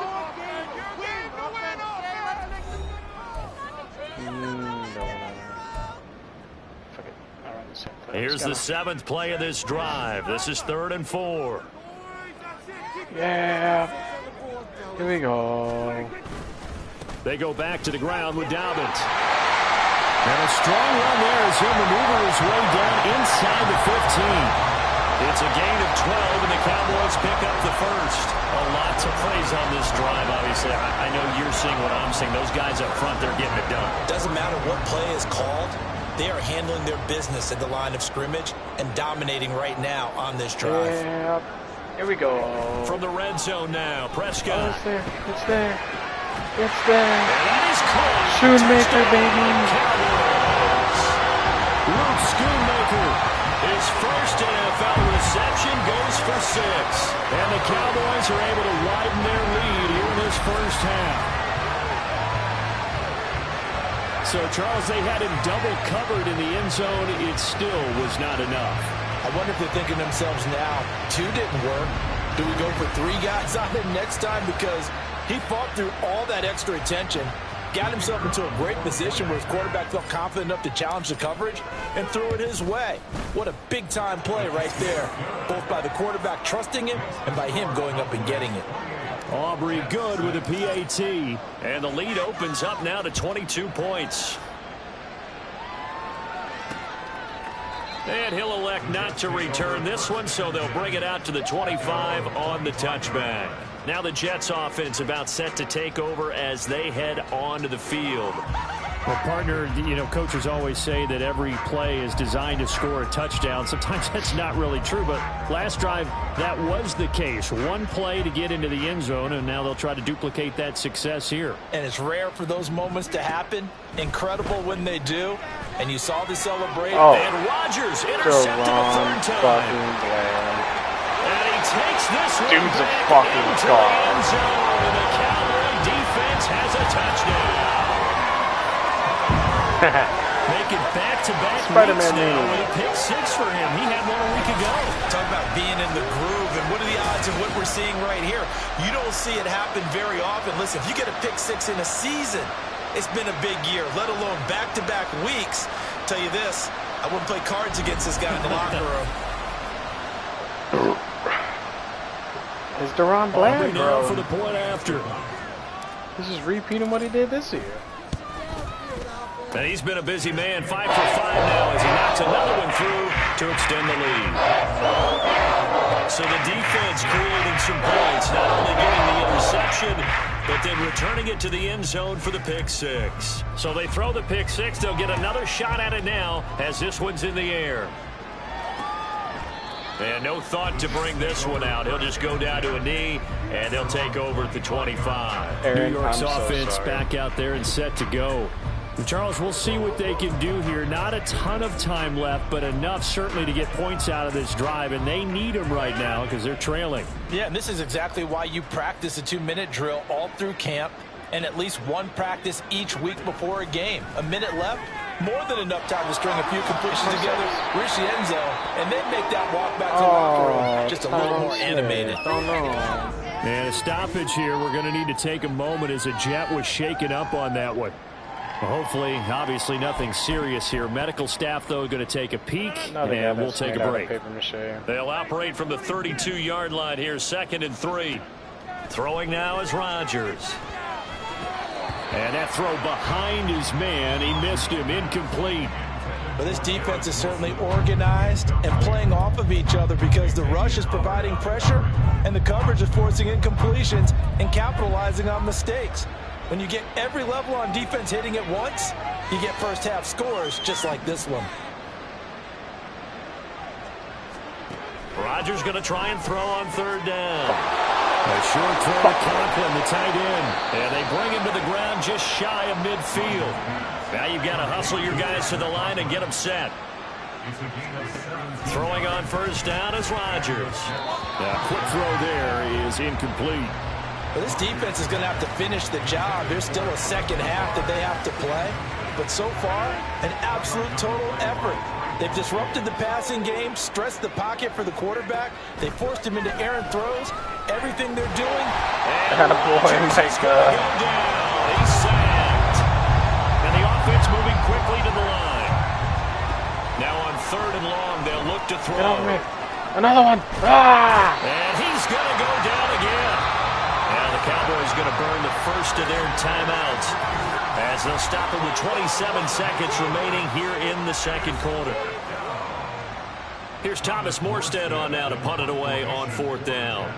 Here's the 7th play of this drive. This is 3rd and 4. Yeah. Here we go. They go back to the ground with Dobbins. And a strong run there as he'll maneuver his way down inside the 15. It's a gain of 12, and the Cowboys pick up the first. A lot to praise on this drive, obviously. I know you're seeing what I'm seeing. Those guys up front, they're getting it done. Doesn't matter what play is called. They are handling their business at the line of scrimmage and dominating right now on this drive. Yeah. Here we go. From the red zone now, Prescott. Oh, it's there. It's there. It's there. And that is caught. Shoemaker, baby. Luke Schoonmaker. His first NFL reception goes for 6. And the Cowboys are able to widen their lead here in this first half. So, Charles, they had him double covered in the end zone. It still was not enough. I wonder if they're thinking to themselves now, 2 didn't work. Do we go for 3 guys on him next time? Because he fought through all that extra attention, got himself into a great position where his quarterback felt confident enough to challenge the coverage and threw it his way. What a big-time play right there, both by the quarterback trusting him and by him going up and getting it. Aubrey good with a PAT, and the lead opens up now to 22 points. And he'll elect not to return this one, so they'll bring it out to the 25 on the touchback. Now the Jets offense about set to take over as they head onto the field. Well, partner, you know, coaches always say that every play is designed to score a touchdown. Sometimes that's not really true, but last drive, that was the case. One play to get into the end zone, and now they'll try to duplicate that success here. And it's rare for those moments to happen. Incredible when they do. And you saw the celebration. Oh. And Rodgers intercepted a 3rd time. And he takes this one Dude's a back fucking into star. the end zone, and the Cowboy defense has a touchdown. Making back-to-back Spider-Man weeks now move. with a pick 6 for him. He had one a week ago. Talk about being in the groove, and what are the odds of what we're seeing right here? You don't see it happen very often. Listen, if you get a pick 6 in a season, it's been a big year, let alone back-to-back weeks. Tell you this, I wouldn't play cards against this guy in the locker room. It's Deron Bland, Now bro. for the point after. This is repeating what he did this year. And he's been a busy man, 5 for 5 now as he knocks another one through to extend the lead. So the defense creating some points, not only getting the interception, but then returning it to the end zone for the pick 6. So they throw the pick 6. They'll get another shot at it now as this one's in the air. And no thought to bring this one out. He'll just go down to a knee, and they'll take over at the 25. Aaron, New York's I'm so offense sorry. back out there and set to go. And Charles, we'll see what they can do here. Not a ton of time left, but enough certainly to get points out of this drive, and they need them right now because they're trailing. Yeah, and this is exactly why you practice a 2-minute drill all through camp. and at least one practice each week before a game. A minute left, more than enough time to string a few completions together, reach the end zone, and then make that walk back to the locker room just a little more animated. And a stoppage here. We're going to need to take a moment as a Jet was shaken up on that one. Well, hopefully, obviously nothing serious here. Medical staff, though, going to take a peek, and we'll take a break. They'll operate from the 32-yard line here, 2nd and 3. Throwing now is Rodgers. And that throw behind his man, he missed him, incomplete. But this defense is certainly organized and playing off of each other because the rush is providing pressure and the coverage is forcing incompletions and capitalizing on mistakes. When you get every level on defense hitting at once, you get first half scores just like this one. Rodgers going to try and throw on 3rd down. A short throw to Conklin, the tight end. And they bring him to the ground just shy of midfield. Now you've got to hustle your guys to the line and get them set. Throwing on 1st down is Rodgers. A quick throw there is incomplete. Well, this defense is going to have to finish the job. There's still a second half that they have to play. But so far, an absolute total effort. They've disrupted the passing game, stressed the pocket for the quarterback. They forced him into errant throws. Everything they're doing. And Rodgers is going to go down. He's sacked. And the offense moving quickly to the line. Now on 3rd and long, they'll look to throw. Get off me. Another one. Ah! And he's going to go down again. Now the Cowboys going to burn the first of their timeouts as they'll stop it with 27 seconds remaining here in the 2nd quarter. Here's Thomas Morstead on now to punt it away on 4th down.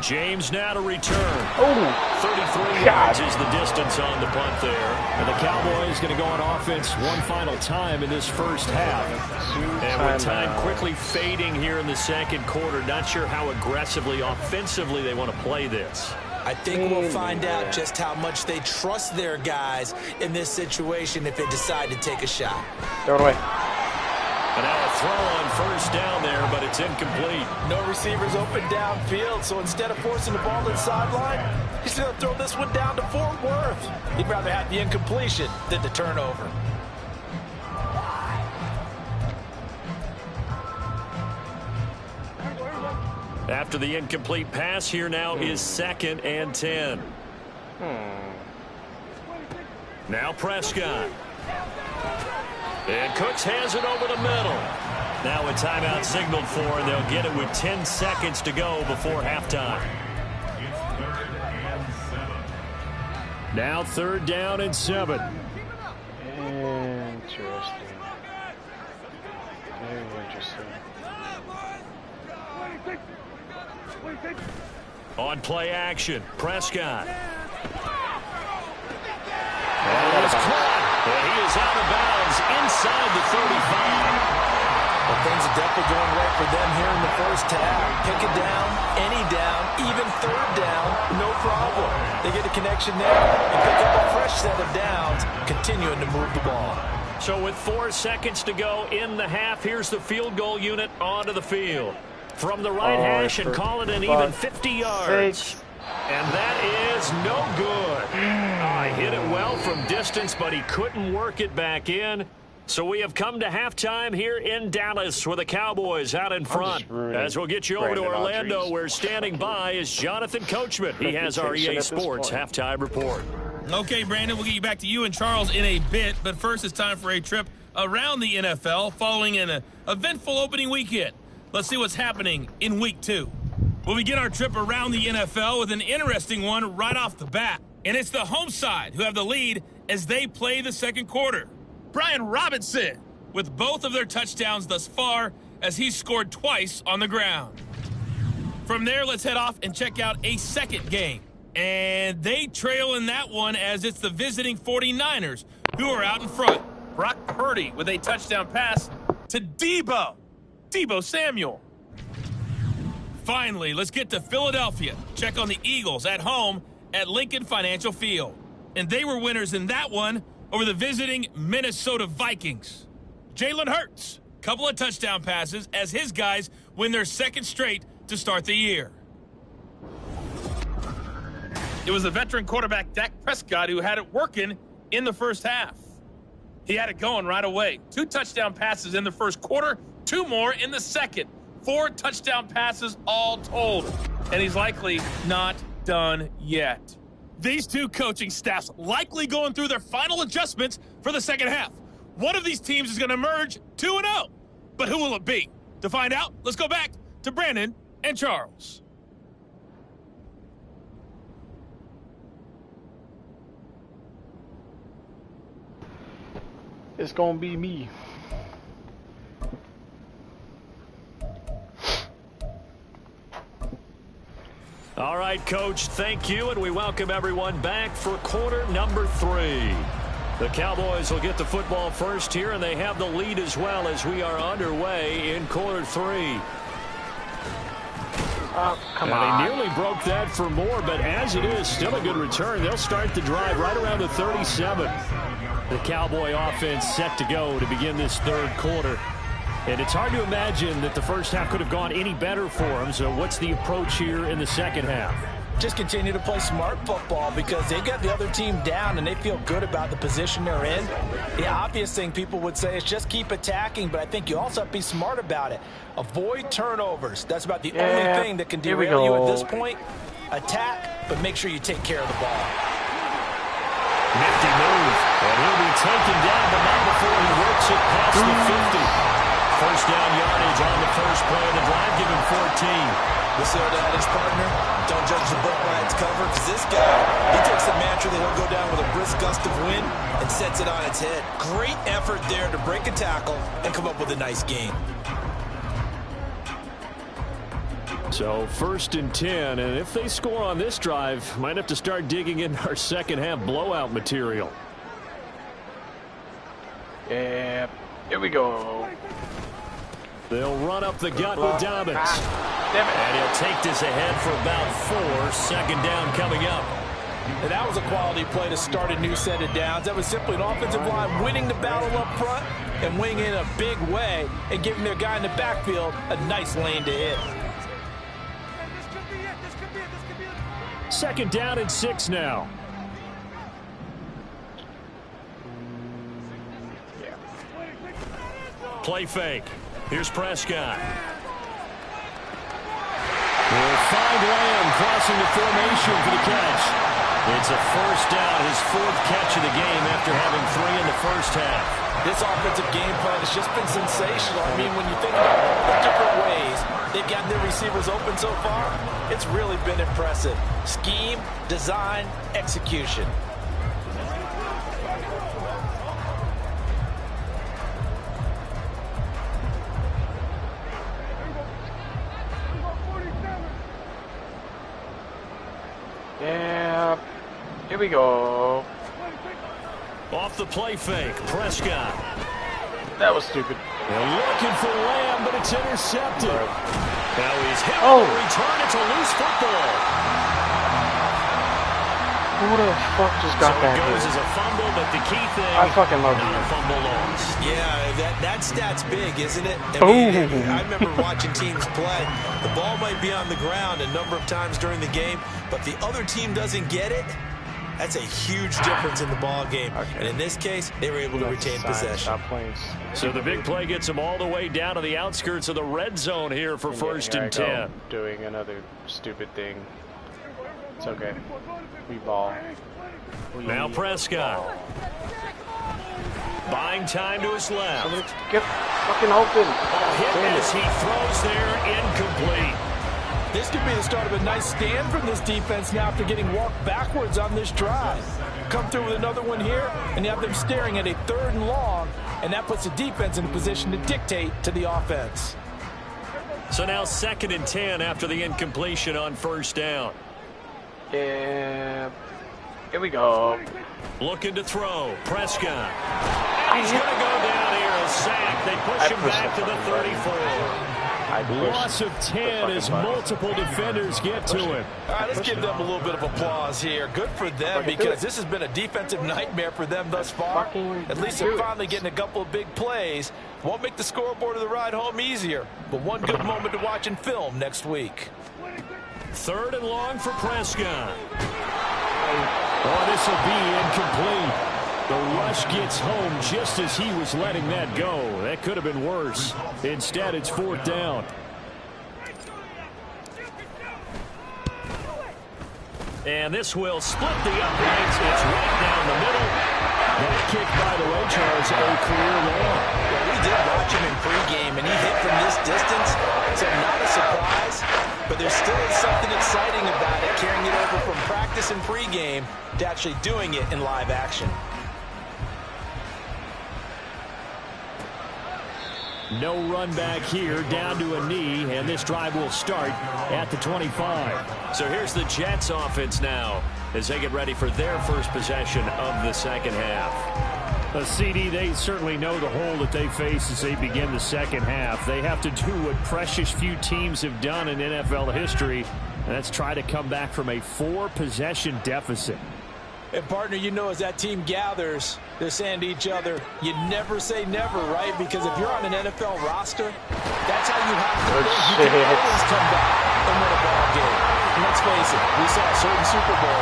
James now to return. 33 yards is the distance on the punt there. And the Cowboys going to go on offense one final time in this first half. And with time quickly fading here in the 2nd quarter, not sure how aggressively, offensively they want to play this. I think we'll find out just how much they trust their guys in this situation if they decide to take a shot. Throw it away. And now a throw on 1st down there, but it's incomplete. No receivers open downfield, so instead of forcing the ball to the sideline, he's going to throw this one down to Fort Worth. He'd rather have the incompletion than the turnover. After the incomplete pass, here now is 2nd and 10. Now Prescott. And Cooks has it over the middle. Now a timeout signaled for, and they'll get it with 10 seconds to go before halftime. Now 3rd down and 7. Interesting. Very interesting. On play action, Prescott. And it's caught. And he is out of bounds inside the 35. Well, things are definitely going right for them here in the first half. Pick it down, any down, even 3rd down, no problem. They get a connection there and pick up a fresh set of downs, continuing to move the ball. So with 4 seconds to go in the half, here's the field goal unit onto the field. From the right hash and call it an even 50 yards. And that is no good. Hit it well from distance, but he couldn't work it back in. So we have come to halftime here in Dallas with the Cowboys out in front. As we'll get you over to Orlando, where standing by is Jonathan Coachman. He has our EA Sports halftime report. Okay, Brandon, we'll get you back to you and Charles in a bit. But first, it's time for a trip around the NFL following an eventful opening weekend. Let's see what's happening in Week 2. We'll begin our trip around the NFL with an interesting one right off the bat. And it's the home side who have the lead as they play the 2nd quarter. Brian Robinson with both of their touchdowns thus far as he scored twice on the ground. From there, let's head off and check out a 2nd game. And they trail in that one as it's the visiting 49ers who are out in front. Brock Purdy with a touchdown pass to Deebo Samuel. Finally, let's get to Philadelphia. Check on the Eagles at home at Lincoln Financial Field. And they were winners in that one over the visiting Minnesota Vikings. Jalen Hurts, couple of touchdown passes as his guys win their second straight to start the year. It was the veteran quarterback Dak Prescott who had it working in the first half. He had it going right away. 2 touchdown passes in the first quarter, 2 more in the second. 4 touchdown passes all told. And he's likely not done yet. These 2 coaching staffs likely going through their final adjustments for the second half. One of these teams is going to emerge 2-0. But who will it be? To find out, let's go back to Brandon and Charles. It's gonna be me. All right, Coach, thank you, and we welcome everyone back for quarter number 3. The Cowboys will get the football first here, and they have the lead as well as we are underway in quarter 3. Oh, come on. They nearly broke that for more, but as it is, still a good return. They'll start the drive right around the 37. The Cowboy offense set to go to begin this third quarter. And it's hard to imagine that the first half could have gone any better for them. So what's the approach here in the second half? Just continue to play smart football because they got the other team down and they feel good about the position they're in. The obvious thing people would say is just keep attacking, but I think you also have to be smart about it. Avoid turnovers. That's about the only thing that can derail you at this point. Attack, but make sure you take care of the ball. Nifty move, and he'll be taken down, but not before he works it past the 50. First down yardage on the first play of the drive, give him 14. This old adage, partner, don't judge the book by its cover, because this guy, he takes the mantra that he'll go down with a brisk gust of wind and sets it on its head. Great effort there to break a tackle and come up with a nice gain. So 1st and 10, and if they score on this drive, might have to start digging in our second half blowout material. Yeah, here we go. They'll run up the gut with Dobbins. Damn it. And he'll take this ahead for about 4. Second down coming up. And that was a quality play to start a new set of downs. That was simply an offensive line winning the battle up front and winning in a big way and giving their guy in the backfield a nice lane to hit. Second down and 6 now. Play fake. Here's Prescott. We'll find Lamb crossing the formation for the catch. It's a first down, his 4th catch of the game after having 3 in the first half. This offensive game plan has just been sensational. I mean, when you think about all the different ways they've gotten their receivers open so far, it's really been impressive. Scheme, design, execution. Yeah, here we go. Off the play fake, Prescott. That was stupid. They're looking for Lamb, but it's intercepted. Now he's hit on the return. It's a loose football. Who the fuck just got so that? So it goes as a fumble, but the key thing, I fucking love not a fumble loss. Yeah, that stat's big, isn't it? I remember watching teams play. The ball might be on the ground a number of times during the game, but the other team doesn't get it. That's a huge difference in the ball game. Okay. And in this case, they were able to retain possession. So the big play gets them all the way down to the outskirts of the red zone here for 1st and 10. Doing another stupid thing. It's okay. We ball. Now Prescott. Buying time to his left. Get fucking open. Hit as he throws there, incomplete. This could be the start of a nice stand from this defense now after getting walked backwards on this drive. Come through with another one here, and you have them staring at a 3rd and long, and that puts the defense in a position to dictate to the offense. So now 2nd and 10 after the incompletion on 1st down. Yeah, here we go. Looking to throw, Prescott. He's going to go down here, a sack. They push him back to the 34. Loss of 10 as multiple defenders get to him. All right, let's give them a little bit of applause here. Good for them, because this has been a defensive nightmare for them thus far. At least they're finally getting a couple of big plays. Won't make the scoreboard of the ride home easier, but one good moment to watch in film next week. 3rd and long for Prescott. Oh, this will be incomplete. The rush gets home just as he was letting that go. That could have been worse. Instead, it's 4th down. And this will split the uprights. It's right down the middle. That kick, by the way, Charles, a career long. Well, we did watch him in pregame, and he hit from this distance, so not a surprise. But there still is something exciting about it, carrying it over from practice and pregame to actually doing it in live action. No run back here, down to a knee, and this drive will start at the 25. So here's the Jets offense now as they get ready for their first possession of the second half. A CD, they certainly know the hole that they face as they begin the second half. They have to do what precious few teams have done in NFL history, and that's try to come back from a 4-possession deficit. And, partner, you know, as that team gathers, they're saying to each other, you never say never, right? Because if you're on an NFL roster, that's how you have to think. You can always come back and win a ball game. And let's face it, we saw a certain Super Bowl,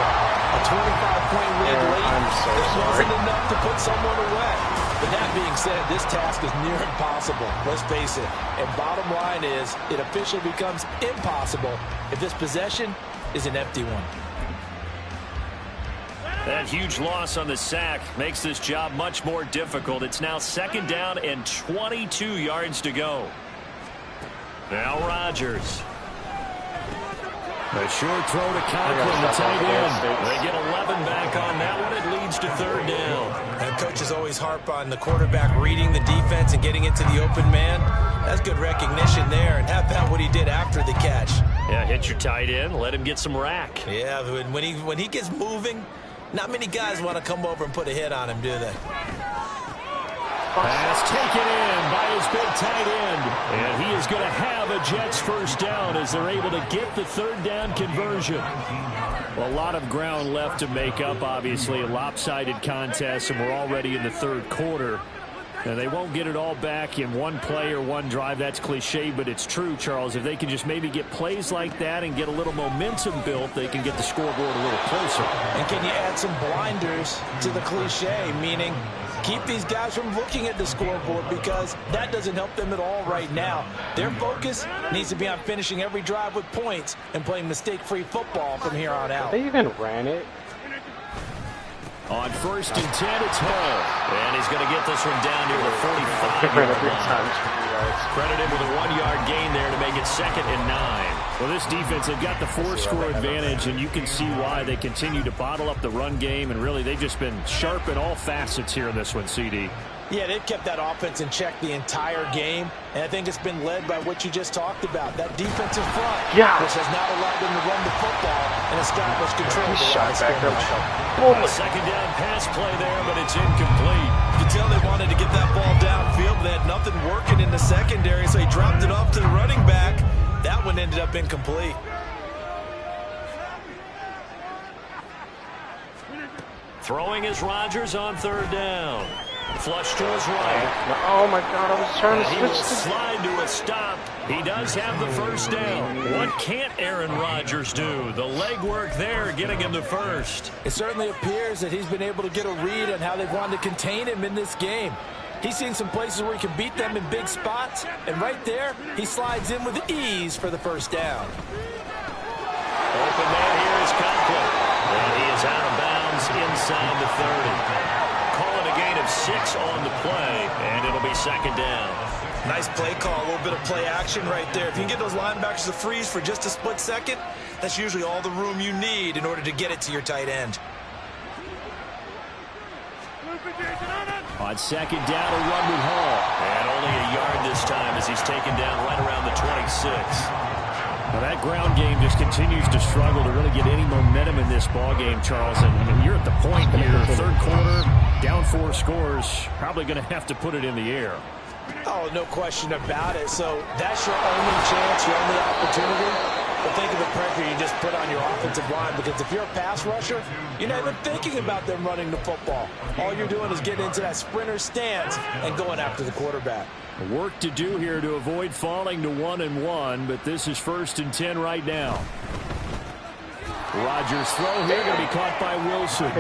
a 25-point lead late. It wasn't enough to put someone away. But that being said, this task is near impossible. Let's face it. And bottom line is, it officially becomes impossible if this possession is an empty one. That huge loss on the sack makes this job much more difficult. It's now 2nd down and 22 yards to go. Now Rodgers. A short throw to Conklin, the tight end. They get 11 back on that one. It leads to 3rd down. And coaches always harp on the quarterback reading the defense and getting into the open man. That's good recognition there. And how about what he did after the catch? Yeah, hit your tight end. Let him get some rack. Yeah, when he gets moving, not many guys want to come over and put a hit on him, do they? Pass taken in by his big tight end. And he is going to have a Jets first down as they're able to get the 3rd down conversion. Well, a lot of ground left to make up, obviously. A lopsided contest, and we're already in the 3rd quarter. Now, they won't get it all back in one play or one drive. That's cliche, but it's true, Charles. If they can just maybe get plays like that and get a little momentum built, they can get the scoreboard a little closer. And can you add some blinders to the cliche, meaning keep these guys from looking at the scoreboard, because that doesn't help them at all right now. Their focus needs to be on finishing every drive with points and playing mistake-free football from here on out. They even ran it. On 1st and 10, it's Hall. And he's going to get this one down near the 45-yard line. Credit him with a 1-yard gain there to make it 2nd and 9. Well, this defense, they've got the 4-score advantage, and you can see why they continue to bottle up the run game, and really they've just been sharp in all facets here in this one, CD. Yeah, they've kept that offense in check the entire game, and I think it's been led by what you just talked about, that defensive front, which has not allowed them to run the football and establish control. Shot back there. A 2nd down pass play there, but it's incomplete. You can tell they wanted to get that ball downfield, but they had nothing working in the secondary, so he dropped it off to the running back. That one ended up incomplete. Throwing is Rodgers on 3rd down. Flush to his right. Oh my God, I was trying to He will slide to a stop. He does have the first down. What can't Aaron Rodgers do? The legwork there getting him the first. It certainly appears that he's been able to get a read on how they've wanted to contain him in this game. He's seen some places where he can beat them in big spots, and right there, he slides in with ease for the first down. Open man here is Conklin. And he is out of bounds inside the 30. Call it a gain of 6 on the play, and it'll be 2nd down. Nice play call, a little bit of play action right there. If you can get those linebackers to freeze for just a split second, that's usually all the room you need in order to get it to your tight end. On 2nd down, a run with Hall. And only a yard this time as he's taken down right around the 26. Well, that ground game just continues to struggle to really get any momentum in this ball game, Charles. And you're at the point here, 3rd quarter, down 4 scores, probably going to have to put it in the air. Oh, no question about it. So that's your only chance, your only opportunity. But think of the pressure you just put on your offensive line, because if you're a pass rusher, you're not even thinking about them running the football. All you're doing is getting into that sprinter stance and going after the quarterback. Work to do here to avoid falling to 1-1, but this is 1st and 10 right now. Rodgers' throw here going to be caught by Wilson.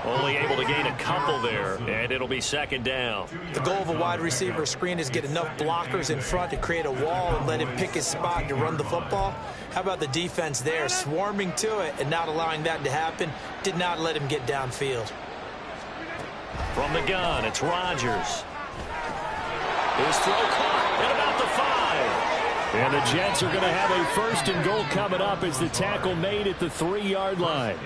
Only able to gain a couple there, and it'll be 2nd down. The goal of a wide receiver screen is get enough blockers in front to create a wall and let him pick his spot to run the football. How about the defense there, swarming to it and not allowing that to happen? Did not let him get downfield. From the gun, it's Rodgers. His throw caught at about the 5. And the Jets are going to have a 1st and goal coming up as the tackle made at the 3-yard line.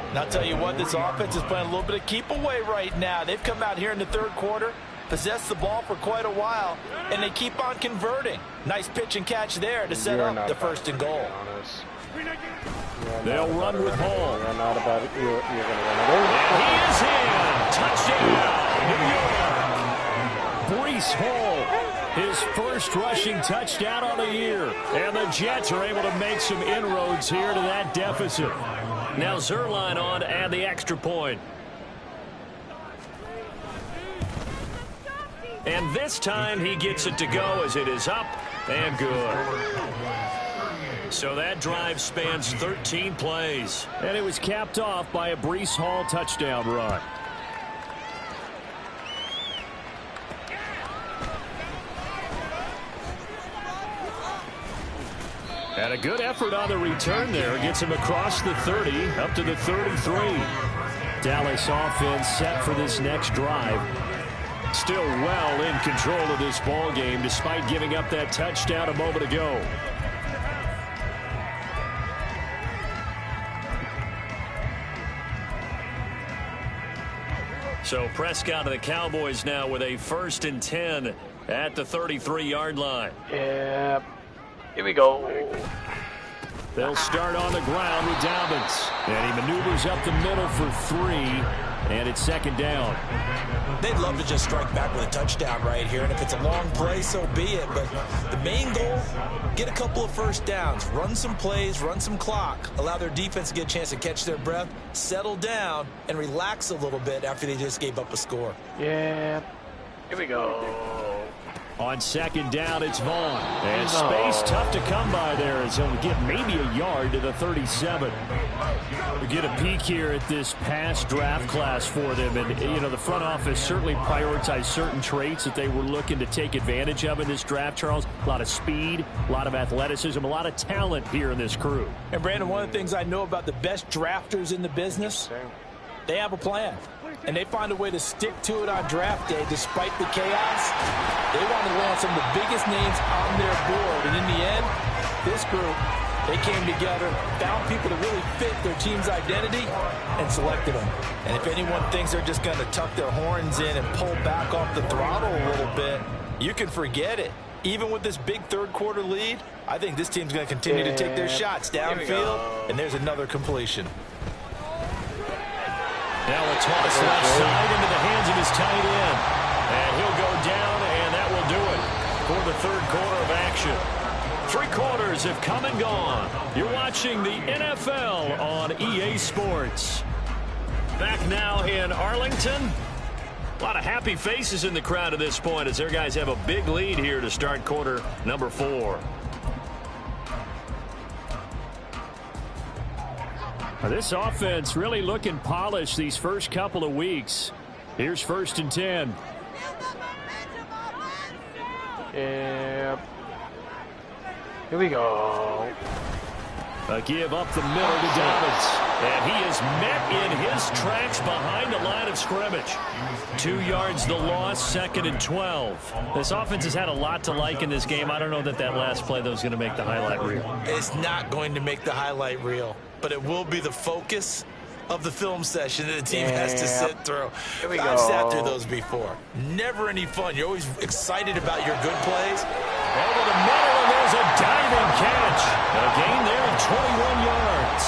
And I'll tell you what, this offense is playing a little bit of keep away right now. They've come out here in the 3rd quarter, possessed the ball for quite a while, and they keep on converting. Nice pitch and catch there to set up the 1st and goal. They'll run with Hall. You're not about it. You're going to run it over. And he is in. Touchdown, New York. Breece Hall, his first rushing touchdown on the year. And the Jets are able to make some inroads here to that deficit. Now Zerline on to add the extra point. And this time he gets it to go as it is up and good. So that drive spans 13 plays. And it was capped off by a Breece Hall touchdown run. And a good effort on the return there. Gets him across the 30, up to the 33. Dallas offense set for this next drive. Still well in control of this ball game despite giving up that touchdown a moment ago. So Prescott and the Cowboys now with a 1st and 10 at the 33-yard line. Yeah. Here we go. They'll start on the ground with Dobbins. And he maneuvers up the middle for 3. And it's 2nd down. They'd love to just strike back with a touchdown right here. And if it's a long play, so be it. But the main goal, get a couple of 1st downs. Run some plays, run some clock. Allow their defense to get a chance to catch their breath, settle down, and relax a little bit after they just gave up a score. Yeah. Here we go. On 2nd down, it's Vaughn. And space tough to come by there as he'll get maybe a yard to the 37. We get a peek here at this past draft class for them. And, you know, the front office certainly prioritized certain traits that they were looking to take advantage of in this draft, Charles. A lot of speed, a lot of athleticism, a lot of talent here in this crew. And, Brandon, one of the things I know about the best drafters in the business, they have a plan. And they find a way to stick to it on draft day despite the chaos. They want to land some of the biggest names on their board. And in the end, this group, they came together, found people that really fit their team's identity, and selected them. And if anyone thinks they're just going to tuck their horns in and pull back off the throttle a little bit, you can forget it. Even with this big 3rd quarter lead, I think this team's going to continue to take their shots downfield. And there's another completion. Now a toss left side into the hands of his tight end. And he'll go down, and that will do it for the 3rd quarter of action. 3 quarters have come and gone. You're watching the NFL on EA Sports. Back now in Arlington. A lot of happy faces in the crowd at this point as their guys have a big lead here to start quarter number 4. This offense really looking polished these first couple of weeks. Here's 1st and 10. Yeah. Here we go. A give up the middle to Dobbins. And he is met in his tracks behind the line of scrimmage. 2 yards the loss, 2nd and 12. This offense has had a lot to like in this game. I don't know that last play, though, is going to make the highlight reel. It's not going to make the highlight reel, but it will be the focus of the film session that the team has to sit through. I've sat through those before. Never any fun. You're always excited about your good plays. Over the middle, and there's a diving catch. A gain there of 21 yards.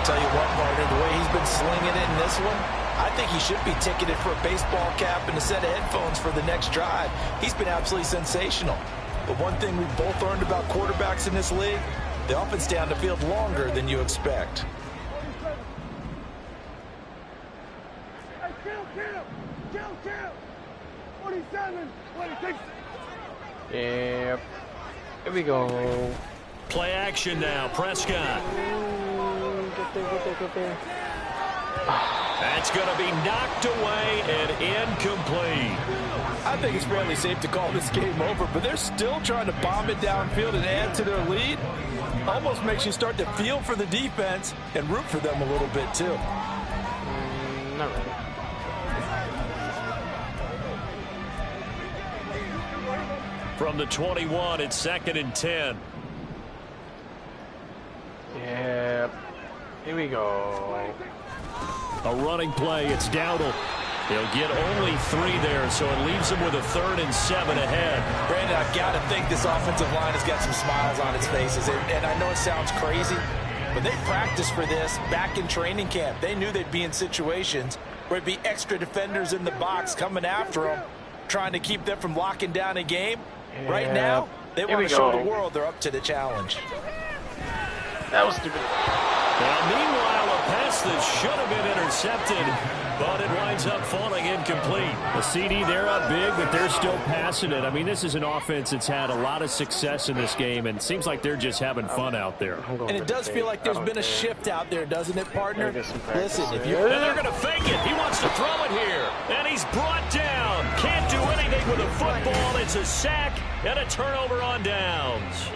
Tell you what, partner, the way he's been slinging it in this one, I think he should be ticketed for a baseball cap and a set of headphones for the next drive. He's been absolutely sensational. But one thing we've both learned about quarterbacks in this league, they often stay on the field longer than you expect. Yep. Here we go. Play action now, Prescott. Get there. That's going to be knocked away and incomplete. I think it's fairly safe to call this game over, but they're still trying to bomb it downfield and add to their lead. Almost makes you start to feel for the defense and root for them a little bit, too. Not really. From the 21, it's 2nd and 10. Yep. Here we go. A running play, it's Dowdle. He'll get only 3 there, so it leaves him with a 3rd and 7 ahead. Brandon, I've got to think this offensive line has got some smiles on its faces. And I know it sounds crazy, but they practiced for this back in training camp. They knew they'd be in situations where there'd be extra defenders in the box coming after them, trying to keep them from locking down a game. Yeah. Right now, they want to show the world they're up to the challenge. That was stupid. Now, meanwhile, a pass that should have been intercepted, but it winds up falling incomplete. The CD, they're up big, but they're still passing it. I mean, this is an offense that's had a lot of success in this game, and it seems like they're just having fun out there. And it does feel like there's been a shift out there, doesn't it, partner? Listen, if you... And they're going to fake it. He wants to throw it here, and he's brought down. Can't do anything with a football. It's a sack and a turnover on downs.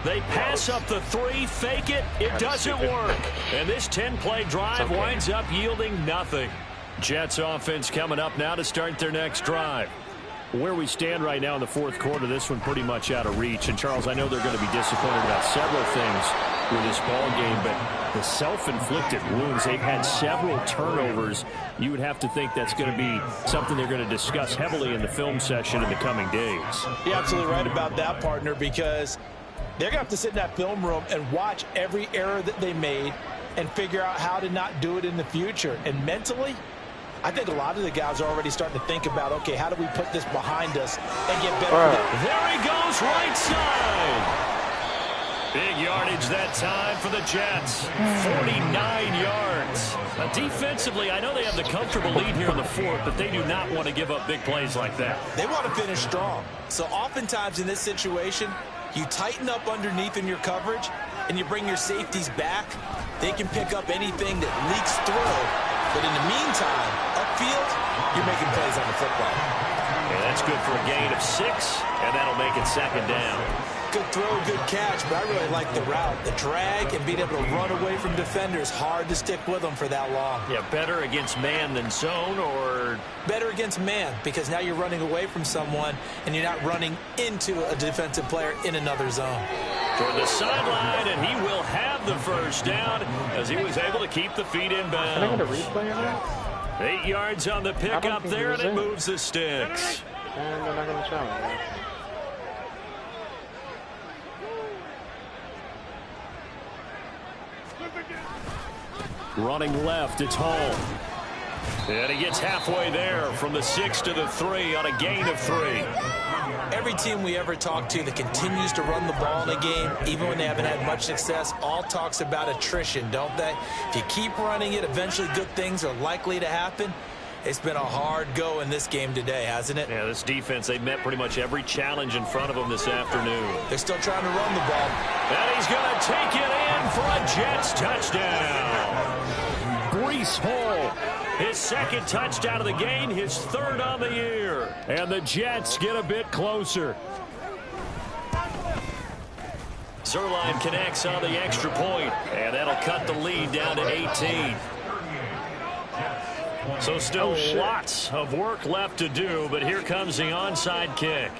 They pass up the 3, fake it, it doesn't work. And this 10-play drive winds up yielding nothing. Jets offense coming up now to start their next drive. Where we stand right now in the 4th quarter, this one pretty much out of reach. And, Charles, I know they're going to be disappointed about several things with this ball game, but the self-inflicted wounds, they've had several turnovers. You would have to think that's going to be something they're going to discuss heavily in the film session in the coming days. You're absolutely right about that, partner, because they're going to have to sit in that film room and watch every error that they made and figure out how to not do it in the future. And mentally, I think a lot of the guys are already starting to think about, okay, how do we put this behind us and get better? There he goes, right side. Big yardage that time for the Jets. 49 yards. Defensively, I know they have the comfortable lead here in the 4th, but they do not want to give up big plays like that. They want to finish strong. So oftentimes in this situation, you tighten up underneath in your coverage, and you bring your safeties back. They can pick up anything that leaks through. But in the meantime, upfield, you're making plays on the football. Yeah, that's good for a gain of 6, and that'll make it 2nd down. Good throw, good catch, but I really like the route. The drag and being able to run away from defenders, hard to stick with them for that long. Yeah, better against man than zone, or? Better against man, because now you're running away from someone and you're not running into a defensive player in another zone. Toward the sideline, and he will have the 1st down as he was able to keep the feet inbound. Can I get a replay of that? 8 yards on the pickup there, and it moves the sticks. And they're not going to challenge me. Running left, it's Hall. And he gets halfway there from the 6 to the 3 on a gain of 3. Every team we ever talk to that continues to run the ball in a game, even when they haven't had much success, all talks about attrition, don't they? If you keep running it, eventually good things are likely to happen. It's been a hard go in this game today, hasn't it? Yeah, this defense, they've met pretty much every challenge in front of them this afternoon. They're still trying to run the ball. And he's going to take it in for a Jets touchdown. Breece Hall, his 2nd touchdown of the game, his 3rd on the year. And the Jets get a bit closer. Zerline connects on the extra point, and that'll cut the lead down to 18. So still lots of work left to do, but here comes the onside kick.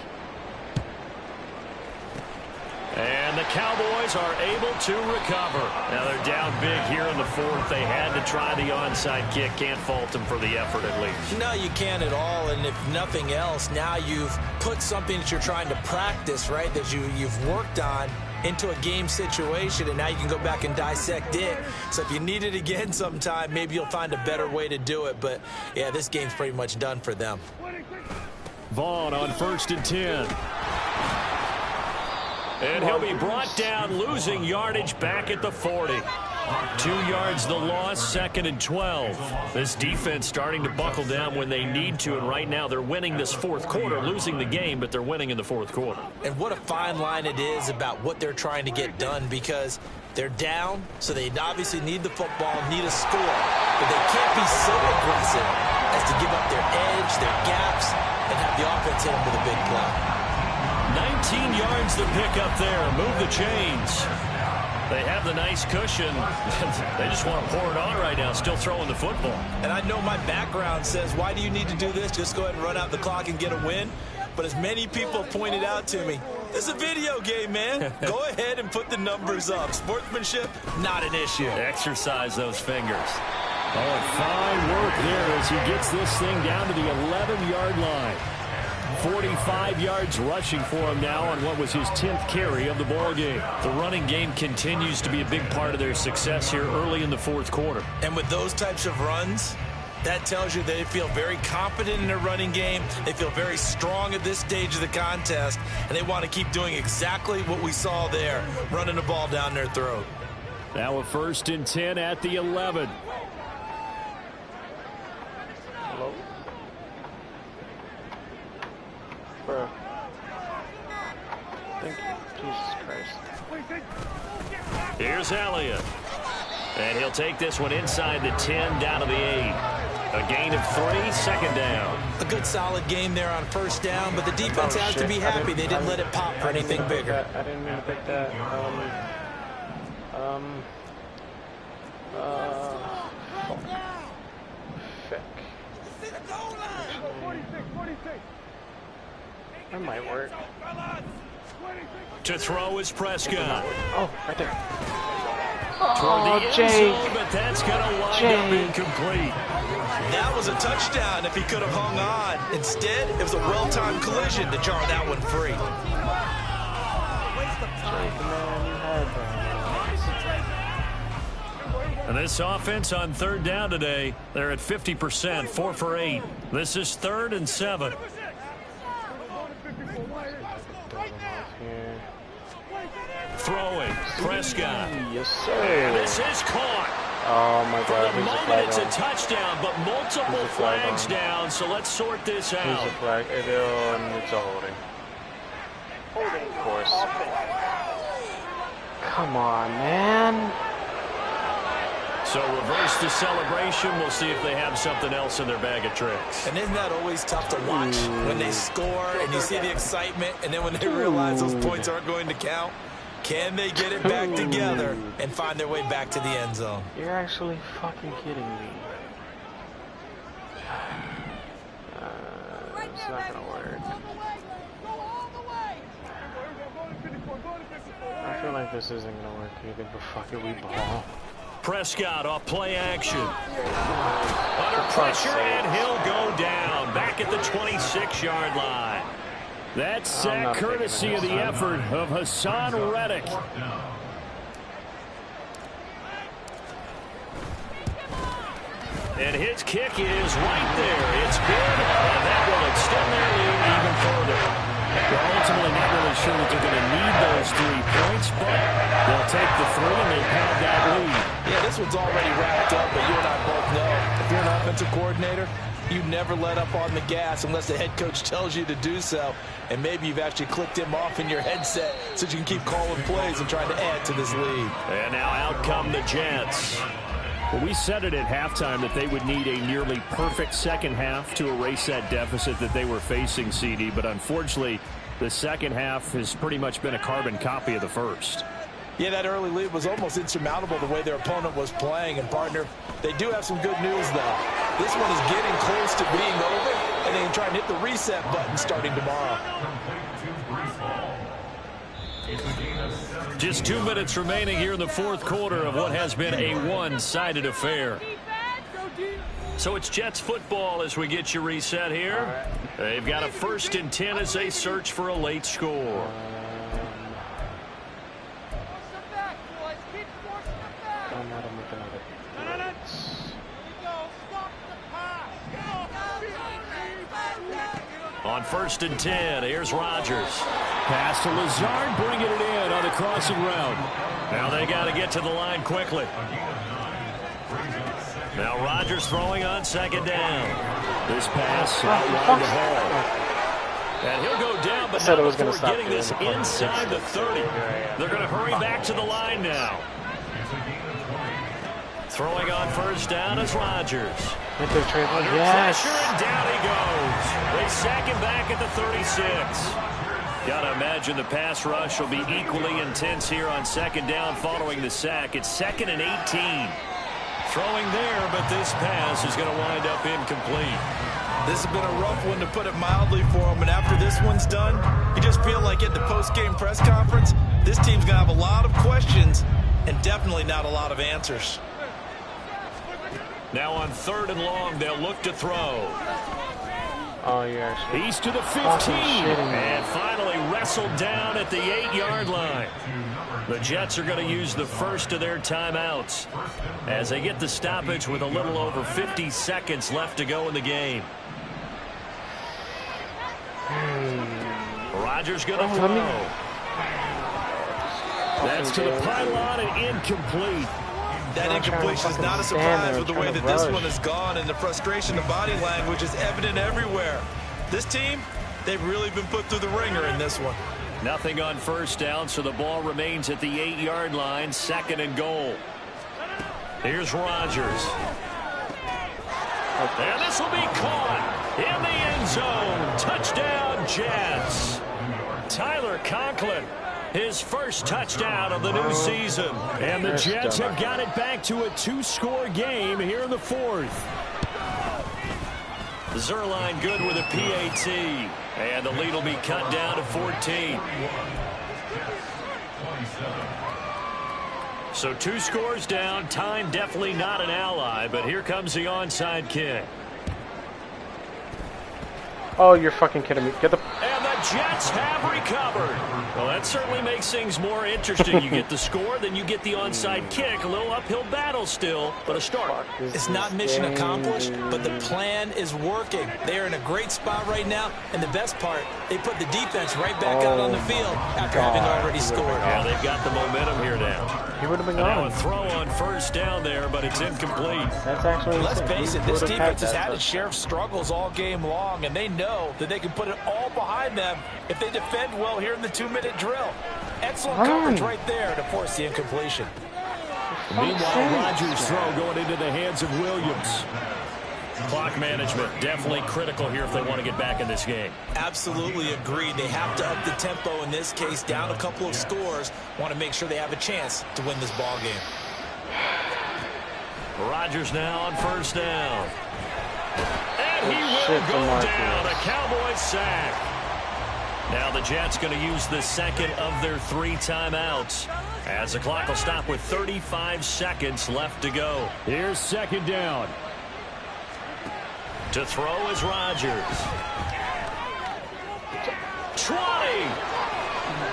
And the Cowboys are able to recover. Now they're down big here in the 4th. They had to try the onside kick. Can't fault them for the effort at least. No, you can't at all. And if nothing else, now you've put something that you're trying to practice, right, that you've worked on into a game situation, and now you can go back and dissect it. So if you need it again sometime, maybe you'll find a better way to do it. But, yeah, this game's pretty much done for them. Vaughn on 1st and 10. And he'll be brought down, losing yardage back at the 40. 2 yards the loss, 2nd and 12. This defense starting to buckle down when they need to, and right now they're winning this 4th quarter, losing the game, but they're winning in the 4th quarter. And what a fine line it is about what they're trying to get done, because they're down, so they obviously need the football, need a score, but they can't be so aggressive as to give up their edge, their gaps, and have the offense hit them with a big play. 19 yards to pick up there. Move the chains. They have the nice cushion. They just want to pour it on right now, still throwing the football. And I know my background says, why do you need to do this? Just go ahead and run out the clock and get a win. But as many people pointed out to me, this is a video game, man. Go ahead and put the numbers up. Sportsmanship, not an issue. Exercise those fingers. Oh, fine work there as he gets this thing down to the 11-yard line. 45 yards rushing for him now on what was his 10th carry of the ball game. The running game continues to be a big part of their success here early in the 4th quarter. And with those types of runs, that tells you they feel very confident in their running game. They feel very strong at this stage of the contest, and they want to keep doing exactly what we saw there, running the ball down their throat. Now a 1st and 10 at the 11. Hello? Bro. Thank you. Jesus Christ. Here's Elliott. And he'll take this one inside the 10 down to the 8. A gain of 3, 2nd down. A good solid game there on 1st down, but the defense has to be happy they didn't let it pop for anything bigger. I didn't mean to pick that. That might work. To throw is Prescott. Oh, right there. Toward the end Jake. zone, but that's going to wind up incomplete. That was a touchdown if he could have hung on. Instead, it was a well-timed collision to jar that one free. Jake, man, you had that. And this offense on 3rd down today, they're at 50%, 4 for 8. This is 3rd and 7. Throwing, Prescott. Yes, sir. And this is caught. Oh, my For God. the moment, it's a touchdown, but multiple flags on. down, so let's sort this out. There's a flag. It's a holding. Holding, of course. Come on, man. So reverse the celebration. We'll see if they have something else in their bag of tricks. And isn't that always tough to watch when they score and you see the excitement, and then when they realize those points aren't going to count? Can they get it back together and find their way back to the end zone? You're actually fucking kidding me. It's not gonna work. I feel like this isn't gonna work either, but fuck it, we ball. Prescott off play action. Under pressure, and he'll go down. Back at the 26-yard line. That's sack courtesy of the effort of Hassan Reddick. And his kick is right there. It's good, and that will extend their lead even further. They're ultimately not really sure that they're going to need those 3 points, but they'll take the 3 and they've had that lead. Yeah, this one's already wrapped up, but you and I both know if you're an offensive coordinator, you never let up on the gas unless the head coach tells you to do so. And maybe you've actually clicked him off in your headset so you can keep calling plays and trying to add to this lead. And now out come the Jets. Well, we said it at halftime that they would need a nearly perfect second half to erase that deficit that they were facing, CD. But unfortunately, the second half has pretty much been a carbon copy of the first. Yeah, that early lead was almost insurmountable the way their opponent was playing. And, partner, they do have some good news, though. This one is getting close to being over, and they can try and hit the reset button starting tomorrow. Just 2 minutes remaining here in the 4th quarter of what has been a one-sided affair. So it's Jets football as we get you reset here. They've got a 1st and 10 as they search for a late score. On 1st and 10, here's Rodgers. Pass to Lazard, bringing it in on the crossing route. Now they got to get to the line quickly. Now Rodgers throwing on 2nd down. This pass out wide the hole. And he'll go down, but not before getting this inside the 30. They're going to hurry back to the line now. Throwing on 1st down is Rodgers. Under pressure, and down he goes. They sack him back at the 36. Got to imagine the pass rush will be equally intense here on 2nd down following the sack. It's 2nd and 18. Throwing there, but this pass is going to wind up incomplete. This has been a rough one, to put it mildly, for him. And after this one's done, you just feel like at the post-game press conference, this team's going to have a lot of questions and definitely not a lot of answers. Now on 3rd and long, they'll look to throw. Oh, yeah. He's to the 15. And finally wrestled down at the 8-yard line. The Jets are going to use the first of their timeouts as they get the stoppage with a little over 50 seconds left to go in the game. Rodgers going to throw. That's to the pylon and incomplete. That incompletion is not a surprise with the way that this one has gone, and the frustration of body language is evident everywhere. This team, they've really been put through the ringer in this one. Nothing on 1st down, so the ball remains at the 8-yard line, 2nd and goal. Here's Rodgers. And this will be caught in the end zone. Touchdown, Jets. Tyler Conklin, his first touchdown of the new season. And the Jets have got it back to a 2-score game here in the 4th. Zerline good with a PAT. And the lead will be cut down to 14. So 2 scores down. Time definitely not an ally, but here comes the onside kick. Oh, you're fucking kidding me. Get the... And the Jets have recovered. Well, that certainly makes things more interesting. You get the score, then you get the onside kick. A little uphill battle still, but a start. It's not mission accomplished, but the plan is working. They are in a great spot right now, and the best part, they put the defense right back out on the field after having already scored. Yeah, they've got the momentum here now. He would have been Now gone. a throw on 1st down there, but it's incomplete. That's actually Let's insane. face it, this defense has had its share of struggles all game long, and they know that they can put it all behind them if they defend well here in the 2-minute drill. Excellent coverage right there to force the incompletion. Meanwhile, Rodgers' throw going into the hands of Williams. Clock management definitely critical here if they want to get back in this game. Absolutely agreed. They have to up the tempo in this case, down a couple of scores. Want to make sure they have a chance to win this ball game. Rodgers now on 1st down. And he will go down. A Cowboy sack. Now the Jets going to use the 2nd of their 3 timeouts as the clock will stop with 35 seconds left to go. Here's 2nd down. To throw is Rodgers. 20.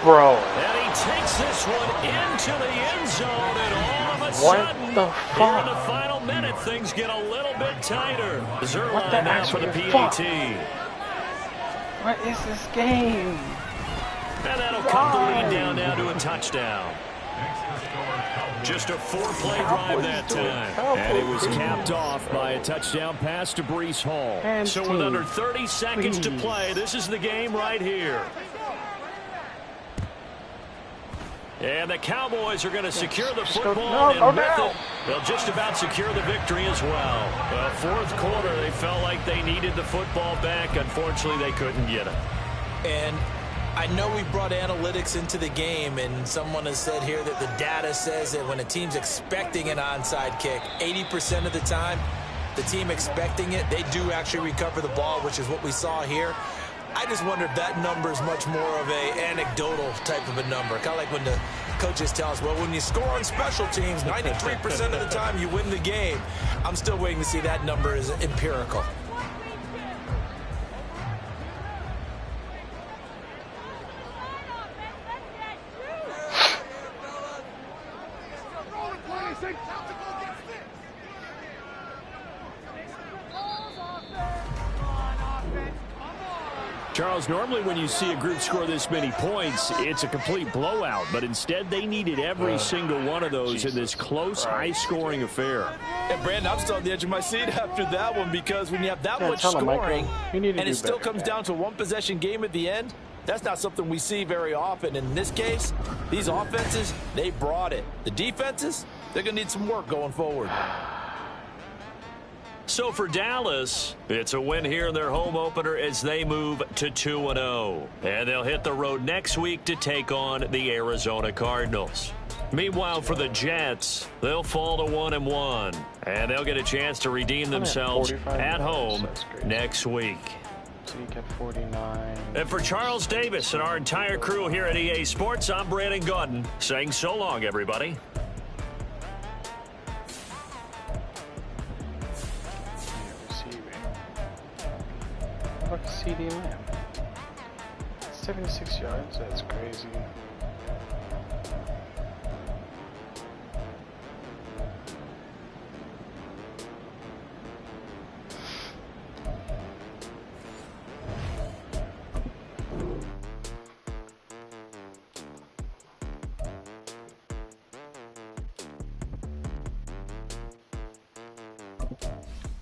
Bro. And he takes this one into the end zone, and all of a sudden, What the here fuck? in the final minute, things get a little bit tighter. What Zerline the now for the actual PAT. fuck? What is this game? And that'll cut the lead down now to a touchdown. Just a 4-play drive that time. And it was capped off by a touchdown pass to Breece Hall. So with under 30 seconds to play, this is the game right here. And the Cowboys are going to secure the football, and with it, they'll just about secure the victory as well. Well, 4th quarter, they felt like they needed the football back. Unfortunately, they couldn't get it. And I know we brought analytics into the game, and someone has said here that the data says that when a team's expecting an onside kick, 80% of the time, the team expecting it, they do actually recover the ball, which is what we saw here. I just wonder if that number is much more of a anecdotal type of a number. Kind of like when the coaches tell us, well, when you score on special teams, 93% of the time you win the game. I'm still waiting to see that number is empirical. Charles, normally when you see a group score this many points, it's a complete blowout. But instead, they needed every single one of those in this close, high-scoring affair. And, Brandon, I'm still on the edge of my seat after that one because when you have that much scoring and it still comes down to a one-possession game at the end, that's not something we see very often. In this case, these offenses, they brought it. The defenses, they're going to need some work going forward. So for Dallas, it's a win here in their home opener as they move to 2-0. And they'll hit the road next week to take on the Arizona Cardinals. Meanwhile, for the Jets, they'll fall to 1-1. And they'll get a chance to redeem themselves at home next week. So you get 49. And for Charles Davis and our entire crew here at EA Sports, I'm Brandon Gordon saying so long, everybody. Fuck CD Lamb. 76 yards, that's crazy.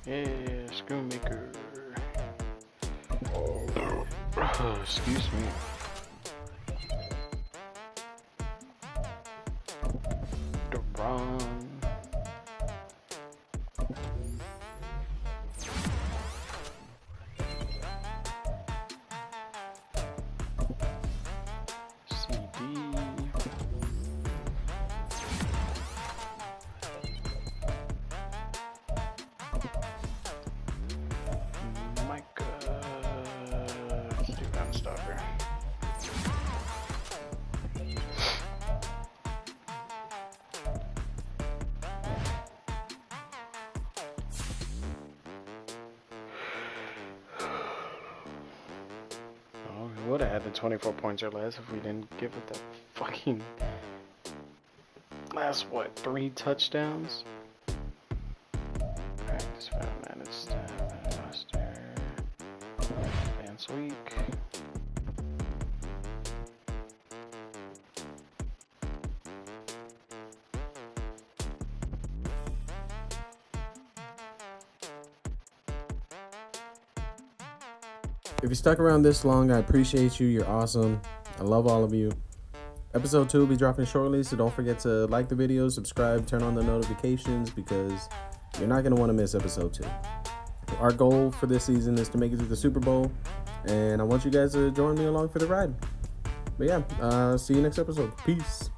Yeah, Schoonmaker. Oh, excuse me. Duran. CD. Stopper. Oh, we would have had the 24 points or less if we didn't give it the fucking last, what, 3 touchdowns? Practice found managed staff, roster, advance week. If you stuck around this long, I appreciate you. You're awesome. I love all of you. Episode 2 will be dropping shortly, so don't forget to like the video, subscribe, turn on the notifications, because you're not going to want to miss episode 2. Our goal for this season is to make it to the Super Bowl, and I want you guys to join me along for the ride. But yeah, see you next episode. Peace.